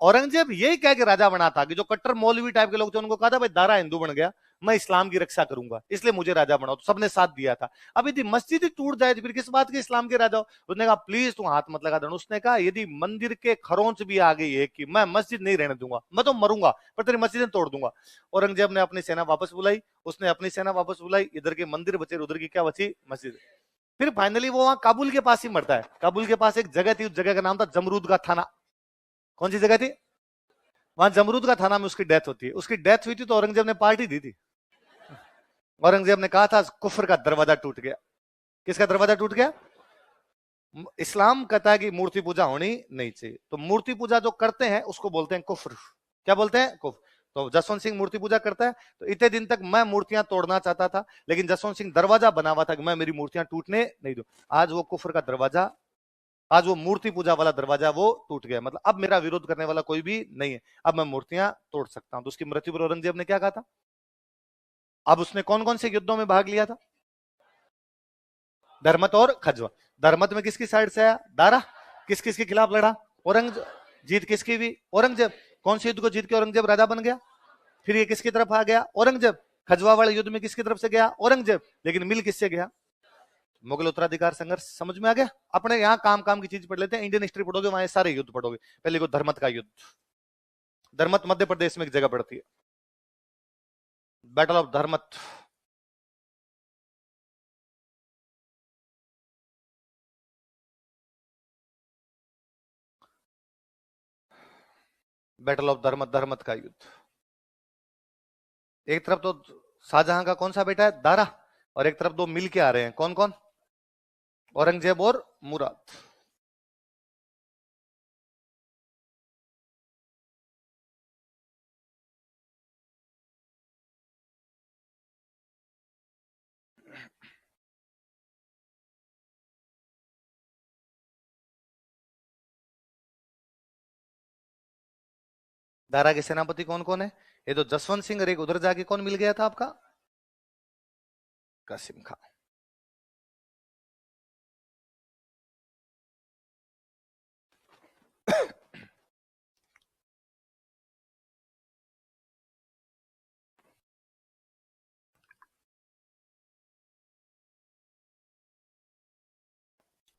औरंगजेब यही कह के राजा बना था कि जो कट्टर मौलवी टाइप के लोग थे उनको कहा था भाई दारा हिंदू बन गया, मैं इस्लाम की रक्षा करूंगा, इसलिए मुझे राजा बनाओ, तो सबने साथ दिया था। अब यदि मस्जिद ही टूट जाए तो फिर किस बात के इस्लाम के राजा हो? उसने कहा प्लीज तू हाथ मत लगा देना। उसने कहा यदि मंदिर के खरोंच भी आ गई है कि मैं मस्जिद नहीं रहने दूंगा, मैं तो मरूंगा पर तेरी मस्जिदें तोड़ दूंगा। औरंगजेब ने अपनी सेना वापस बुलाई, उसने अपनी सेना वापस बुलाई, इधर के मंदिर बचे, उधर की क्या बची, मस्जिद। फिर फाइनली वो वहां काबुल के पास ही मरता है। काबुल के पास एक जगह थी, उस जगह का नाम था जमरूद का थाना। कौन सी जगह थी? वहां जमरूद का थाना में उसकी डेथ होती है। उसकी डेथ हुई थी तो औरंगजेब ने पार्टी दी थी। औरंगजेब ने कहा था कुफर का दरवाजा टूट गया। किसका दरवाजा टूट गया? इस्लाम कहता है कि मूर्ति पूजा होनी नहीं चाहिए, तो मूर्ति पूजा जो करते हैं उसको बोलते हैं कुफर। क्या बोलते हैं? कुफर। तो जसवंत सिंह मूर्ति पूजा करता है, तो इतने दिन तक मैं मूर्तियां तोड़ना चाहता था, लेकिन जसवंत सिंह दरवाजा बना हुआ था कि मैं मेरी मूर्तियां टूटने नहीं दूं। आज वो कुफर का दरवाजा, आज वो मूर्ति पूजा वाला दरवाजा वो टूट गया, मतलब अब मेरा विरोध करने वाला कोई भी नहीं है, अब मैं मूर्तियां तोड़ सकता हूं। तो उसकी मृत्यु पर औरंगजेब ने क्या कहा था? अब उसने कौन कौन से युद्धों में भाग लिया था? धर्मत और खजवा। धर्मत में किसकी साइड से आया? दारा। किस किस के खिलाफ लड़ा? औरंगजेब। जीत किसकी हुई? औरंगजेब। कौन से युद्ध को जीत के औरंगजेब राजा बन गया? फिर ये किसकी तरफ आ गया? औरंगजेब। खजवा वाले युद्ध में किसकी तरफ से गया? औरंगजेब। लेकिन मिल किससे गया? मुगल उत्तराधिकार संघर्ष। समझ में आ गया? अपने यहाँ काम काम की चीज पढ़ लेते हैं, इंडियन हिस्ट्री पढ़ोगे वहां सारे युद्ध पढ़ोगे। पहले को धर्मत का युद्ध, धर्मत मध्य प्रदेश में एक जगह पड़ती है, battle of Dharmat. Battle of Dharmat, Dharmat का युद्ध। एक तरफ तो शाहजहां का कौन सा बेटा है? दारा, और एक तरफ दो मिल के आ रहे हैं, कौन कौन? औरंगजेब और मुराद। दारा के सेनापति कौन कौन है? ये तो जसवंत सिंह, और एक उधर जाके कौन मिल गया था आपका? कासिम खान।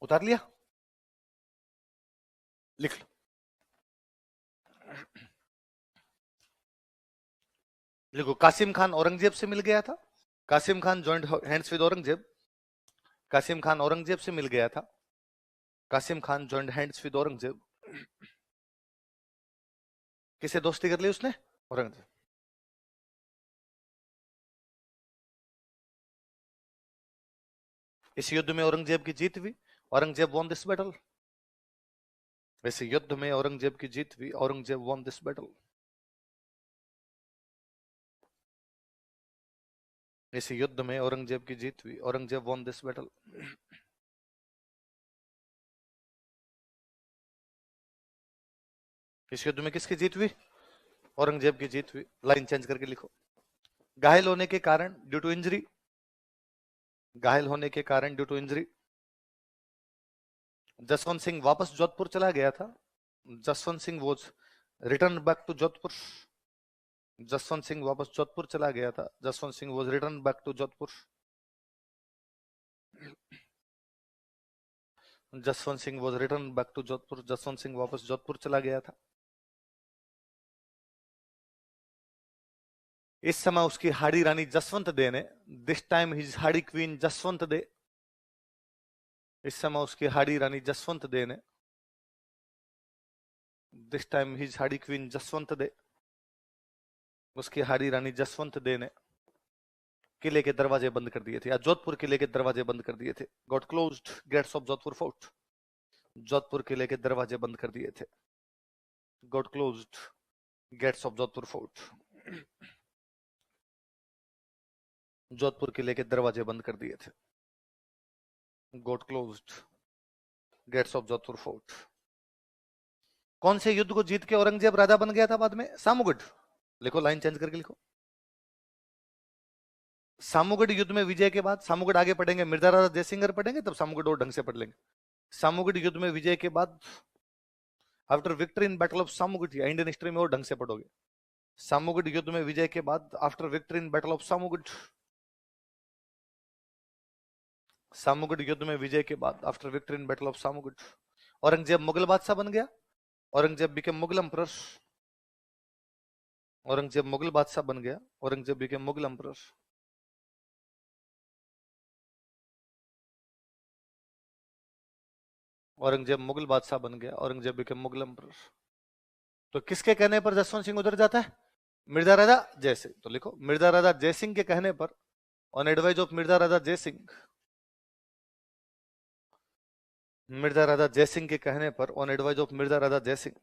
उतार लिया? लिख लो। देखो कासिम खान औरंगजेब से मिल गया था, Qasim Khan joint hands with Aurangzeb, Qasim Khan Aurangzeb से मिल गया था, Qasim Khan joint hands with Aurangzeb. किसे दोस्ती कर ली उसने? औरंगजेब। इस युद्ध में औरंगजेब की जीत हुई, औरंगजेब वॉन दिस बैटल। इस युद्ध में औरंगजेब की जीत हुई, औरंगजेब वॉन दिस बैटल। इस युद्ध में औरंगजेब की जीत हुई, औरंगजेब वॉन दिस बैटल। इस युद्ध में किसकी जीत हुई? औरंगजेब की जीत हुई। लाइन चेंज करके लिखो। घायल होने के कारण, ड्यू टू इंजरी, घायल होने के कारण due to injury Jaswant Singh वापस जोधपुर चला गया था। Jaswant Singh was return back to Jodhpur. Jaswant Singh वापस जोधपुर चला गया था। Jaswant Singh was return back to Jodhpur. Jaswant Singh was return back to Jodhpur. Jaswant Singh वापस जोधपुर चला गया था। इस समय उसकी हाड़ी रानी जसवंत दे ने, this time his Hadi queen Jaswant De, इस समय उसकी हाड़ी रानी जसवंत दे ने, this time his Hadi queen Jaswant De, उसकी हाड़ी रानी जसवंत दे ने किले के दरवाजे बंद कर दिए थे, या जोधपुर किले के दरवाजे बंद कर दिए थे। Got closed gates of Jodhpur fort. Jodhpur किले के दरवाजे बंद कर दिए थे। Got closed gates of Jodhpur fort. Jodhpur किले के दरवाजे बंद कर दिए थे। Got closed gates of Jodhpur fort. कौन से युद्ध को जीत के औरंगजेब राजा बन गया था बाद में? सामूगढ़। लिखो, लाइन चेंज करके लिखो। सामूगढ़ युद्ध में विजय के बाद, सामूगढ़ आगे पढ़ेंगे, मिर्जा राजा जयसिंह पढ़ेंगे तब सामूगढ़ और ढंग से पढ़ लेंगे। सामूगढ़ युद्ध में विजय के बाद, after victory in battle of Samugarh, Indian history में और ढंग से पढ़ोगे। सामूगढ़ युद्ध में विजय के बाद, after victory in battle of Samugarh, Samugarh युद्ध में विजय के बाद, after victory in battle of Samugarh, Aurangzeb Mughal बादशाह बन गया। Aurangzeb became Mughal emperor. औरंगजेब मुगल बादशाह बन गया। Aurangzeb became Mughal emperor. औरंगजेब मुगल बादशाह बन गया। Aurangzeb became Mughal emperor. तो किसके कहने पर जसवंत सिंह उधर जाता है? मिर्जा राजा जयसिंह। तो लिखो, मिर्जा राजा जयसिंह के कहने पर, on advice of Mirza Raja Jai Singh, Mirza Raja Jai Singh के कहने पर, on advice of Mirza Raja Jai Singh,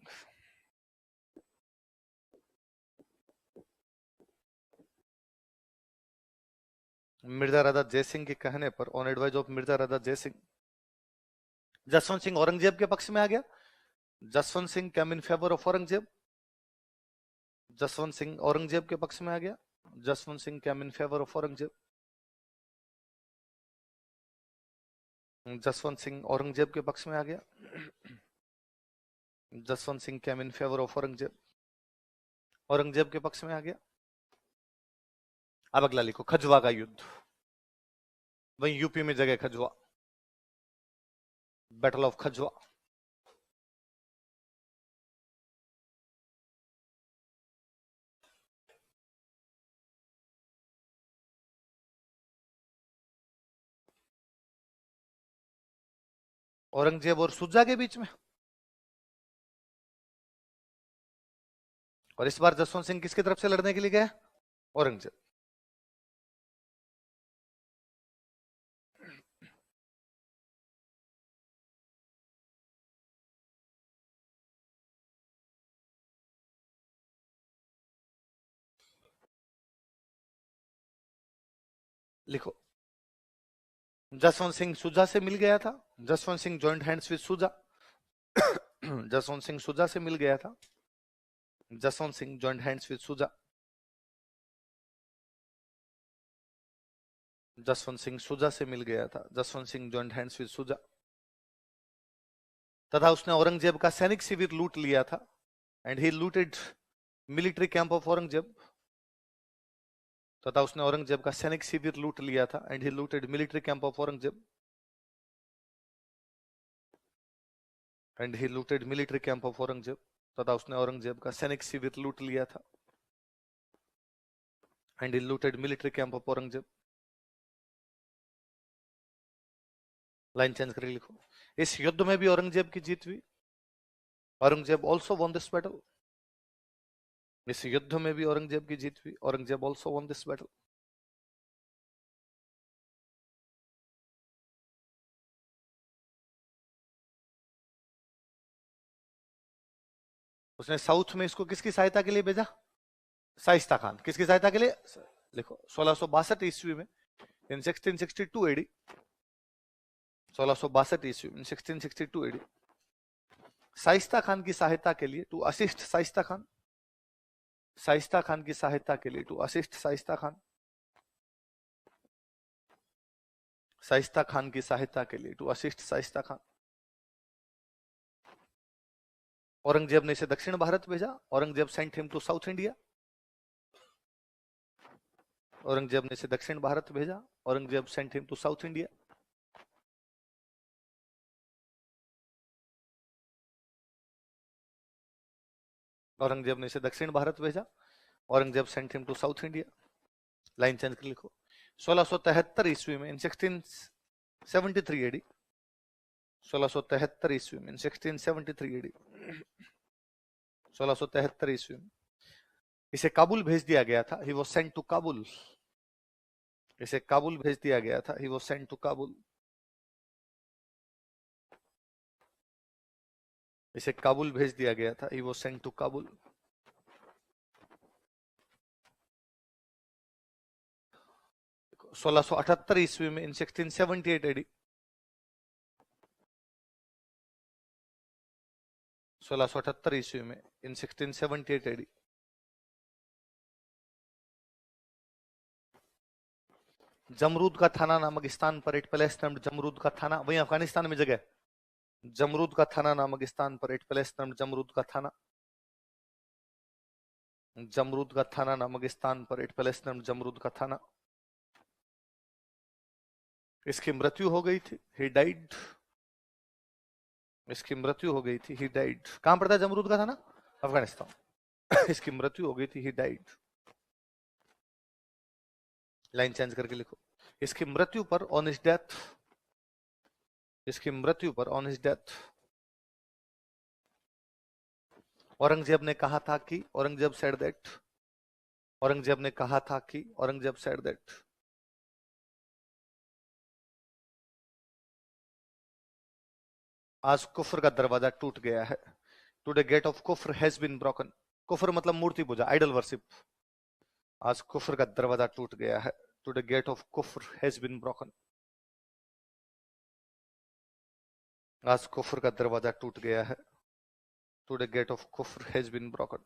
Mirza Raja Jai Singh के कहने पर, on advice of Mirza Raja Jai Singh, Jaswant Singh Aurangzeb के पक्ष में आ गया। Jaswant Singh came in favour of Aurangzeb. Jaswant Singh Aurangzeb के पक्ष में आ गया। Jaswant Singh came in favour of Aurangzeb. Jaswant Singh Aurangzeb के पक्ष में आ गया। Jaswant Singh came in favour of Aurangzeb, Aurangzeb के पक्ष में आ गया। अब अगला लिखो, खजवा का युद्ध। वही यूपी में जगह खजवा, बैटल ऑफ खजवा। औरंगजेब और सुजा के बीच में। और इस बार जसवंत सिंह किसकी तरफ से लड़ने के लिए गया? औरंगजेब। लिखो, जसवंत सिंह सुजा से मिल गया था। Jaswant Singh joined hands with Shuja. Jaswant Singh Shuja से मिल गया था। Jaswant Singh joined hands with Shuja. Jaswant Singh Shuja से मिल गया था। Jaswant Singh joined hands with Shuja. तथा उसने औरंगजेब का सैनिक शिविर लूट लिया था। And he looted military camp of Aurangzeb. तथा उसने औरंगजेब का सैनिक शिविर लूट लिया था। And he looted military camp of Aurangzeb. And he looted military camp of Aurangzeb. तथा उसने औरंगजेब का सैनिक शिविर लूट लिया था। And he looted military camp of Aurangzeb. Line change करके लिखो, इस युद्ध में भी औरंगजेब की जीत हुई। Aurangzeb also von this battle. इस युद्ध में भी औरंगजेब की जीत हुई। Aurangzeb also von this battle. उसने साउथ में इसको किसकी सहायता के लिए भेजा? शाइस्ता खान। किसकी सहायता के लिए? लिखो 1662 ईस्वी में, इन 1662 एडी, 1662 ईस्वी में, 1662 एडी, शाइस्ता खान की सहायता के लिए, टू असिस्ट शाइस्ता खान, शाइस्ता खान की सहायता के लिए, टू असिस्ट शाइस्ता खान, शाइस्ता खान की सहायता के लिए, टू असिस्ट शाइस्ता खान, औरंगजेब ने इसे दक्षिण भारत भेजा। Aurangzeb sent him to South India, Aurangzeb ने इसे दक्षिण भारत भेजा। Aurangzeb sent him to South India. Aurangzeb ने इसे दक्षिण भारत भेजा। Aurangzeb sent him to South India. Line change कर लिखो। 1673 ईस्वी में, इन 1673 एडी, 1673 ईस्वी में, इन 1673 एडी, 1673 ईस्वी में इसे काबुल भेज दिया गया था। He was sent to Kabul. इसे काबुल भेज दिया गया था। He was sent to Kabul. इसे काबुल भेज दिया गया था। He was sent to Kabul. सोलह सौ 78 ईस्वी में, इन 1678 एडी, 1678 ईस्वी में, इन 1678 एडी जमरूद का थाना नामक स्थान पर एक पैलेस नाम जमरूद का थाना, वही अफगानिस्तान में जगह, जमरूद का थाना नामक स्थान पर एक पैलेस नाम जमरूद का थाना, जमरूद का थाना नामक स्थान पर एक पैलेस नाम जमरूद का थाना। इसकी मृत्यु हो गई थी। He died. इसकी मृत्यु हो गई थी। He died. कहां पड़ता है जमरूद का थाना? अफगानिस्तान। इसकी मृत्यु हो गई थी। He died. लाइन चेंज करके लिखो। इसकी मृत्यु पर, ऑन हिज डेथ, इसकी मृत्यु पर, ऑन हिज डेथ, औरंगजेब ने कहा था कि, औरंगजेब सेड दैट, औरंगजेब ने कहा था कि, औरंगजेब सेड दैट आज कुफ्र का दरवाजा टूट गया है। टुडे गेट ऑफ कुफ्र हैज बीन ब्रोकन। कुफ्र मतलब मूर्ति पूजा, आइडल वर्शिप। आज कुफ्र का दरवाजा टूट गया है। टुडे गेट ऑफ कुफ्र हैज बीन ब्रोकन। आज कुफ्र का दरवाजा टूट गया है। टुडे गेट ऑफ कुफ्र हैज बीन ब्रोकन।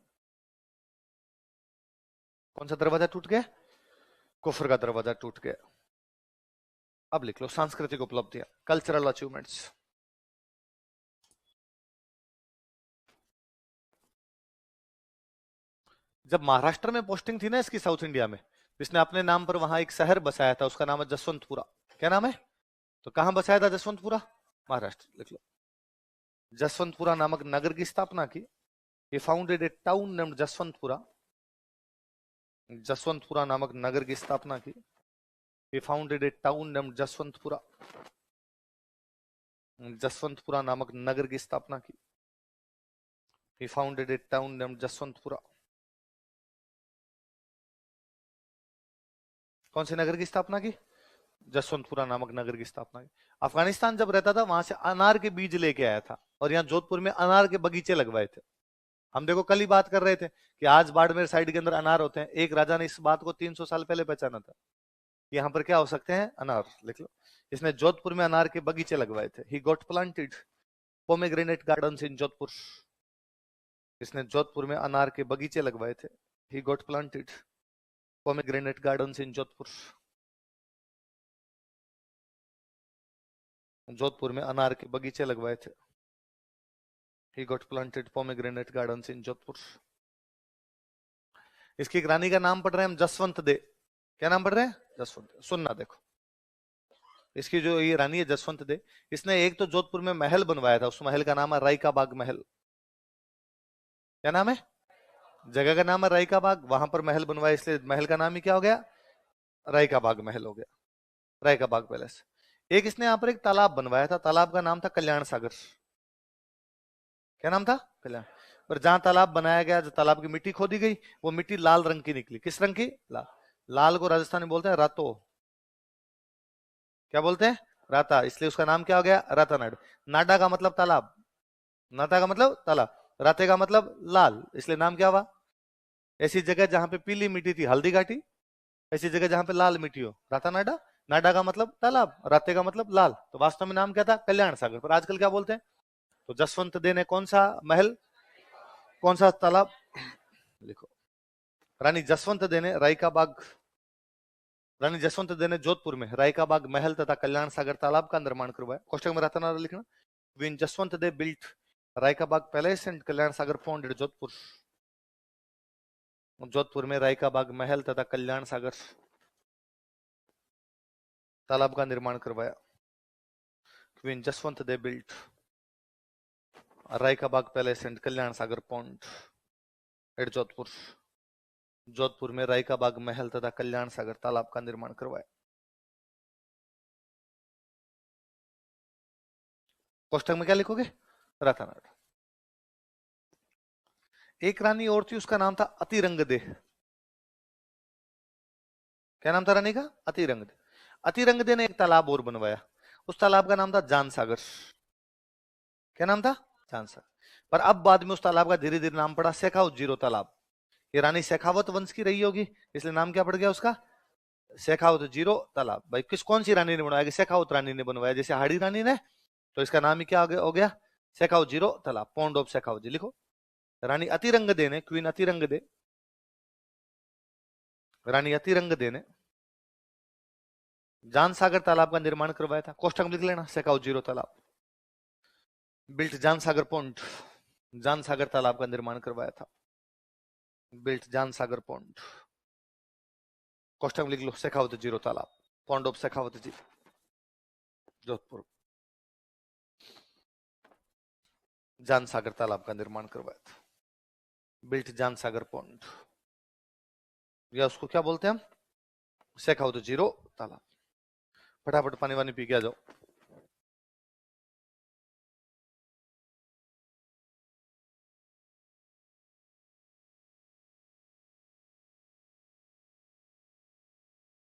कौन सा दरवाजा टूट गया? कुफ्र का दरवाजा टूट गया। अब लिख लो सांस्कृतिक उपलब्धियां, कल्चरल अचीवमेंट्स। जब महाराष्ट्र में पोस्टिंग थी ना इसकी साउथ इंडिया में, इसने अपने नाम पर वहां एक शहर बसाया था, उसका नाम है जसवंतपुरा। क्या नाम है? तो कहां बसाया था जसवंतपुरा? महाराष्ट्र। लिख लो। जसवंतपुरा नामक नगर की स्थापना की। He founded a town named Jaswantpura. Jaswantpura नामक नगर की स्थापना की। He founded a town named Jaswantpura. Jaswantpura नामक नगर की स्थापना की। He founded a town named Jaswantpura. कौन से नगर की स्थापना की? जसवंतपुरा नामक नगर की स्थापना की। अफगानिस्तान जब रहता था वहां से अनार के बीज लेके आया था और यहाँ जोधपुर में अनार के बगीचे लगवाए थे। हम देखो कल ही बात कर रहे थे कि आज बाड़मेर साइड के अंदर अनार होते हैं। एक राजा ने इस बात को 300 साल पहले पहचाना था। यहाँ पर क्या हो सकते हैं? अनार। लिख लो। इसने जोधपुर में अनार के बगीचे लगवाए थे। He got planted pomegranate gardens in Jodhpur. इसने जोधपुर में अनार के बगीचे लगवाए थे। He got planted pomegranate gardens in Jodhpur. Jodhpur में अनार के बगीचे लगवाए थे। He got planted pomegranate gardens in Jodhpur. इसकी एक रानी का नाम पढ़ रहे हैं हम, जसवंत दे। क्या नाम पढ़ रहे हैं? जसवंत। सुनना देखो, इसकी जो ये रानी है जसवंत दे, इसने एक तो जोधपुर में महल बनवाया था। उस महल का नाम है राय का बाग महल। क्या नाम है? जगह का नाम है राय का बाग। वहां पर महल बनवाया, इसलिए महल का नाम ही क्या हो गया? राय का बाग महल हो गया। राय का बाग पैलेस। एक इसने यहाँ पर एक तालाब बनवाया था। तालाब का नाम था कल्याण सागर। क्या नाम था? कल्याण। पर जहां तालाब बनाया गया, जो तालाब की मिट्टी खोदी गई, वो मिट्टी लाल रंग की निकली। किस रंग की? लाल। लाल को राजस्थान में बोलते हैं रातो। क्या बोलते हैं? राता। इसलिए उसका नाम क्या हो गया? रातानाड। नाडा का मतलब तालाब। नाटा का मतलब तालाब। राते का मतलब लाल, इसलिए नाम क्या हुआ? ऐसी जगह जहां पे पीली मिट्टी थी हल्दी घाटी, ऐसी जगह जहां पे लाल मिट्टी हो रातानाडा। नाडा का मतलब तालाब, राते का मतलब लाल। तो वास्तव में नाम क्या था? कल्याण सागर। पर आजकल क्या बोलते हैं? तो जसवंत दे ने कौन सा महल, कौन सा तालाब लिखो? रानी जसवंत दे ने राय का बाग, रानी जसवंत दे ने जोधपुर में राय का बाग महल तथा कल्याण सागर तालाब का निर्माण करवाया। कोष्टक में रातानाडा लिखना। When Jaswant they built Raika Bagh palace and Kalyan Sagar pond at Jodhpur, Jodhpur में रायका बाग महल तथा कल्याण सागर तालाब का निर्माण करवाया। When Jaswant they built Raika Bagh palace and Kalyan Sagar pond at Jodhpur, Jodhpur में रायका बाग महल तथा कल्याण सागर तालाब का निर्माण करवाया। कोष्टक में क्या लिखोगे? रातानाडा। एक रानी और थी, उसका नाम था अतिरंगदे। क्या नाम था रानी का? अतिरंगदे। अतिरंगदे ने एक तालाब और बनवाया, उस तालाब का नाम था जान सागर। क्या नाम था? जान सागर। पर अब बाद में उस तालाब का धीरे धीरे नाम पड़ा शेखावत जीरो तालाब। ये रानी शेखावत वंश की रही होगी, इसलिए नाम क्या पड़ गया उसका? शेखावत जीरो तालाब। भाई किस कौन सी रानी ने बनवाया? शेखावत रानी ने बनवाया, जैसे हाड़ी रानी ने, तो इसका नाम ही क्या हो गया? शेखावत जीरो तालाब, पॉन्ड ऑफ शेखावत जी लिखो। रानी अतिरंगदे ने, क्वीन अतिरंगदे, रानी अतिरंगदे ने जान सागर तालाब का निर्माण करवाया था। कोष्टक में लिख लेना शेखावत जीरो तालाब। बिल्ट जान सागर पॉन्ड, जान सागर तालाब का निर्माण करवाया था। बिल्ट जान सागर पॉन्ड। कोष्टक में लिख लो शेखावत जीरो तालाब, पॉन्ड ऑफ शेखावत जी जोधपुर, जान सागर तालाब का निर्माण करवाया था। बिल्ट जान सागर पॉन्ड, या उसको क्या बोलते हैं हम? शेखावत जीरो तालाब। फटाफट पानी वानी पी के आ जाओ।